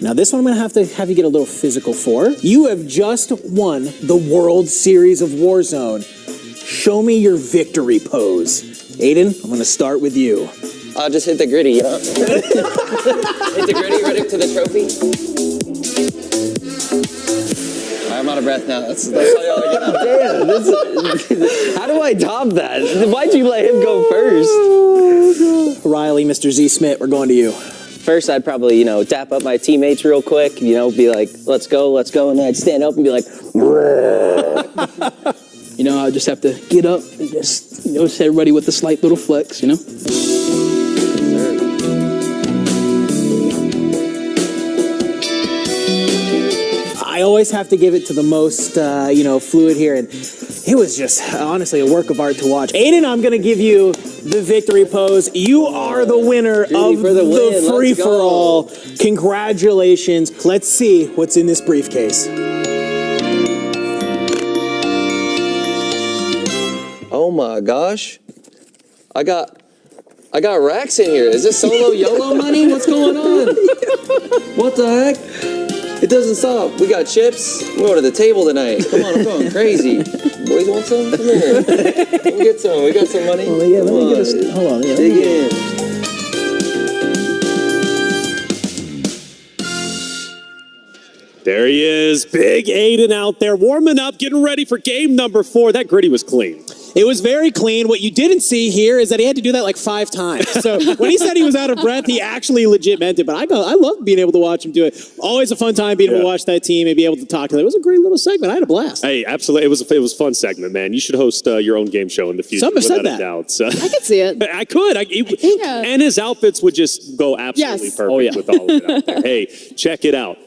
Now, this one I'm going to have you get a little physical for. You have just won the World Series of Warzone. Show me your victory pose. Aiden, I'm going to start with you. I'll just hit the gritty, you know? Hit the gritty right up to the trophy. I'm out of breath now. That's all y'all get out. Damn, how do I top that? Why'd you let him go first? Riley, Mr. Z Smith, we're going to you. First, I'd probably, dap up my teammates real quick, be like, let's go, and then I'd stand up and be like, I just have to get up and just, just everybody with a slight little flex, I always have to give it to the most, fluid here, and it was just, honestly, a work of art to watch. Aiden, I'm going to give you the victory pose. You are the winner of the free-for-all. Congratulations. Let's see what's in this briefcase. Oh my gosh. I got racks in here. Is this solo YOLO money? What's going on? What the heck? It doesn't stop. We got chips. We're going to the table tonight. Come on, I'm going crazy. Boys want some? Come here. Let me get some. We got some money. Oh, yeah, let me get a... Hold on. Yeah, dig in. There he is. Big Aiden out there warming up, getting ready for game number 4. That gritty was clean. It was very clean. What you didn't see here is that he had to do that like 5 times. So when he said he was out of breath, he actually legit meant it. But I love being able to watch him do it. Always a fun time being able to watch that team and be able to talk to them. It was a great little segment. I had a blast. Hey, absolutely. It was a fun segment, man. You should host your own game show in the future. Some have said without that. a doubt. So. I could see it. I could. And his outfits would just go absolutely perfect with all of it out there. Hey, check it out.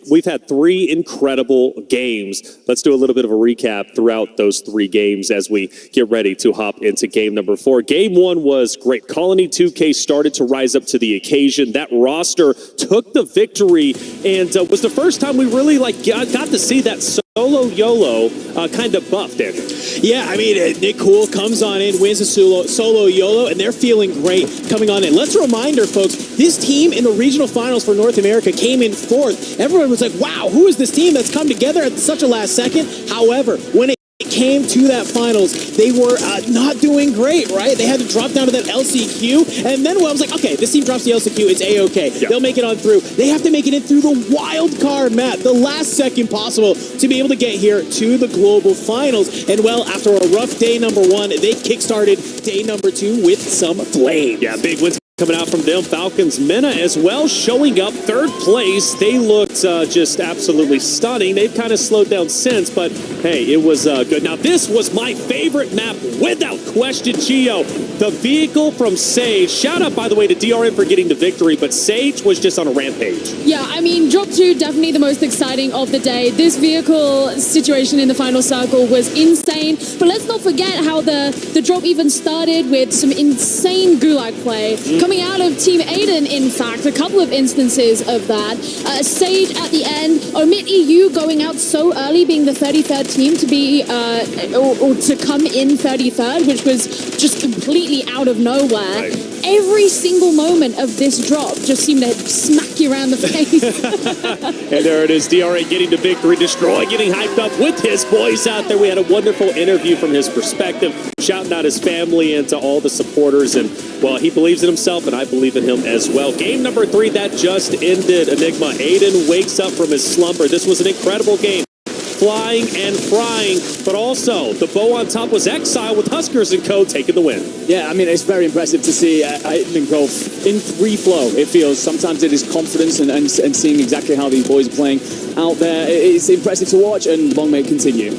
We've had 3 incredible games. Let's do a little bit of a recap throughout those 3 games as we get ready to hop into game number 4. Game 1 was great. Colony 2K started to rise up to the occasion. That roster took the victory and was the first time we really got to see that solo YOLO kind of buff, Daniel. Yeah, I mean, Nick Cool comes on in, wins a solo YOLO, and they're feeling great coming on in. Let's reminder, folks, this team in the regional finals for North America came in 4th. Everyone was like, wow, who is this team that's come together at such a last second? However, when it came to that finals, they were not doing great, right? They had to drop down to that LCQ, and then I was like, okay, this team drops the LCQ, it's A-okay. Yep. They'll make it on through. They have to make it in through the wild card map, the last second possible to be able to get here to the global finals. And well, after a rough day number 1, they kickstarted day number 2 with some flame. Yeah, big wins coming out from them. Falcons Mena as well showing up 3rd place. They looked just absolutely stunning. They've kind of slowed down since, but hey, it was good. Now this was my favorite map without question, Gio. The vehicle from Sage. Shout out, by the way, to DRM for getting the victory, but Sage was just on a rampage. Yeah, I mean, drop 2, definitely the most exciting of the day. This vehicle situation in the final circle was insane, but let's not forget how the drop even started with some insane gulag play. Coming out of Team Aiden, in fact, a couple of instances of that. Sage at the end, Omit EU going out so early, being the 33rd team to be, or to come in 33rd, which was just completely out of nowhere. Right. Every single moment of this drop just seemed to smack you around the face. And there it is, DRA getting the victory, Destroy getting hyped up with his boys out there. We had a wonderful interview from his perspective, shouting out his family and to all the supporters. And, well, he believes in himself, and I believe in him as well. Game number 3, that just ended. Enigma Aiden wakes up from his slumber. This was an incredible game. Flying and frying, but also the bow on top was Exile with Huskers and Co. taking the win. Yeah, I mean, it's very impressive to see Aiden and Co. in free flow, it feels. Sometimes it is confidence and seeing exactly how these boys are playing out there. It's impressive to watch, and long may it continue.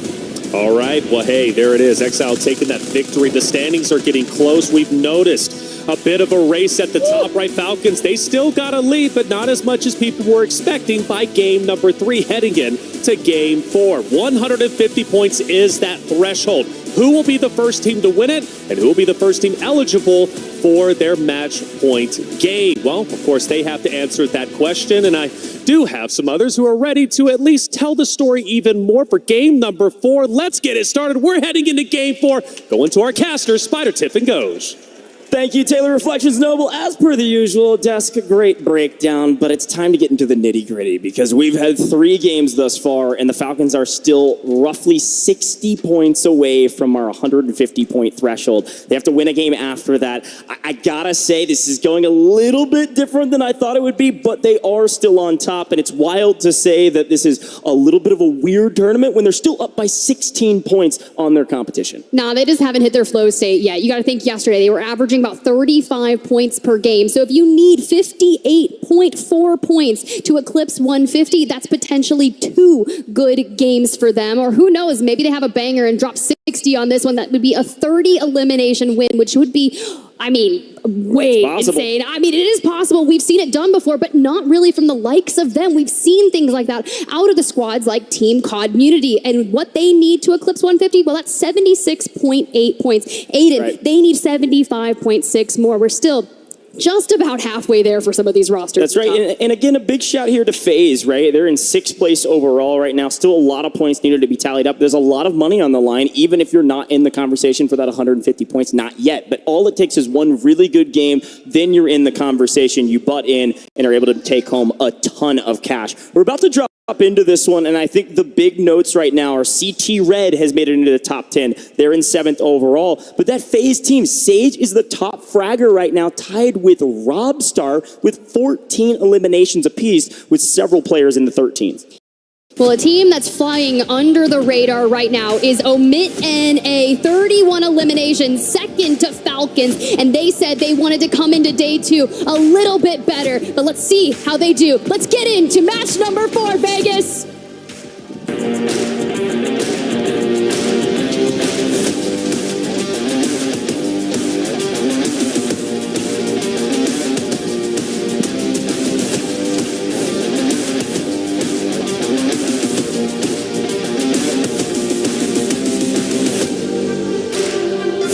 All right, well, hey, there it is. Exile taking that victory. The standings are getting close. We've noticed a bit of a race at the top, right? Falcons, they still got a lead, but not as much as people were expecting by game number 3, heading in to game 4. 150 points is that threshold. Who will be the first team to win it, and who will be the first team eligible for their match point game? Well, of course, they have to answer that question, and I do have some others who are ready to at least tell the story even more for game number 4. Let's get it started. We're heading into game 4. Going to our casters, Spider, Tiff, and Goj. Thank you, Taylor Reflections Noble. As per the usual, Desk, great breakdown, but it's time to get into the nitty-gritty because we've had 3 games thus far, and the Falcons are still roughly 60 points away from our 150-point threshold. They have to win a game after that. I gotta say, this is going a little bit different than I thought it would be, but they are still on top, and it's wild to say that this is a little bit of a weird tournament when they're still up by 16 points on their competition. Nah, they just haven't hit their flow state yet. You gotta think yesterday, they were averaging about 35 points per game. So if you need 58.4 points to eclipse 150, that's potentially 2 good games for them. Or who knows, maybe they have a banger and drop 60 on this one. That would be a 30 elimination win, which would be, I mean, way insane. I mean, it is possible. We've seen it done before, but not really from the likes of them. We've seen things like that out of the squads like Team COD Munity. And what they need to eclipse 150, well, that's 76.8 points. Aiden, they need 75.6 more. We're still just about halfway there for some of these rosters. That's right. And again, a big shout here to FaZe, right? They're in 6th place overall right now. Still a lot of points needed to be tallied up. There's a lot of money on the line, even if you're not in the conversation for that 150 points, not yet. But all it takes is one really good game, then you're in the conversation. You butt in and are able to take home a ton of cash. We're about to drop into this one, and I think the big notes right now are CT Red has made it into the top 10. They're in 7th overall, but that FaZe team, Sage is the top fragger right now, tied with Robstar with 14 eliminations apiece with several players in the 13s. Well, a team that's flying under the radar right now is Omit NA, 31 eliminations, second to Falcons, and they said they wanted to come into day 2 a little bit better, but let's see how they do. Let's get into match number 4, Vegas.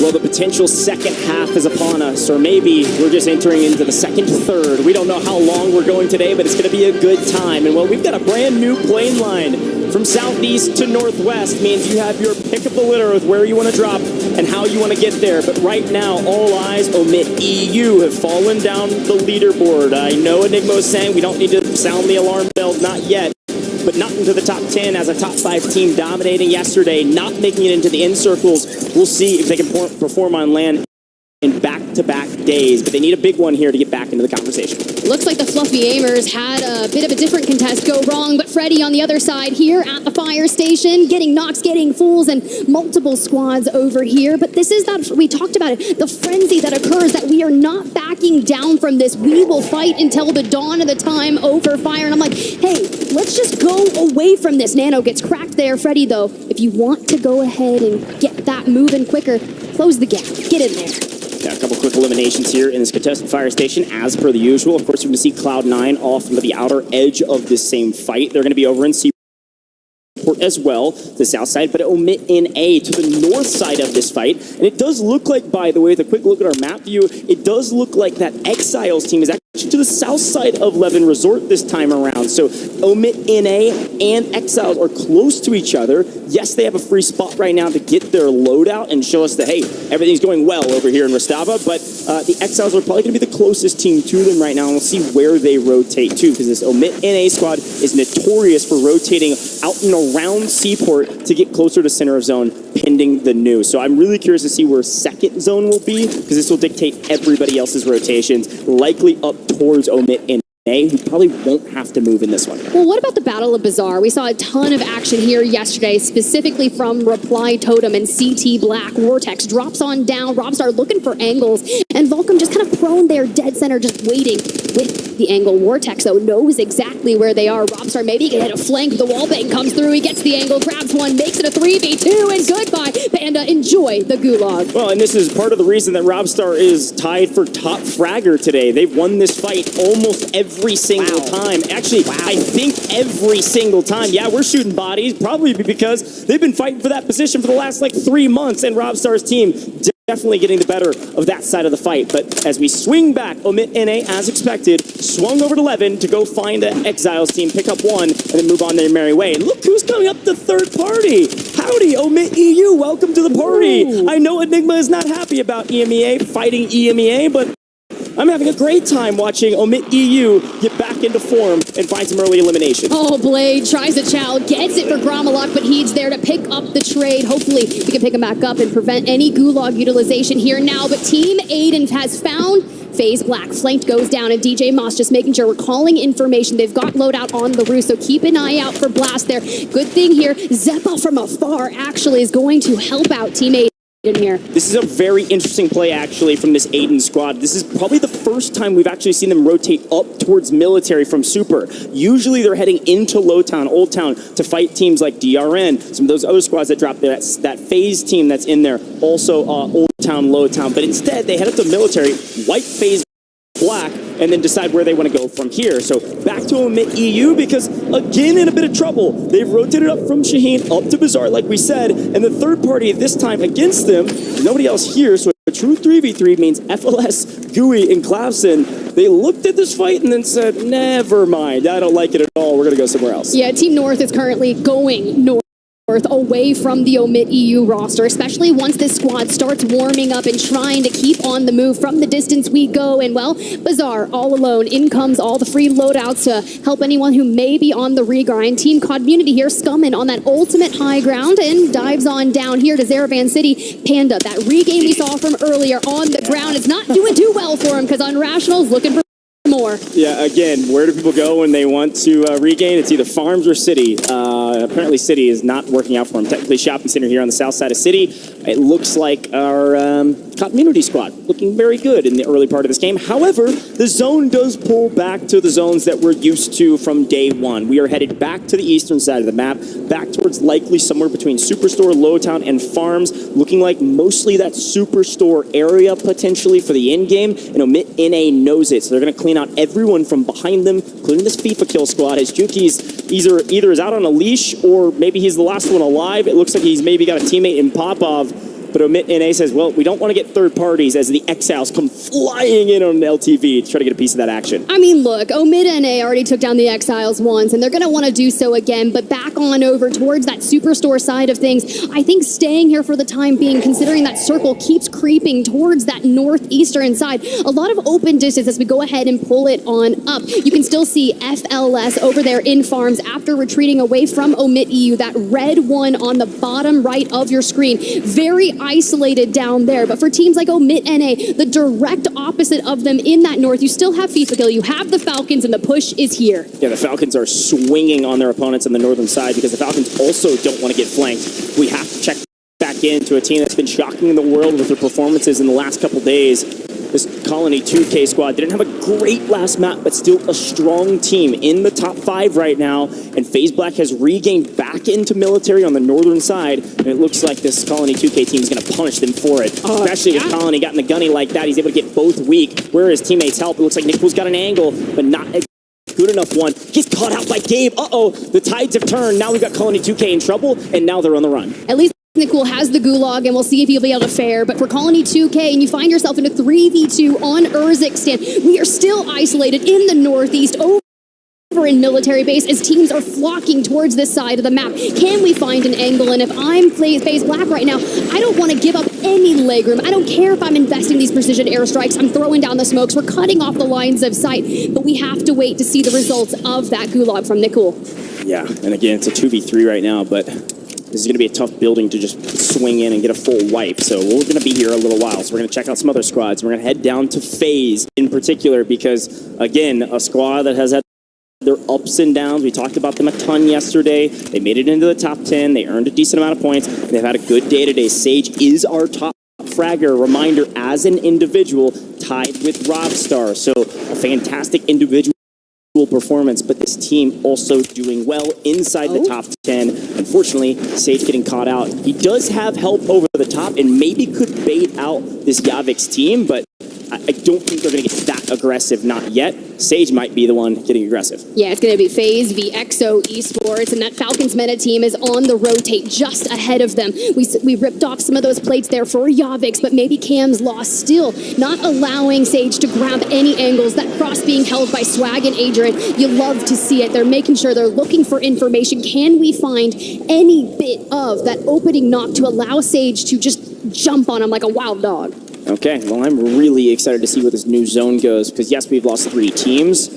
Well, the potential second half is upon us, or maybe we're just entering into the second third. We don't know how long we're going today, but it's going to be a good time. And well, we've got a brand new plane line from southeast to northwest. Means you have your pick of the litter with where you want to drop and how you want to get there. But right now, all eyes Omit EU have fallen down the leaderboard. I know Enigma was saying we don't need to sound the alarm bell, not yet. But not into the top 10 as a top 5 team dominating yesterday, not making it into the end circles. We'll see if they can perform on land in back-to-back days, but they need a big one here to get back into the conversation. Looks like the Fluffy Aimers had a bit of a different contest go wrong, but Freddy on the other side here at the fire station, getting knocks, getting fools, and multiple squads over here. But this is that, we talked about it, the frenzy that occurs, that we are not backing down from this. We will fight until the dawn of the time over fire. And I'm like, hey, let's just go away from this. Nano gets cracked there. Freddy, though, if you want to go ahead and get that moving quicker, close the gap, get in there. Got a couple quick eliminations here in this contested fire station, as per the usual. Of course, you're going to see Cloud9 off into the outer edge of this same fight. They're going to be over in Seaport as well, the south side, but Omit NA to the north side of this fight. And it does look like, by the way, with a quick look at our map view, it does look like that Exiles team is actually to the south side of Levin Resort this time around. So Omit NA and Exiles are close to each other. Yes, they have a free spot right now to get their loadout and show us that, hey, everything's going well over here in Rostava, but the Exiles are probably going to be the closest team to them right now, and we'll see where they rotate to, because this Omit NA squad is notorious for rotating out and around Seaport to get closer to center of zone, pending the news. So I'm really curious to see where second zone will be, because this will dictate everybody else's rotations, likely up towards Omit NA, who probably won't have to move in this one. Well, what about the Battle of Bazaar? We saw a ton of action here yesterday, specifically from Reply Totem and CT Black. Vortex drops on down, Robstar looking for angles, and Volcom just kind of prone there, dead center, just waiting with the angle. Vortex, though, knows exactly where they are. Robstar maybe can hit a flank. The wallbang comes through, he gets the angle, grabs one, makes it a 3v2, and goodbye, Panda. Enjoy the gulag. Well, and this is part of the reason that Robstar is tied for top fragger today. They've won this fight almost every single time. Actually, I think every single time. Yeah, we're shooting bodies, probably because they've been fighting for that position for the last, 3 months, and Robstar's team definitely getting the better of that side of the fight. But as we swing back, Omit NA, as expected, swung over to Levin to go find the Exiles team, pick up one, and then move on their merry way. And look who's coming up the third party. Howdy, Omit EU, welcome to the party. Ooh. I know Enigma is not happy about EMEA fighting EMEA, but I'm having a great time watching Omit EU get back into form and find some early elimination. Oh, Blade tries a chow, gets it for Gromalok, but he's there to pick up the trade. Hopefully, we can pick him back up and prevent any gulag utilization here now. But Team Aiden has found FaZe Black. Flanked goes down, and DJ Moss just making sure we're calling information. They've got loadout on the roof, so keep an eye out for Blast there. Good thing here, Zeppa from afar actually is going to help out Team Aiden in here. This is a very interesting play, actually, from this Aiden squad. This is probably the first time we've actually seen them rotate up towards military from Super. Usually they're heading into Low Town, Old Town, to fight teams like DRN, some of those other squads that dropped there, that FaZe team that's in there, also Old Town, Low Town. But instead, they head up to military, wipe FaZe Black, and then decide where they want to go from here. So back to Omit EU, because again in a bit of trouble. They've rotated up from Shaheen up to Bazaar, like we said, and the third party this time against them, nobody else here, so a true 3v3 means FLS, Gooey, and Clavson. They looked at this fight and then said, never mind, I don't like it at all, we're going to go somewhere else. Yeah, Team North is currently going north, away from the Omit EU roster, especially once this squad starts warming up and trying to keep on the move. From the distance we go, and well, Bazaar all alone. In comes all the free loadouts to help anyone who may be on the regrind. Team Community here scumming on that ultimate high ground and dives on down here to Zaravan City. Panda, that regame we saw from earlier on the ground is not doing too well for him, because Unrational's looking for more. Yeah, again, where do people go when they want to regain? It's either farms or city. Apparently city is not working out for them. Technically shopping center here on the south side of city. It looks like our community squad looking very good in the early part of this game. However, the zone does pull back to the zones that we're used to from day one. We are headed back to the eastern side of the map, back towards likely somewhere between Superstore, Lowtown, and Farms, looking like mostly that Superstore area potentially for the end game. And Omit NA knows it, so they're going to clean out everyone from behind them, including this FIFA kill squad. As Juki's either is out on a leash or maybe he's the last one alive. It looks like he's maybe got a teammate in Popov. But Omit NA says, well, we don't want to get third parties as the Exiles come flying in on an LTV to try to get a piece of that action. I mean, look, Omit NA already took down the Exiles once, and they're going to want to do so again, but back on over towards that Superstore side of things. I think staying here for the time being, considering that circle keeps creeping towards that northeastern side, a lot of open distance as we go ahead and pull it on up. You can still see FLS over there in Farms after retreating away from Omit EU, that red one on the bottom right of your screen. Very isolated down there, but for teams like Omit NA, the direct opposite of them in that north, you still have FIFA Kill, you have the Falcons, and the push is here. Yeah, the Falcons are swinging on their opponents on the northern side because the Falcons also don't want to get flanked. We have to check back into a team that's been shocking the world with their performances in the last couple days. This Colony 2K squad didn't have a great last map, but still a strong team in the top 5 right now. And FaZe Black has regained back into military on the northern side. And it looks like this Colony 2K team is going to punish them for it. Especially with Colony got in the gunny like that. He's able to get both weak. Where his teammates help. It looks like Nickpool's got an angle, but not a good enough one. He's caught out by Gabe. Uh-oh, the tides have turned. Now we've got Colony 2K in trouble, and now they're on the run. At least Nicole has the gulag, and we'll see if he'll be able to fare. But for Colony 2K, and you find yourself in a 3v2 on Urzikstan, we are still isolated in the northeast over in military base as teams are flocking towards this side of the map. Can we find an angle? And if I'm FaZe Black right now, I don't want to give up any legroom. I don't care if I'm investing these precision airstrikes. I'm throwing down the smokes. We're cutting off the lines of sight, but we have to wait to see the results of that gulag from Nicole. Yeah, and again, it's a 2v3 right now, but this is going to be a tough building to just swing in and get a full wipe. So we're going to be here a little while. So we're going to check out some other squads. We're going to head down to FaZe in particular because, again, a squad that has had their ups and downs. We talked about them a ton yesterday. They made it into the top 10. They earned a decent amount of points. They've had a good day today. Sage is our top fragger. Reminder, as an individual, tied with Robstar. So a fantastic individual performance, but this team also doing well inside the top 10. Unfortunately, Sage getting caught out. He does have help over the top and maybe could bait out this Yavix team, but I don't think they're going to get that aggressive, not yet. Sage might be the one getting aggressive. Yeah, it's going to be FaZe v EXO Esports, and that Falcons meta team is on the rotate just ahead of them. We ripped off some of those plates there for Yavix, but maybe Cam's lost still, not allowing Sage to grab any angles. That cross being held by Swag and Adrian, you love to see it. They're making sure they're looking for information. Can we find any bit of that opening knock to allow Sage to just jump on him like a wild dog? Okay, well, I'm really excited to see where this new zone goes, because yes, we've lost 3 teams,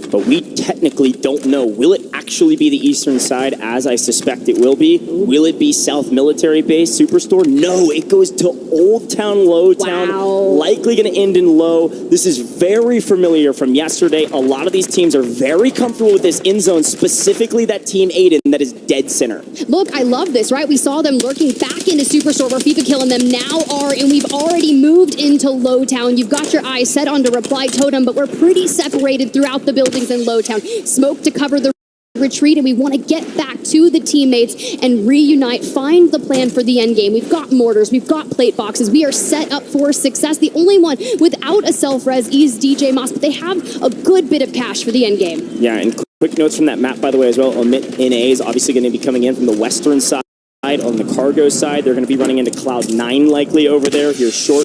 but we technically don't know. Will it actually be the eastern side, as I suspect it will be? Will it be South Military Base, Superstore? No, it goes to Old Town, Lowtown, likely going to end in low. This is very familiar from yesterday. A lot of these teams are very comfortable with this end zone, specifically that Team Aiden that is dead center. Look, I love this, right? We saw them lurking back into Superstore where FIFA Killing them now are, and we've already moved into Lowtown. You've got your eyes set on the Reply Totem, but we're pretty separated throughout the buildings in Lowtown. Smoke to cover the retreat, and we want to get back to the teammates and reunite, find the plan for the end game. We've got mortars, we've got plate boxes, we are set up for success. The only one without a self-res is DJ Moss, but they have a good bit of cash for the end game. Yeah, and quick notes from that map, by the way, as well. Omit NA is obviously going to be coming in from the western side. On the cargo side, they're going to be running into Cloud9 likely over there here shortly.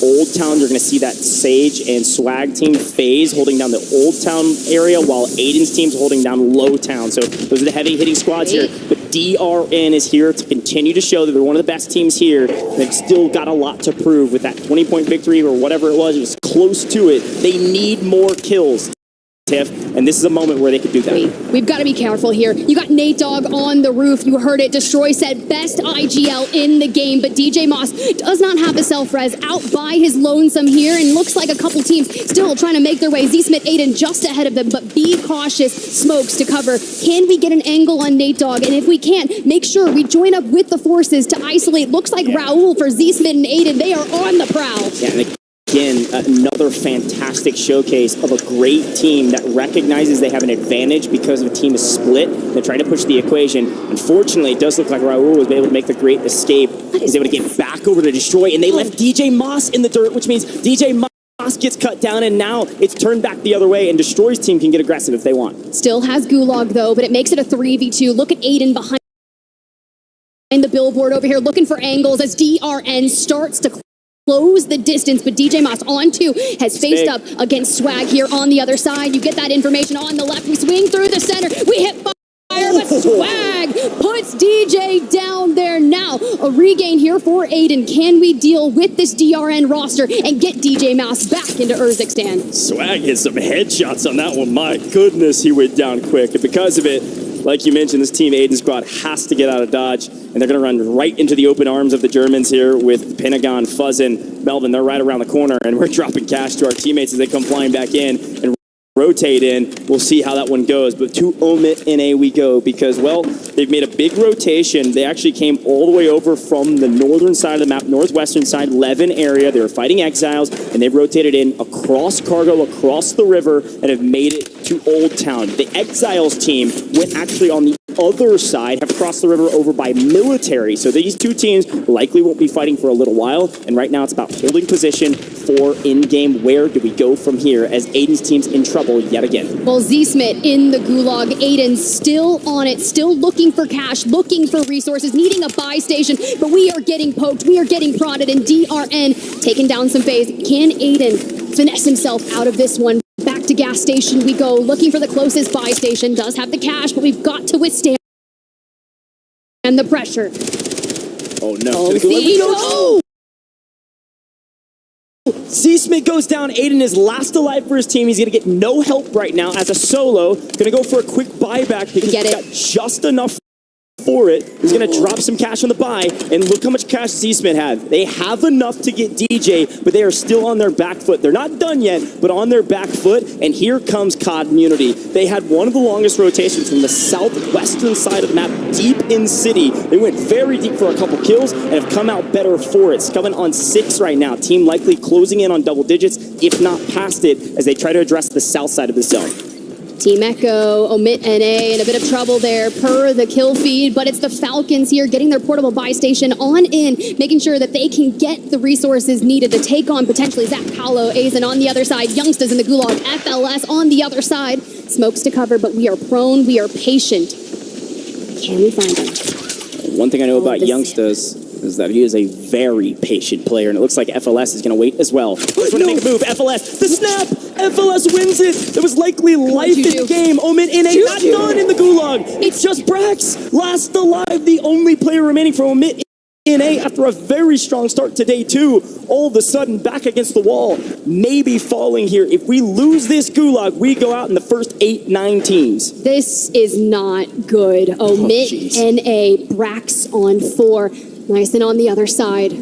Old Town, you're going to see that Sage and Swag team FaZe holding down the Old Town area, while Aiden's team's holding down Low Town. So those are the heavy hitting squads here. But DRN is here to continue to show that they're one of the best teams here. They've still got a lot to prove with that 20-point victory or whatever it was. It was close to it. They need more kills Tiff, and this is a moment where they could do that. We've got to be careful here. You got Nate Dogg on the roof. You heard it. Destroy said best IGL in the game, but DJ Moss does not have the self-res out by his lonesome here, and looks like a couple teams still trying to make their way. Z-Smith, Aiden just ahead of them, but be cautious. Smokes to cover. Can we get an angle on Nate Dogg? And if we can't, make sure we join up with the forces to isolate. Looks like Raul for Z-Smith and Aiden. They are on the prowl. Yeah, and again, another fantastic showcase of a great team that recognizes they have an advantage because the team is split. They're trying to push the equation. Unfortunately, it does look like Raul was able to make the great escape. He's able to get back over to Destroy, and they left DJ Moss in the dirt, which means DJ Moss gets cut down, and now it's turned back the other way, and Destroy's team can get aggressive if they want. Still has Gulag, though, but it makes it a 3v2. Look at Aiden behind the billboard over here, looking for angles as DRN starts to close the distance, but DJ Moss on two has faced up against Swag here on the other side. You get that information on the left. We swing through the center. We hit fire, but Swag puts DJ down there now. A regain here for Aiden. Can we deal with this DRN roster and get DJ Mouse back into Urzikstan? Swag hit some headshots on that one. My goodness, he went down quick. And because of it, like you mentioned, this team Aiden squad has to get out of Dodge, and they're going to run right into the open arms of the Germans here with Pentagon, Fuzzin, Melvin. They're right around the corner, and we're dropping cash to our teammates as they come flying back in and rotate in. We'll see how that one goes, but to Omit NA we go because, well, they've made a big rotation. They actually came all the way over from the northern side of the map, northwestern side, Levin area. They were fighting Exiles, and they've rotated in across Cargo, across the river, and have made it to Old Town. The Exiles team went actually on the other side, have crossed the river over by Military. So these two teams likely won't be fighting for a little while, and right now it's about holding position for in-game. Where do we go from here as Aiden's team's in trouble yet again? Well, Z-Smith in the gulag. Aiden still on it, still looking for cash, looking for resources, needing a buy station, but we are getting poked, we are getting prodded, and DRN taking down some phase. Can Aiden finesse himself out of this one? Back to gas station we go, looking for the closest buy station. Does have the cash, but we've got to withstand and the pressure. Oh no. Oh, Z-Smith goes down. Aiden is last alive for his team. He's going to get no help right now as a solo. Going to go for a quick buyback because he's got just enough for it. He's going to drop some cash on the buy, and look how much cash Z-Smith have. They have enough to get DJ, but they are still on their back foot. They're not done yet, but on their back foot, and here comes COD Immunity. They had one of the longest rotations from the southwestern side of the map, deep in city. They went very deep for a couple kills and have come out better for it. It's coming on 6 right now. Team likely closing in on double digits, if not past it, as they try to address the south side of the zone. Team Echo, Omit NA, in a bit of trouble there per the kill feed, but it's the Falcons here getting their portable buy station on in, making sure that they can get the resources needed to take on potentially Zach Paolo, Azen on the other side, Youngsters in the Gulag, FLS on the other side. Smokes to cover, but we are prone, we are patient. Can we find them? One thing I know about Youngsters is that he is a very patient player, and it looks like FLS is going to wait as well. He's going to make a move. FLS, the snap! FLS wins it! There was likely life in the game. Omit NA not done in the Gulag. It's just Brax, last alive, the only player remaining from Omit NA after a very strong start to day 2. All of a sudden, back against the wall, maybe falling here. If we lose this Gulag, we go out in the first 8-9 teams. This is not good. Omit NA, Brax on 4. Nice, and on the other side,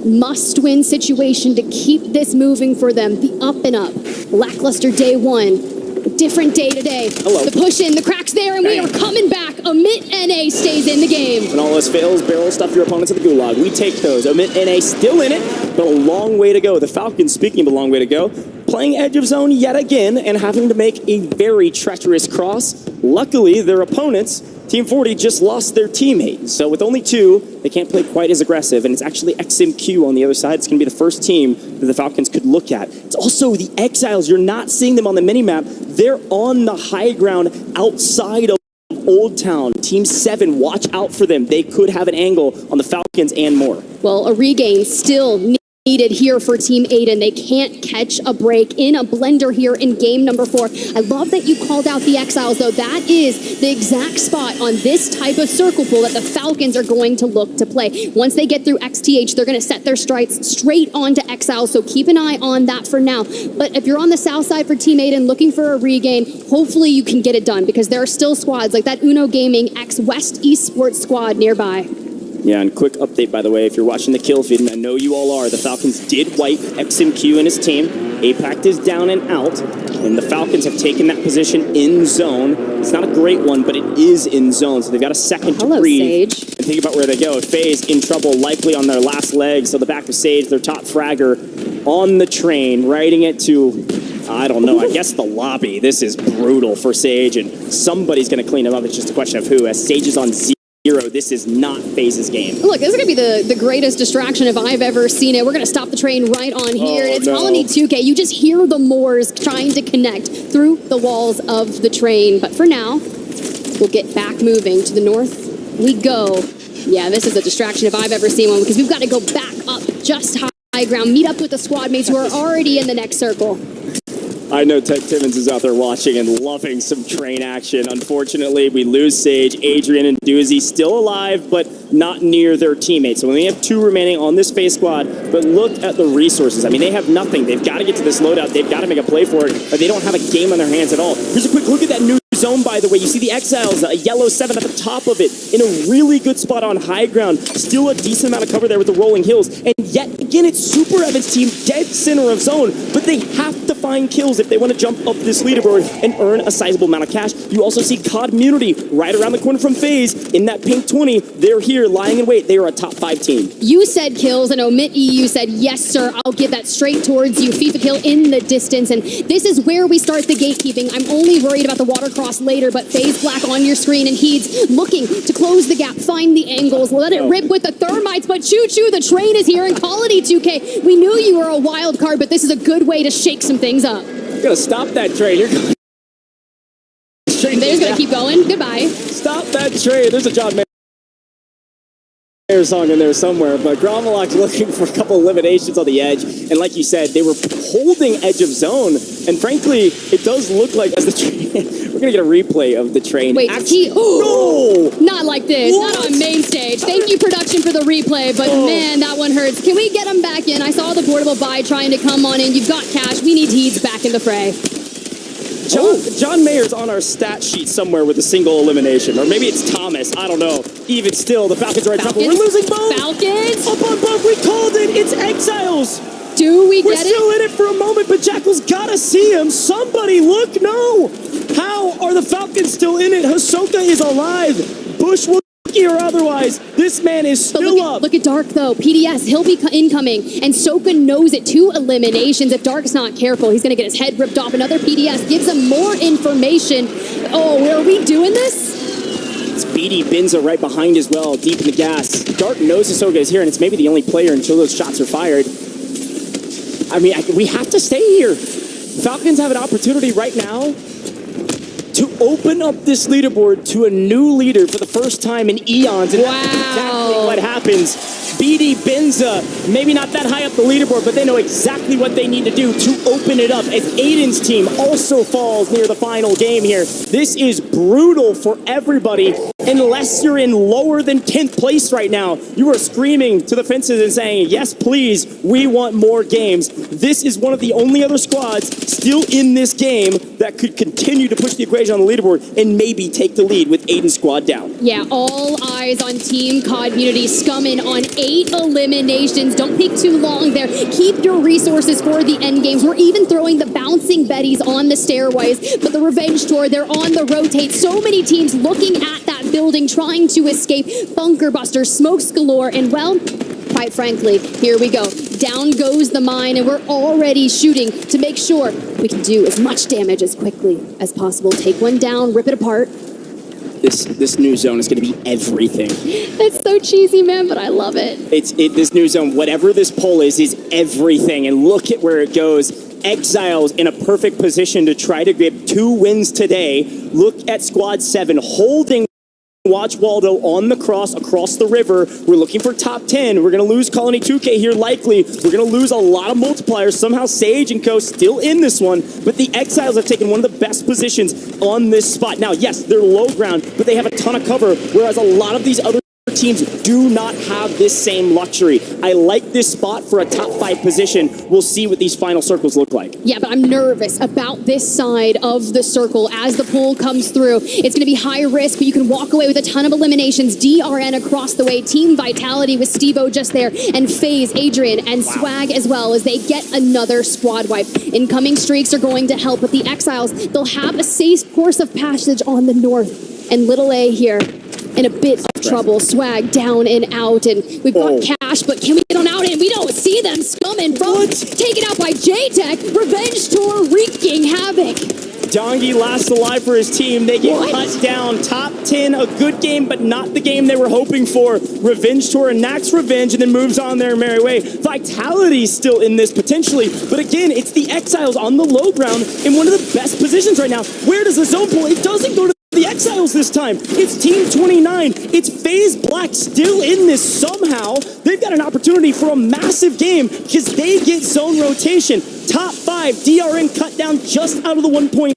must-win situation to keep this moving for them. The up and up, lackluster day 1, a different day today. The push in, the cracks there, and we are coming back. Omit NA stays in the game. When all else fails, barrel stuff your opponents at the Gulag. We take those. Omit NA still in it, but a long way to go. The Falcons, speaking of a long way to go, playing edge of zone yet again and having to make a very treacherous cross. Luckily, their opponents, Team 40, just lost their teammate. So with only 2, they can't play quite as aggressive. And it's actually XMQ on the other side. It's going to be the first team that the Falcons could look at. It's also the Exiles. You're not seeing them on the minimap. They're on the high ground outside of Old Town. Team 7, watch out for them. They could have an angle on the Falcons and more. Well, a regain still needed here for Team Aiden. They can't catch a break in a blender here in game number 4. I love that you called out the Exiles, though. That is the exact spot on this type of circle pool that the Falcons are going to look to play. Once they get through XTH, they're going to set their strikes straight onto Exiles, so keep an eye on that for now. But if you're on the south side for Team Aiden looking for a regain, hopefully you can get it done, because there are still squads like that Uno Gaming X West Esports squad nearby. Yeah, and quick update, by the way, if you're watching the kill feed, and I know you all are, the Falcons did wipe XMQ and his team. APAC is down and out, and the Falcons have taken that position in zone. It's not a great one, but it is in zone, so they've got a second to breathe. Sage. And think about where they go. FaZe in trouble, likely on their last leg, so the back of Sage, their top fragger, on the train, riding it to, I don't know, I guess the lobby. This is brutal for Sage, and somebody's going to clean him up. It's just a question of who, as Sage is on 0. This is not FaZe's game. Look, this is going to be the greatest distraction if I've ever seen it. We're going to stop the train right on here. It's Colony 2K. You just hear the Moors trying to connect through the walls of the train. But for now, we'll get back moving to the north. We go. Yeah, this is a distraction if I've ever seen one, because we've got to go back up just high ground, meet up with the squad mates who are already in the next circle. I know Ted Timmons is out there watching and loving some train action. Unfortunately, we lose Sage, Adrian, and Doozy still alive, but not near their teammates. So we only have 2 remaining on this FaZe squad, but look at the resources. I mean, they have nothing. They've got to get to this loadout. They've got to make a play for it, but they don't have a game on their hands at all. Here's a quick look at that new zone, by the way. You see the Exiles, a yellow 7 at the top of it, in a really good spot on high ground. Still a decent amount of cover there with the rolling hills. And yet again, it's Super Evan's team dead center of zone, but they have to find kills if they want to jump up this leaderboard and earn a sizable amount of cash. You also see Community right around the corner from FaZe in that pink 20. They're here lying in wait. They are a top 5 team. You said kills, and Omit EU said, yes, sir, I'll give that straight towards you. FIFA kill in the distance, and this is where we start the gatekeeping. I'm only worried about the water cross later, but FaZe Black on your screen, and he's looking to close the gap, find the angles, let it rip with the thermites, but choo-choo, the train is here in Colony 2K. We knew you were a wild card, but this is a good way to shake some things up. You're going to stop that train. You're going They're just going to keep going. Goodbye. Stop that train. There's a John Mayer song in there somewhere, but Gromelok's looking for a couple eliminations on the edge, and like you said, they were holding edge of zone, and frankly, it does look like as the train, we're gonna get a replay of the train. Wait, no! Not like this, What? not on main stage. Thank you, production, for the replay, but man, that one hurts. Can we get him back in? I saw the portable buy trying to come on in. You've got cash. We need Heeds back in the fray. John Mayer's on our stat sheet somewhere with a single elimination, or maybe it's Thomas. I don't know. Even still, the Falcons are in trouble. We're losing both. Falcons. Up on both. We called it. It's Exiles. Do we We're get still in it for a moment, but Jackal's got to see him. Somebody look. No. How are the Falcons still in it? Hisoka is alive. Bushwood or otherwise, this man is still up. Look at Dark, though. PDS, he'll be incoming, and Soka knows it. 2 eliminations. If Dark's not careful, he's going to get his head ripped off. Another PDS gives him more information. Oh, are we doing this? It's BD Binza right behind as well, deep in the gas. Dark knows Hisoka is here, and it's maybe the only player until those shots are fired. I mean, we have to stay here. Falcons have an opportunity right now to open up this leaderboard to a new leader for the first time in eons. And that's exactly what happens. BD Binza, maybe not that high up the leaderboard, but they know exactly what they need to do to open it up as Aiden's team also falls near the final game here. This is brutal for everybody. Unless you're in lower than 10th place right now, you are screaming to the fences and saying, yes, please, we want more games. This is one of the only other squads still in this game that could continue to push the equation on the leaderboard and maybe take the lead with Aiden's squad down. Yeah, all eyes on Team Community scumming on 8 eliminations. Don't take too long there. Keep your resources for the end games. We're even throwing the bouncing Betties on the stairways, but the Revenge Tour, they're on the rotate. So many teams looking at that building, trying to escape. Bunker busters, smokes galore, and well, quite frankly, here we go. Down goes the mine, and we're already shooting to make sure we can do as much damage as quickly as possible. Take one down, rip it apart. This new zone is going to be everything. That's so cheesy, man, but I love it. This new zone, whatever this poll is everything. And look at where it goes. Exiles in a perfect position to try to get 2 wins today. Look at Squad 7 holding watch Waldo on the cross across the river. We're looking for top 10. We're going to lose Colony 2K here likely. We're going to lose a lot of multipliers. Somehow Sage and Co. still in this one, but the Exiles have taken one of the best positions on this spot. Now, yes, they're low ground, but they have a ton of cover, whereas a lot of these other teams do not have this same luxury. I like this spot for a top 5 position. We'll see what these final circles look like. Yeah, but I'm nervous about this side of the circle as the pool comes through. It's going to be high risk, but you can walk away with a ton of eliminations. DRN across the way. Team Vitality with Steve-O just there. And FaZe, Adrian, and Swag as well as they get another squad wipe. Incoming streaks are going to help, but the Exiles, they'll have a safe course of passage on the north. And Little A here in a bit of trouble. Swag down and out, and we've got Cash, but can we get on out? And we don't see them. Scum and Rogue taken out by J-Tech. Revenge Tour wreaking havoc. Dongi last alive for his team. They get cut down. Top 10, a good game, but not the game they were hoping for. Revenge Tour enacts revenge and then moves on their merry way. Vitality's still in this potentially, but again, it's the Exiles on the low ground in one of the best positions right now. Where does the zone pull? It doesn't go to the Exiles this time. It's Team 29. It's FaZe Black still in this somehow. They've got an opportunity for a massive game because they get zone rotation. Top 5, DRN cut down just out of the 1.8.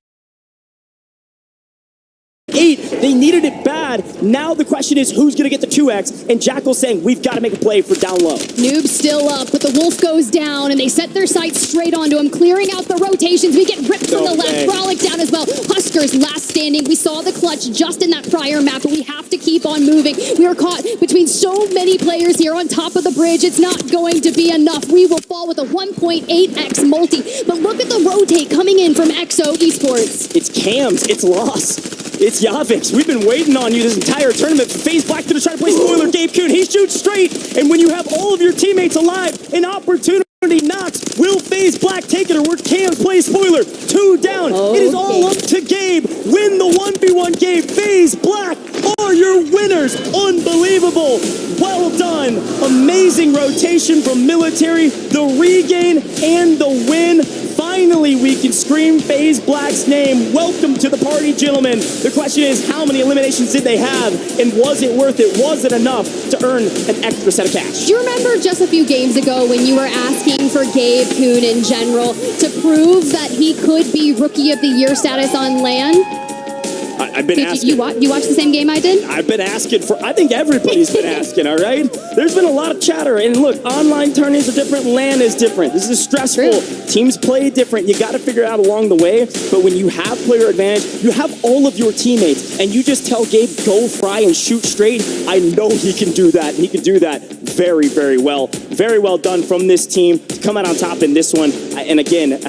They needed it bad. Now the question is who's going to get the 2x, and Jackal saying we've got to make a play for down low. Noob still up, but the Wolf goes down, and they set their sights straight onto him, clearing out the rotations. We get ripped from the left. Frolic down as well. Huskers last standing. We saw the clutch just in that prior map, but we have to keep on moving. We are caught between so many players here on top of the bridge. It's not going to be enough. We will fall with a 1.8x multi, but look at the rotate coming in from XO Esports. It's Cams. It's Loss. It's Yavix. We've been waiting on you this entire tournament. FaZe Black to try to play spoiler. Gabe Kuhn, he shoots straight. And when you have all of your teammates alive, an opportunity knocks. Will FaZe Black take it, or would Cams play spoiler? 2 down. It is all up to Gabe. Win the 1v1 game. FaZe Black are your winners. Unbelievable. Well done. Amazing rotation from Military. The regain and the win. Finally, we can scream FaZe Black's name. Welcome to the party, gentlemen. The question is, how many eliminations did they have? And was it worth it? Was it enough to earn an extra set of cash? Do you remember just a few games ago when you were asking for Gabe Kuhn in general to prove that he could be Rookie of the Year status on LAN? I've been asking. You watched the same game I did? I've been asking for, I think everybody's been asking, all right? There's been a lot of chatter, and look, online tournaments are different, LAN is different. This is stressful. True. Teams play different. You got to figure it out along the way, but when you have player advantage, you have all of your teammates, and you just tell Gabe, go fry and shoot straight. I know he can do that, and he can do that very, very well. Very well done from this team to come out on top in this one. And again,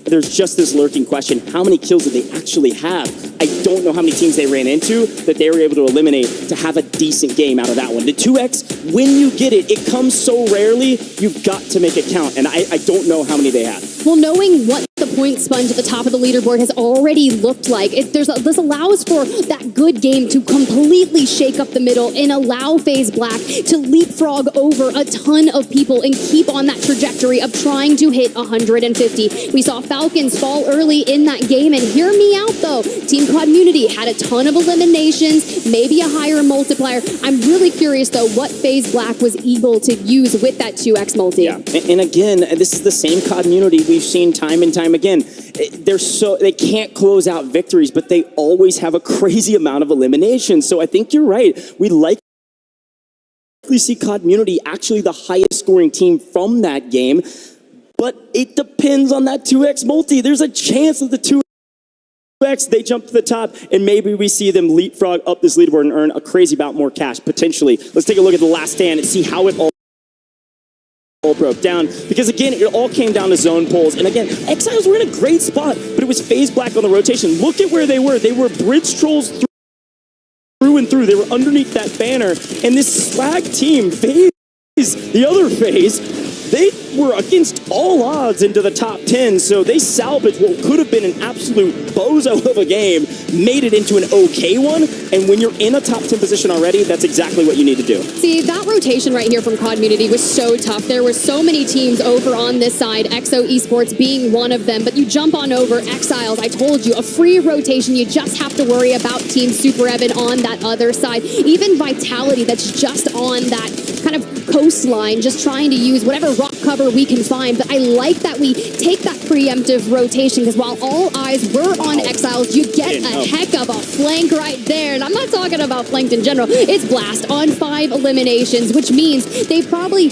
there's just this lurking question. How many kills did they actually have? I don't know how many teams they ran into that they were able to eliminate to have a decent game out of that one. The 2x, when you get it, it comes so rarely, you've got to make it count. And I don't know how many they had. Well, knowing what the point sponge at the top of the leaderboard has already looked like, this allows for that good game to completely shake up the middle and allow FaZe Black to leapfrog over a ton of people and keep on that trajectory of trying to hit 150. We saw Falcons fall early in that game, and hear me out though, Team Community had a ton of eliminations, maybe a higher multiplier. I'm really curious though what FaZe Black was able to use with that 2x multi. Yeah, and again, this is the same community we've seen time and time again. They can't close out victories, but they always have a crazy amount of eliminations. So I think you're right. We likely see Community actually the highest scoring team from that game, but it depends on that 2x multi. There's a chance that the 2x, they jump to the top, and maybe we see them leapfrog up this leaderboard and earn a crazy amount more cash, potentially. Let's take a look at the last stand and see how it all broke down, because again, it all came down to zone pulls. And again, Exiles were in a great spot, but it was FaZe Black on the rotation. Look at where they were. They were bridge trolls through and through. They were underneath that banner, and this Swag team, FaZe, the other FaZe, they were against all odds into the top 10, so they salvaged what could have been an absolute bozo of a game, made it into an okay one, and when you're in a top 10 position already, that's exactly what you need to do. See, that rotation right here from Community was so tough. There were so many teams over on this side, EXO Esports being one of them, but you jump on over Exiles. I told you, a free rotation. You just have to worry about Team Super Evan on that other side. Even Vitality that's just on that kind of coastline, just trying to use whatever rock cover we can find. But I like that we take that preemptive rotation, because while all eyes were on Exiles, you get a heck of a flank right there. And I'm not talking about flanked in general. It's Blast on 5 eliminations, which means they've probably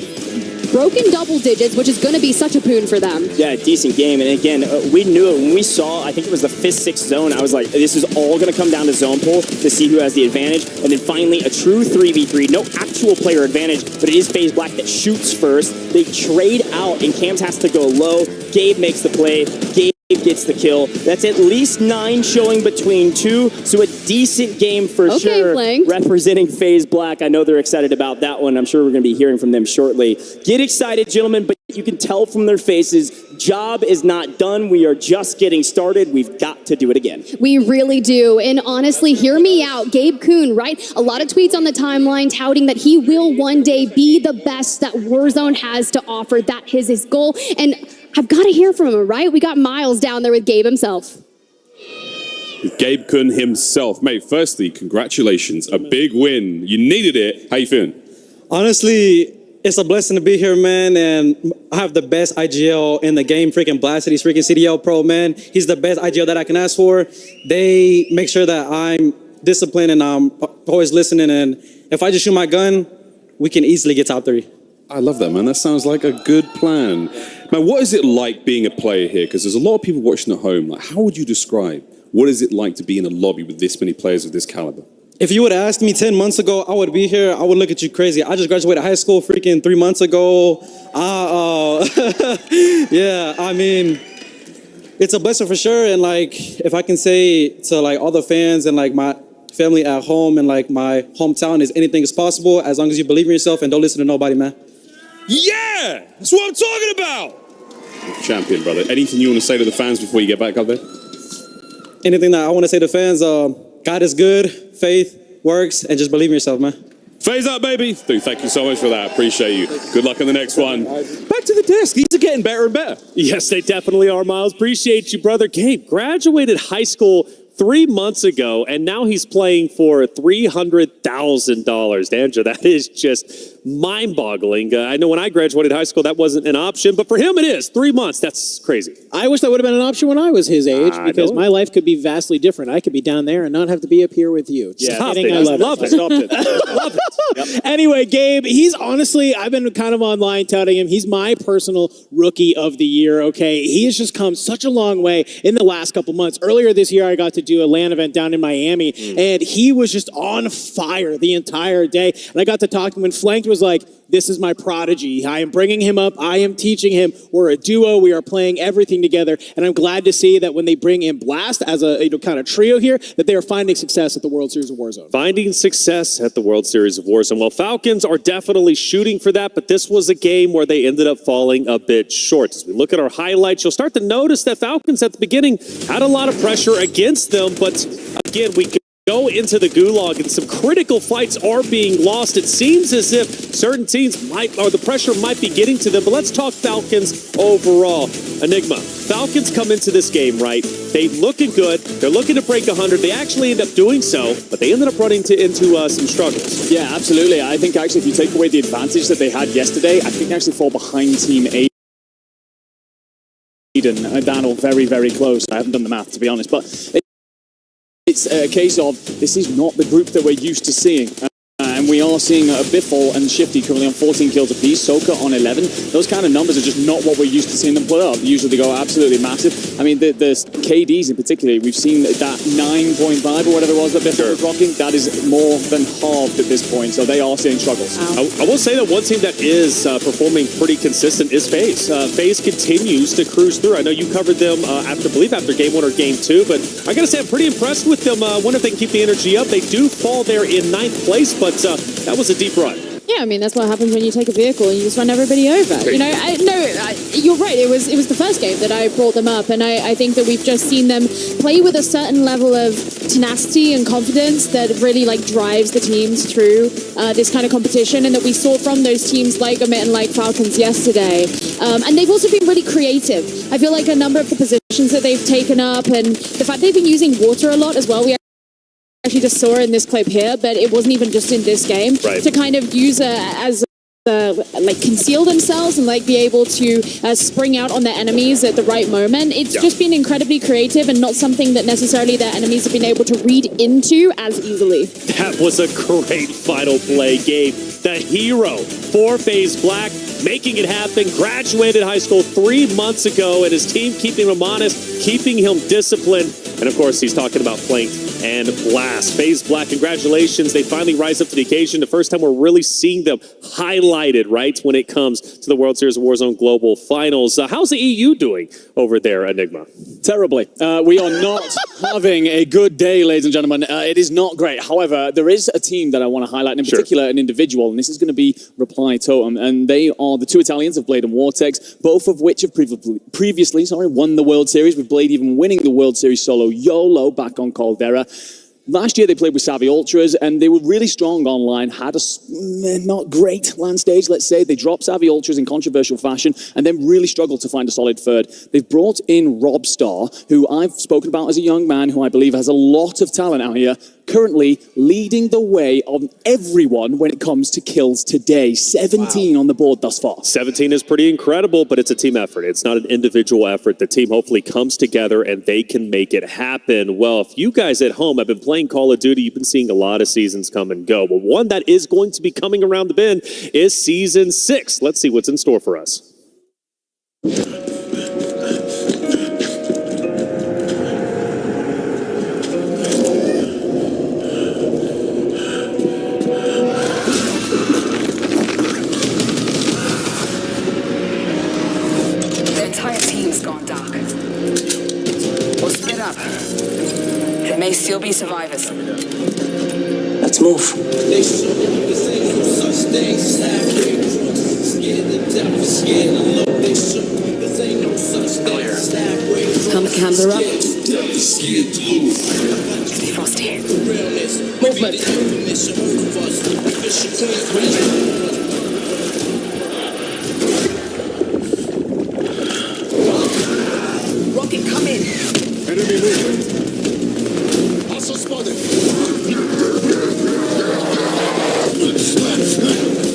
broken double digits, which is going to be such a boon for them. Yeah, decent game. And again, we knew it when we saw, I think it was the 5th, 6th zone. I was like, this is all going to come down to zone pull to see who has the advantage. And then finally, a true 3v3. No actual player advantage, but it is FaZe Black that shoots first. They trade out, and Cam's has to go low. Gabe makes the play. Gabe gets the kill. That's at least 9 showing between 2, so a decent game for sure. Flank. Representing FaZe Black. I know they're excited about that one. I'm sure we're going to be hearing from them shortly. Get excited, gentlemen, but you can tell from their faces, job is not done. We are just getting started. We've got to do it again. We really do. And honestly, hear me out. Gabe Kuhn, right? A lot of tweets on the timeline touting that he will one day be the best that Warzone has to offer. That is his goal. And I've got to hear from him, right? We got Miles down there with Gabe himself. Gabe Kuhn himself. Mate, firstly, congratulations. A big win. You needed it. How you feeling? Honestly, it's a blessing to be here, man, and I have the best IGL in the game. Freaking Blasted, he's freaking CDL Pro, man. He's the best IGL that I can ask for. They make sure that I'm disciplined and I'm always listening, and if I just shoot my gun, we can easily get top 3. I love that, man. That sounds like a good plan. Man, what is it like being a player here? Because there's a lot of people watching at home. Like, how would you describe what is it like to be in a lobby with this many players of this caliber? If you would have asked me 10 months ago, I would be here, I would look at you crazy. I just graduated high school freaking 3 months ago. Yeah, I mean, it's a blessing for sure. And like, if I can say to like all the fans and like my family at home and like my hometown, is anything is possible as long as you believe in yourself and don't listen to nobody, man. Yeah, that's what I'm talking about. Champion, brother. Anything you want to say to the fans before you get back up there? Anything that I want to say to fans, God is good, faith works, and just believe in yourself, man. FaZe up, baby. Dude, thank you so much for that. Appreciate you. Good luck on the next one. Back to the desk. These are getting better and better. Yes, they definitely are, Miles. Appreciate you, brother. Gabe graduated high school 3 months ago, and now he's playing for $300,000. Andrew, that is just mind-boggling. I know when I graduated high school, that wasn't an option, but for him it is. 3 months, that's crazy. I wish that would have been an option when I was his age, because my life could be vastly different. I could be down there and not have to be up here with you. Stop it. I love it. Stop it. Love it. Yep. Anyway, Gabe, he's honestly, I've been kind of online touting him. He's my personal rookie of the year, okay? He has just come such a long way in the last couple months. Earlier this year, I got to do a LAN event down in Miami, and he was just on fire the entire day. And I got to talk to him, and Flanked was like, this is my prodigy. I am bringing him up. I am teaching him. We're a duo. We are playing everything together. And I'm glad to see that when they bring in Blast as a kind of trio here, that they are finding success at the World Series of Warzone. Finding success at the World Series of Warzone. Well, Falcons are definitely shooting for that, but this was a game where they ended up falling a bit short. As we look at our highlights, you'll start to notice that Falcons at the beginning had a lot of pressure against them, but again, we could go into the gulag and some critical fights are being lost. It seems as if certain teams the pressure might be getting to them, but let's talk Falcons overall. Enigma, Falcons come into this game, right? They looking good. They're looking to break 100. They actually end up doing so, but they ended up running into some struggles. Yeah, absolutely. I think actually if you take away the advantage that they had yesterday, I think they actually fall behind Team Aiden down or very, very close. I haven't done the math, to be honest, but it's a case of this is not the group that we're used to seeing. And we are seeing Biffle and Shifty currently on 14 kills apiece, Soka on 11. Those kind of numbers are just not what we're used to seeing them put up. Usually they go absolutely massive. I mean, the KDs in particular, we've seen that 9.5 or whatever it was that Biffle was rocking, that is more than halved at this point. So they are seeing struggles. I will say that one team that is performing pretty consistent is FaZe. FaZe continues to cruise through. I know you covered them after game 1 or game 2, but I got to say I'm pretty impressed with them. I wonder if they can keep the energy up. They do fall there in 9th place, but that was a deep run. Yeah, I mean, that's what happens when you take a vehicle and you just run everybody over. You know, you're right. It was the first game that I brought them up, and I think that we've just seen them play with a certain level of tenacity and confidence that really like drives the teams through this kind of competition, and that we saw from those teams like Omit and like Falcons yesterday. And they've also been really creative. I feel like a number of the positions that they've taken up, and the fact they've been using water a lot as well. We actually just saw in this clip here, but it wasn't even just in this game, to kind of use as like conceal themselves and like be able to spring out on their enemies at the right moment. It's just been incredibly creative and not something that necessarily their enemies have been able to read into as easily. That was a great final play, Gabe. The hero for FaZe Black, making it happen, graduated high school 3 months ago, and his team keeping him honest, keeping him disciplined. And of course, he's talking about Flanked and Blast. FaZe Black, congratulations. They finally rise up to the occasion. The first time we're really seeing them highlighted, right, when it comes to the World Series of Warzone Global Finals. How's the EU doing over there, Enigma? Terribly. We are not having a good day, ladies and gentlemen. It is not great. However, there is a team that I want to highlight, and in particular, an individual, and this is going to be Reply Totem. And they are the two Italians of Blade and Vortex, both of which have previously won the World Series, with Blade even winning the World Series solo YOLO back on Caldera. Last year, they played with Savvy Ultras, and they were really strong online, had a not great land stage, let's say. They dropped Savvy Ultras in controversial fashion, and then really struggled to find a solid third. They've brought in Robstar, who I've spoken about as a young man, who I believe has a lot of talent out here, currently leading the way on everyone when it comes to kills today. 17 on the board thus far. 17 is pretty incredible, but it's a team effort. It's not an individual effort. The team hopefully comes together and they can make it happen. Well, if you guys at home have been playing Call of Duty, you've been seeing a lot of seasons come and go. But one that is going to be coming around the bend is Season 6. Let's see what's in store for us. May still be survivors. Let's move. Camera up. Stay frosty. Movement. Rocket, come in. Enemy movement.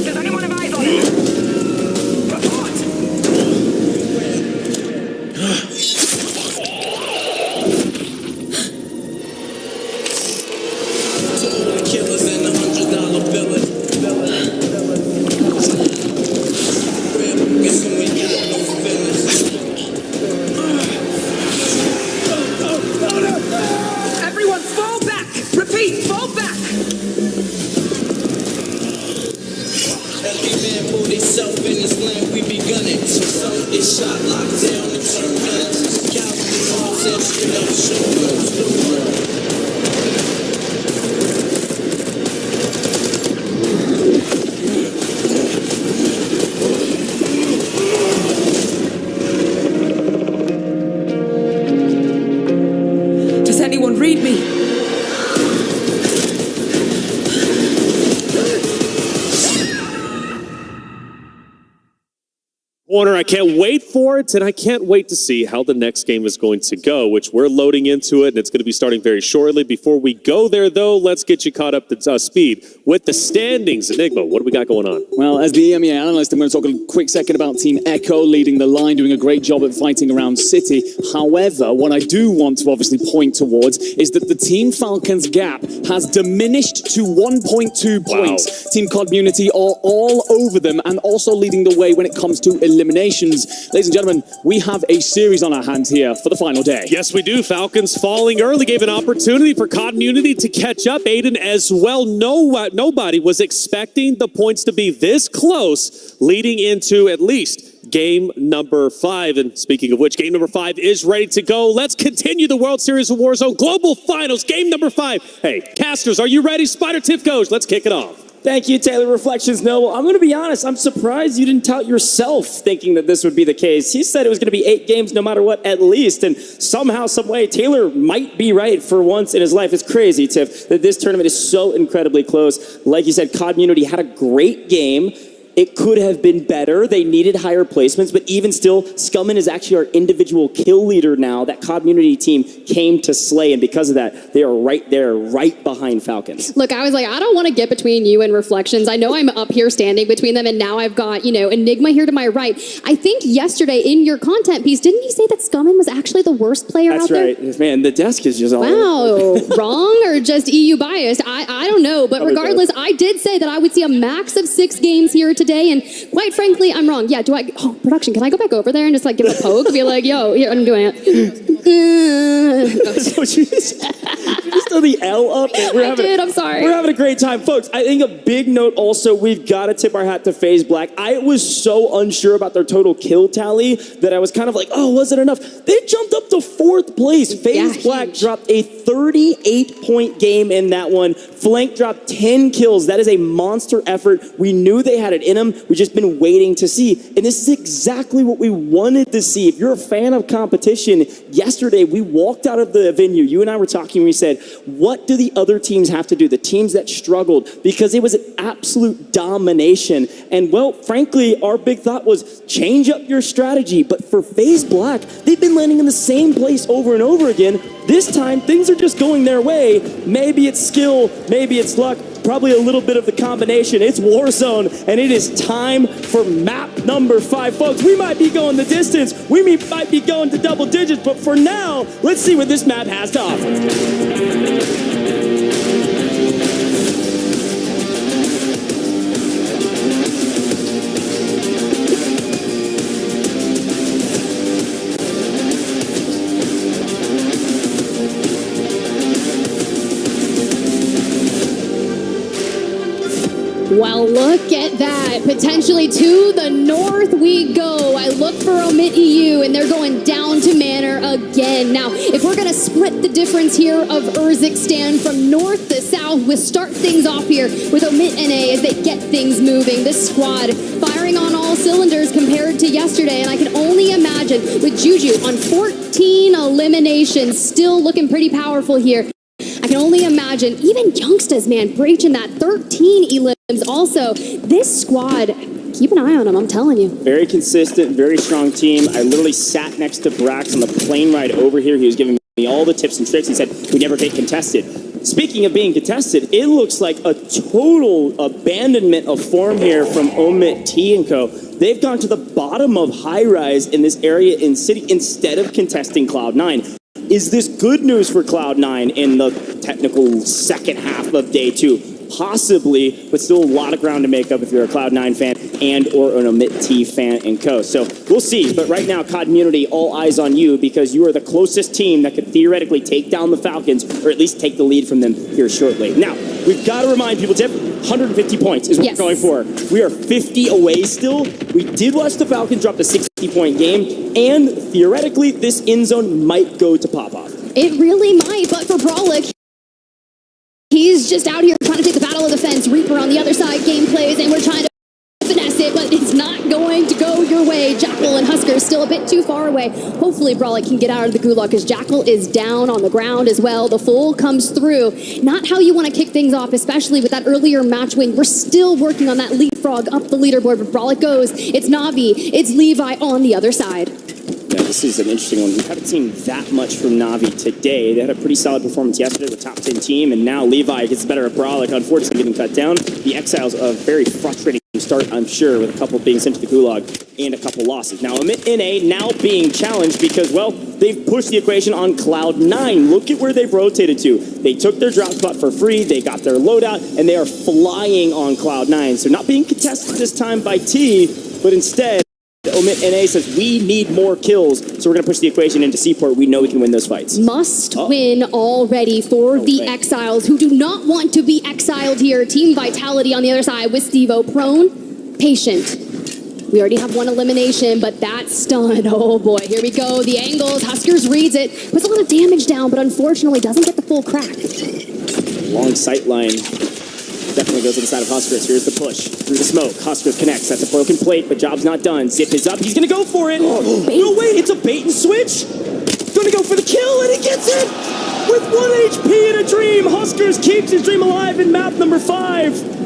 Does anyone have eyes on him? Report! Killers in $100 bill. Guessing we got no feelings. Everyone fall back! Repeat, fall back! Every man for himself in his land, we be gunning. Some get shot, locked down, and turn guns. Cavalry arms and straight up shotguns. Does anyone read me? Warner, I can't wait for it, and I can't wait to see how the next game is going to go, which we're loading into it, and it's going to be starting very shortly. Before we go there, though, let's get you caught up to speed with the standings. Enigma, what do we got going on? Well, as the EMEA analyst, I'm going to talk a quick second about Team Echo leading the line, doing a great job at fighting around City. However, what I do want to obviously point towards is that the Team Falcons gap has diminished to 1.2 points. Team COD Community are all over them and also leading the way when it comes to eliminations. Ladies and gentlemen, we have a series on our hands here for the final day. Yes, we do. Falcons falling early gave an opportunity for COD Community to catch up. Aiden as well. Nobody was expecting the points to be this close, leading into at least game number 5. And speaking of which, game number 5 is ready to go. Let's continue the World Series of Warzone Global Finals, game number 5. Hey, casters, are you ready? Spider Tiff Coach, let's kick it off. Thank you, Taylor. Reflections Noble. I'm going to be honest. I'm surprised you didn't tout yourself thinking that this would be the case. He said it was going to be 8 games no matter what, at least. And somehow, some way, Taylor might be right for once in his life. It's crazy, Tiff, that this tournament is so incredibly close. Like you said, COD Community had a great game. It could have been better. They needed higher placements, but even still, Scumman is actually our individual kill leader now. That COD Community team came to slay, and because of that, they are right there, right behind Falcons. Look, I was like, I don't want to get between you and Reflections. I know I'm up here standing between them, and now I've got, Enigma here to my right. I think yesterday in your content piece, didn't you say that Scumman was actually the worst player out there? That's right. Man, the desk is just all Wow, wrong or just EU biased? I don't know, but regardless, I did say that I would see a max of 6 games here today, and quite frankly, I'm wrong. Yeah, production, can I go back over there and just give a poke? Be like, yo, here, I'm doing it. That's what you just throw the L up. I'm sorry. We're having a great time. Folks, I think a big note also, we've got to tip our hat to FaZe Black. I was so unsure about their total kill tally that I was kind of like, oh, was it enough? They jumped up to 4th place. FaZe Black dropped a 38-point game in that one. Flank dropped 10 kills. That is a monster effort. We knew they had it in them. We've just been waiting to see. And this is exactly what we wanted to see. If you're a fan of competition, yesterday we walked out of the venue. You and I were talking and we said, what do the other teams have to do? The teams that struggled, because it was an absolute domination. And well, frankly, our big thought was change up your strategy. But for FaZe Black, they've been landing in the same place over and over again. This time, things are just going their way. Maybe it's skill, maybe it's luck, probably a little bit of the combination. It's Warzone, and it is time for map number 5. Folks, we might be going the distance. We might be going to double digits, but for now, let's see what this map has to offer. Well, look at that. Potentially to the north we go. I look for Omit EU, and they're going down to Manor again. Now, if we're going to split the difference here of Urzikstan from north to south, we'll start things off here with Omit NA as they get things moving. This squad firing on all cylinders compared to yesterday, and I can only imagine with Juju on 14 eliminations, still looking pretty powerful here. I can only imagine, even youngsters, man, breaching that 13 elims also. This squad, keep an eye on them, I'm telling you. Very consistent, very strong team. I literally sat next to Brax on the plane ride over here. He was giving me all the tips and tricks. He said, we never get contested. Speaking of being contested, it looks like a total abandonment of form here from Omit T and Co. They've gone to the bottom of high rise in this area in City instead of contesting Cloud9. Is this good news for Cloud9 in the technical second half of day 2? Possibly, but still a lot of ground to make up if you're a Cloud9 fan and or an Omit T fan and co. So we'll see. But right now, COD Community, all eyes on you because you are the closest team that could theoretically take down the Falcons or at least take the lead from them here shortly. Now, we've got to remind people, Tiff, 150 points is what we're going for. We are 50 away still. We did watch the Falcons drop the 60-point game, and theoretically, this end zone might go to pop-off. It really might, but for Brolic, he's just out here trying to take the battle of the fence. Reaper on the other side, game plays, and we're trying to finesse it, but it's not going to go your way. Jackal and Husker still a bit too far away. Hopefully Brolic can get out of the gulag because Jackal is down on the ground as well. The full comes through. Not how you want to kick things off, especially with that earlier match win. We're still working on that leapfrog up the leaderboard, but Brolic goes. It's Navi. It's Levi on the other side. Yeah, this is an interesting one. We haven't seen that much from Navi today. They had a pretty solid performance yesterday with the top 10 team, and now Levi gets better at Brolic, unfortunately getting cut down. The Exiles, a very frustrating start, I'm sure, with a couple being sent to the gulag and a couple losses. Now, Omit NA now being challenged because, well, they've pushed the equation on Cloud9. Look at where they've rotated to. They took their drop spot for free, they got their loadout, and they are flying on Cloud9. So not being contested this time by T, but instead, Omit NA says, we need more kills, so we're going to push the equation into Seaport. We know we can win those fights. Must win already for the Exiles, who do not want to be exiled here. Team Vitality on the other side with Stevo prone, patient. We already have one elimination, but that's stun. Oh boy, here we go. The angles, Huskers reads it, puts a lot of damage down, but unfortunately doesn't get the full crack. Long sight line Definitely goes inside of Huskers. Here's the push through the smoke. Huskers connects. That's a broken plate, but job's not done. Zip is up. He's going to go for it. No, wait. It's a bait and switch. Going to go for the kill, and he gets it. With 1 HP and a dream, Huskers keeps his dream alive in map number 5.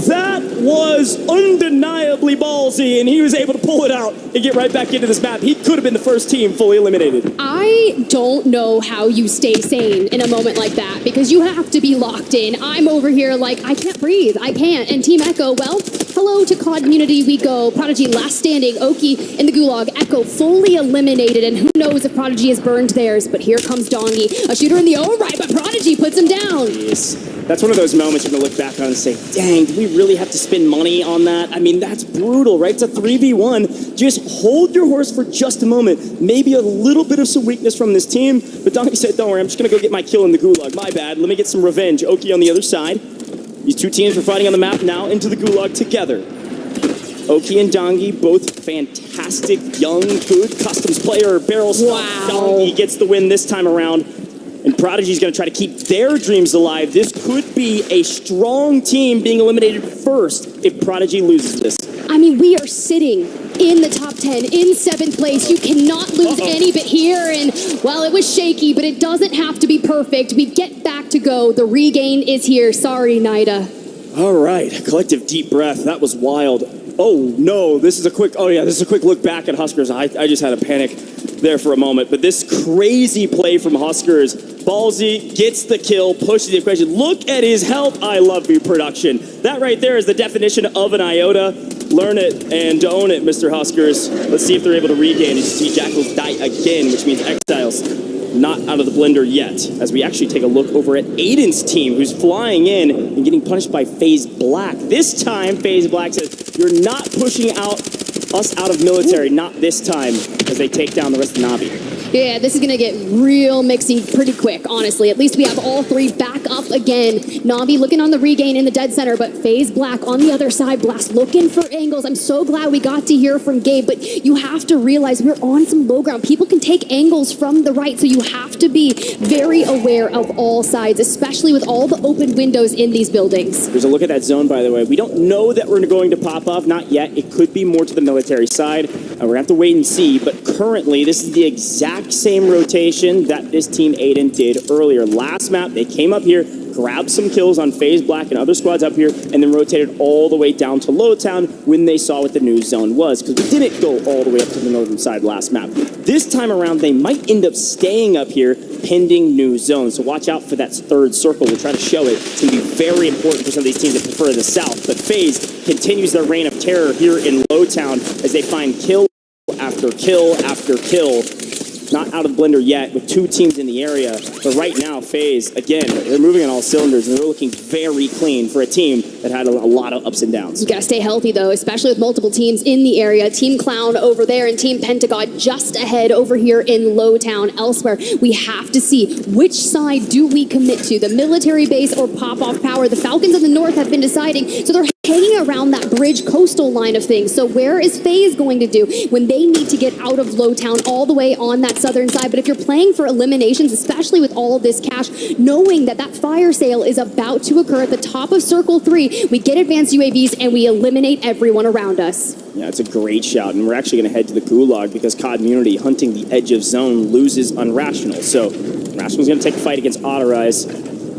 That was undeniably ballsy, and he was able to pull it out and get right back into this map. He could have been the first team fully eliminated. I don't know how you stay sane in a moment like that, because you have to be locked in. I'm over here like, I can't breathe. I can't. And Team Echo, well, hello to COD Community we go. Prodigy last standing. Oki in the gulag. Echo fully eliminated, and who knows if Prodigy has burned theirs. But here comes Dongi, a shooter in the override, but Prodigy puts him down. Jeez. That's one of those moments you're going to look back on and say, dang, did we really have to spend money on that? I mean, that's brutal, right? It's a 3v1. Just hold your horse for just a moment. Maybe a little bit of some weakness from this team. But Donkey said, don't worry, I'm just going to go get my kill in the gulag. My bad. Let me get some revenge. Oki on the other side. These two teams are fighting on the map now into the gulag together. Oki and Dongi, both fantastic, young, good customs player. Barrel stuff. Wow. Dongi gets the win this time around. And Prodigy's going to try to keep their dreams alive. This could be a strong team being eliminated first if Prodigy loses this. I mean, we are sitting in the top 10, in 7th place. You cannot lose any bit here. And, well, it was shaky, but it doesn't have to be perfect. We get back to go. The regain is here. Sorry, Nida. All right, collective deep breath. That was wild. Oh, no, this is a quick look back at Huskers. I just had a panic there for a moment. But this crazy play from Huskers, ballsy, gets the kill, pushes the equation. Look at his health. I love your production. That right there is the definition of an iota. Learn it and own it, Mr. Huskers. Let's see if they're able to regain. And you see Jackals die again, which means Exiles not out of the blender yet. As we actually take a look over at Aiden's team, who's flying in and getting punished by FaZe Black. This time, FaZe Black says, you're not pushing us out of military, not this time, as they take down the rest of Navi. Yeah, this is going to get real mixy pretty quick, honestly. At least we have all three back up again. Navi looking on the regain in the dead center, but FaZe Black on the other side. Blast looking for angles. I'm so glad we got to hear from Gabe, but you have to realize we're on some low ground. People can take angles from the right, so you have to be very aware of all sides, especially with all the open windows in these buildings. There's a look at that zone, by the way. We don't know that we're going to pop off, not yet. It could be more to the military side. We're going to have to wait and see, but currently this is the exact same rotation that this team Aiden did earlier. Last map, they came up here, grabbed some kills on FaZe Black and other squads up here, and then rotated all the way down to Lowtown when they saw what the new zone was, because we didn't go all the way up to the northern side last map. This time around, they might end up staying up here pending new zone, so watch out for that third circle. We'll try to show it. It's going to be very important for some of these teams that prefer the south, but FaZe continues their reign of terror here in Lowtown as they find kill after kill after kill. Not out of the blender yet with two teams in the area, but right now FaZe, again, they're moving on all cylinders and they're looking very clean for a team that had a lot of ups and downs. You gotta stay healthy though, especially with multiple teams in the area. Team Clown over there and Team Pentagon just ahead over here in Lowtown. Elsewhere, we have to see which side do we commit to, the military base or pop-off power. The Falcons of the North have been deciding, so they're hanging around that bridge coastal line of things. So where is FaZe going to do when they need to get out of Lowtown all the way on that southern side? But if you're playing for eliminations, especially with all of this cash, knowing that that fire sale is about to occur at the top of Circle 3, we get advanced UAVs and we eliminate everyone around us. Yeah, it's a great shout, and we're actually going to head to the Gulag because COD Community hunting the edge of zone loses Unrational. So Rational's going to take a fight against Autorize.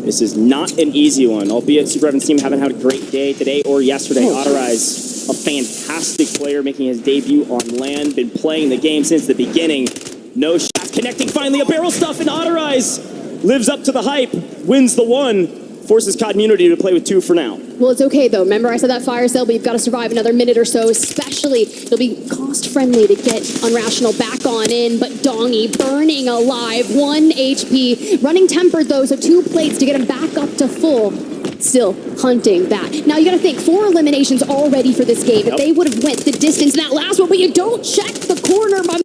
This is not an easy one, albeit Super Evan's team haven't had a great day today or yesterday. Autorize, a fantastic player making his debut on land, been playing the game since the beginning. No shots connecting, finally a barrel stuff, and Autorize lives up to the hype, wins the one, forces COD Community to play with two for now. Well, it's okay though. Remember I said that fire sale, but you've got to survive another minute or so, especially it'll be cost friendly to get Unrational back on in, but Dongi burning alive, 1 HP, running tempered though, so 2 plates to get him back up to full. Still hunting that. Now you got to think 4 eliminations already for this game. If they would have went the distance in that last one, but you don't check the corner, my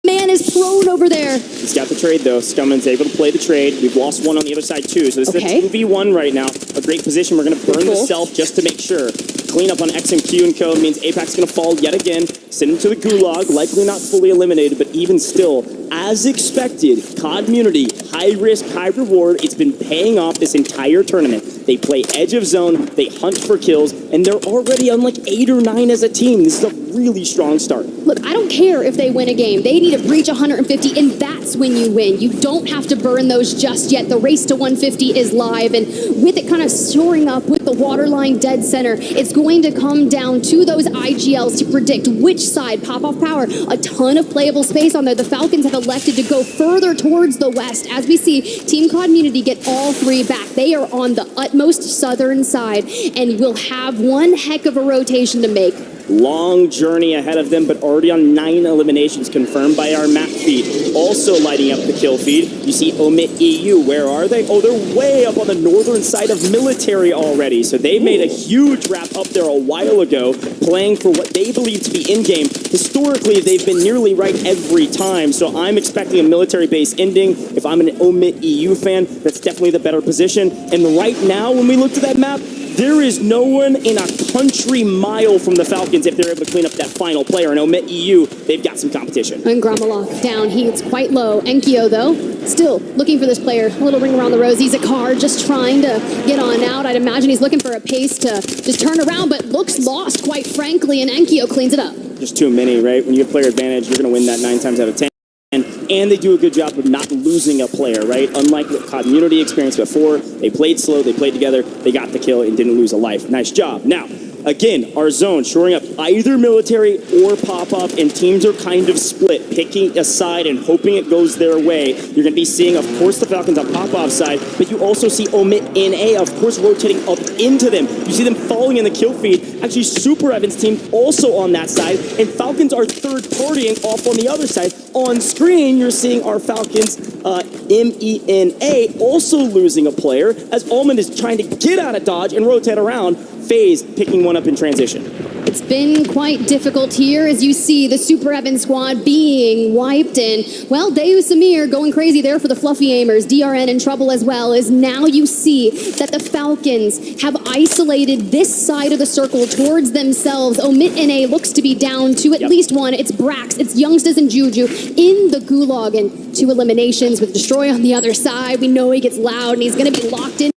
man is prone over there. He's got the trade though. Scumman's able to play the trade. We've lost one on the other side too. So this is a 2v1 right now. A great position. We're going to burn the self just to make sure. cleanup on X and Q and Co means Apex going to fall yet again, sent into the gulag, likely not fully eliminated, but even still, as expected, COD Munity, high risk, high reward. It's been paying off this entire tournament. They play edge of zone, they hunt for kills, and they're already on like 8 or 9 as a team. This is a really strong start. Look, I don't care if they win a game. They need to breach 150, and that's when you win. You don't have to burn those just yet. The race to 150 is live, and with it kind of soaring up with the waterline dead center, it's going to come down to those IGLs to predict which side. Pop-off power, a ton of playable space on there. The Falcons have elected to go further towards the west. As we see, Team COD Munity get all 3 back. They are on the utmost southern side, and will have one heck of a rotation to make. Long journey ahead of them, but already on 9 eliminations confirmed by our map feed. Also lighting up the kill feed. You see Omit EU. Where are they? Oh, they're way up on the northern side of military already. So they made a huge wrap up there a while ago, playing for what they believe to be in-game. Historically, they've been nearly right every time. So I'm expecting a military base ending. If I'm an Omit EU fan, that's definitely the better position. And right now, when we look to that map, there is no one in a country mile from the Falcons if they're able to clean up that final player. And Omit EU, they've got some competition. And Gramalok down, he's quite low. Enkyo, though, still looking for this player. A little ring around the rosy. Zakar just trying to get on out. I'd imagine he's looking for a pace to just turn around, but looks lost, quite frankly, and Enkyo cleans it up. Just too many, right? When you have player advantage, you're going to win that 9 times out of 10. And they do a good job of not losing a player, right? Unlike what COD Munity experienced before, they played slow, they played together, they got the kill and didn't lose a life. Nice job. Now, again, our zone shoring up either military or pop-up, and teams are kind of split, picking a side and hoping it goes their way. You're going to be seeing, of course, the Falcons on pop-off side, but you also see Omit NA, of course, rotating up into them. You see them falling in the kill feed. Actually, Super Evan's team also on that side, and Falcons are third-partying off on the other side. On screen, you're seeing our Falcons, MENA, also losing a player, as Almond is trying to get out of dodge and rotate around. FaZe picking one up in transition. It's been quite difficult here as you see the Super Evan squad being wiped, and, well, Deus Samir going crazy there for the Fluffy Aimers. DRN in trouble as well, as now you see that the Falcons have isolated this side of the circle towards themselves. Omit NA looks to be down to at least one. It's Brax, it's Youngsters and Juju in the gulag, and 2 eliminations with Destroy on the other side. We know he gets loud and he's going to be locked in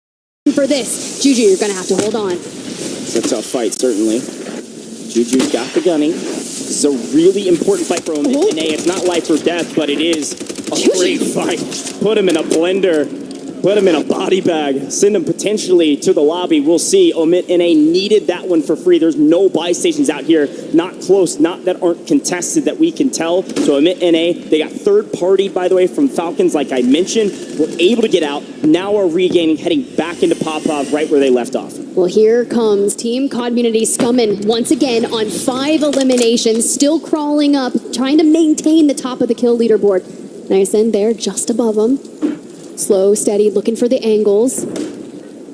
for this. Juju, you're going to have to hold on. It's a tough fight, certainly. Juju's got the gunning. This is a really important fight for Omit NA. It's not life or death, but it is a great fight. Put him in a blender. Put him in a body bag. Send him potentially to the lobby. We'll see. Omit NA needed that one for free. There's no buy stations out here. Not close. Not that aren't contested that we can tell. So Omit NA, they got third party, by the way, from Falcons, like I mentioned. Were able to get out. Now are regaining, heading back into Pop-Off right where they left off. Well, here comes Team COD Munity Scummin once again on 5 eliminations, still crawling up, trying to maintain the top of the kill leaderboard. Nice in there, just above them. Slow, steady, looking for the angles.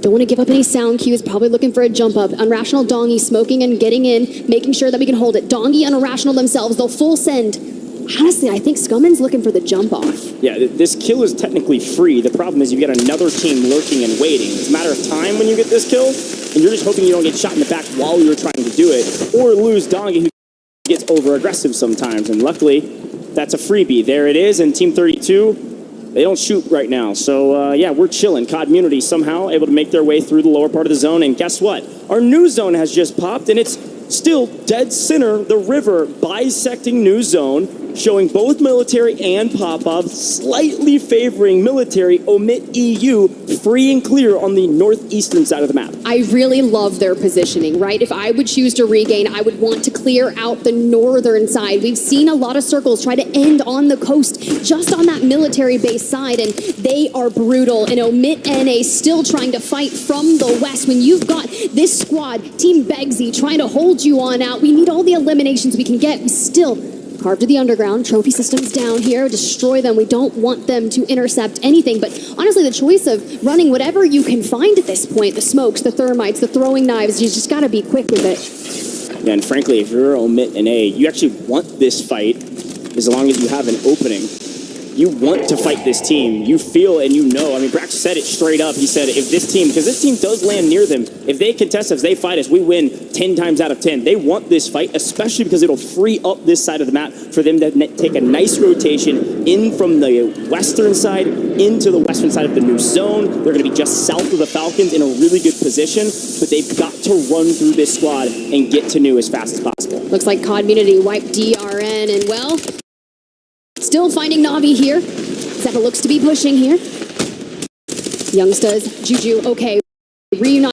Don't want to give up any sound cues, probably looking for a jump up. Unrational Dongy smoking and getting in, making sure that we can hold it. Dongy and Irrational themselves, they'll full send. Honestly, I think Scummin's looking for the jump off. Yeah, this kill is technically free. The problem is you've got another team lurking and waiting. It's a matter of time when you get this kill, and you're just hoping you don't get shot in the back while you're trying to do it, or lose Dongy, who gets over-aggressive sometimes, and luckily, that's a freebie. There it is, and Team 32, they don't shoot right now. So, yeah, we're chilling. COD Munity somehow able to make their way through the lower part of the zone, and guess what? Our new zone has just popped, and it's still dead center, the river, bisecting new zone, showing both military and Popov, slightly favoring military. Omit EU, free and clear on the northeastern side of the map. I really love their positioning, right? If I would choose to regain, I would want to clear out the northern side. We've seen a lot of circles try to end on the coast, just on that military base side, and they are brutal. And Omit NA still trying to fight from the west. When you've got this squad, Team Begsy, trying to hold you on out, we need all the eliminations we can get. We still carved to the underground, trophy systems down here, destroy them. We don't want them to intercept anything, but honestly, the choice of running whatever you can find at this point, the smokes, the thermites, the throwing knives, you just gotta be quick with it. Yeah, and frankly, if you're Omit NA, you actually want this fight as long as you have an opening. you want to fight this team. You feel and you know. I mean, Brax said it straight up. He said, if this team, because this team does land near them, if they contest us, they fight us, we win 10 times out of 10. They want this fight, especially because it'll free up this side of the map for them to take a nice rotation in from the western side into the western side of the new zone. They're going to be just south of the Falcons in a really good position, but they've got to run through this squad and get to new as fast as possible. Looks like COD Community wiped DRN, and well, still finding Na'Vi here. Zeppa looks to be pushing here. Youngstas, Juju, okay. Reunite.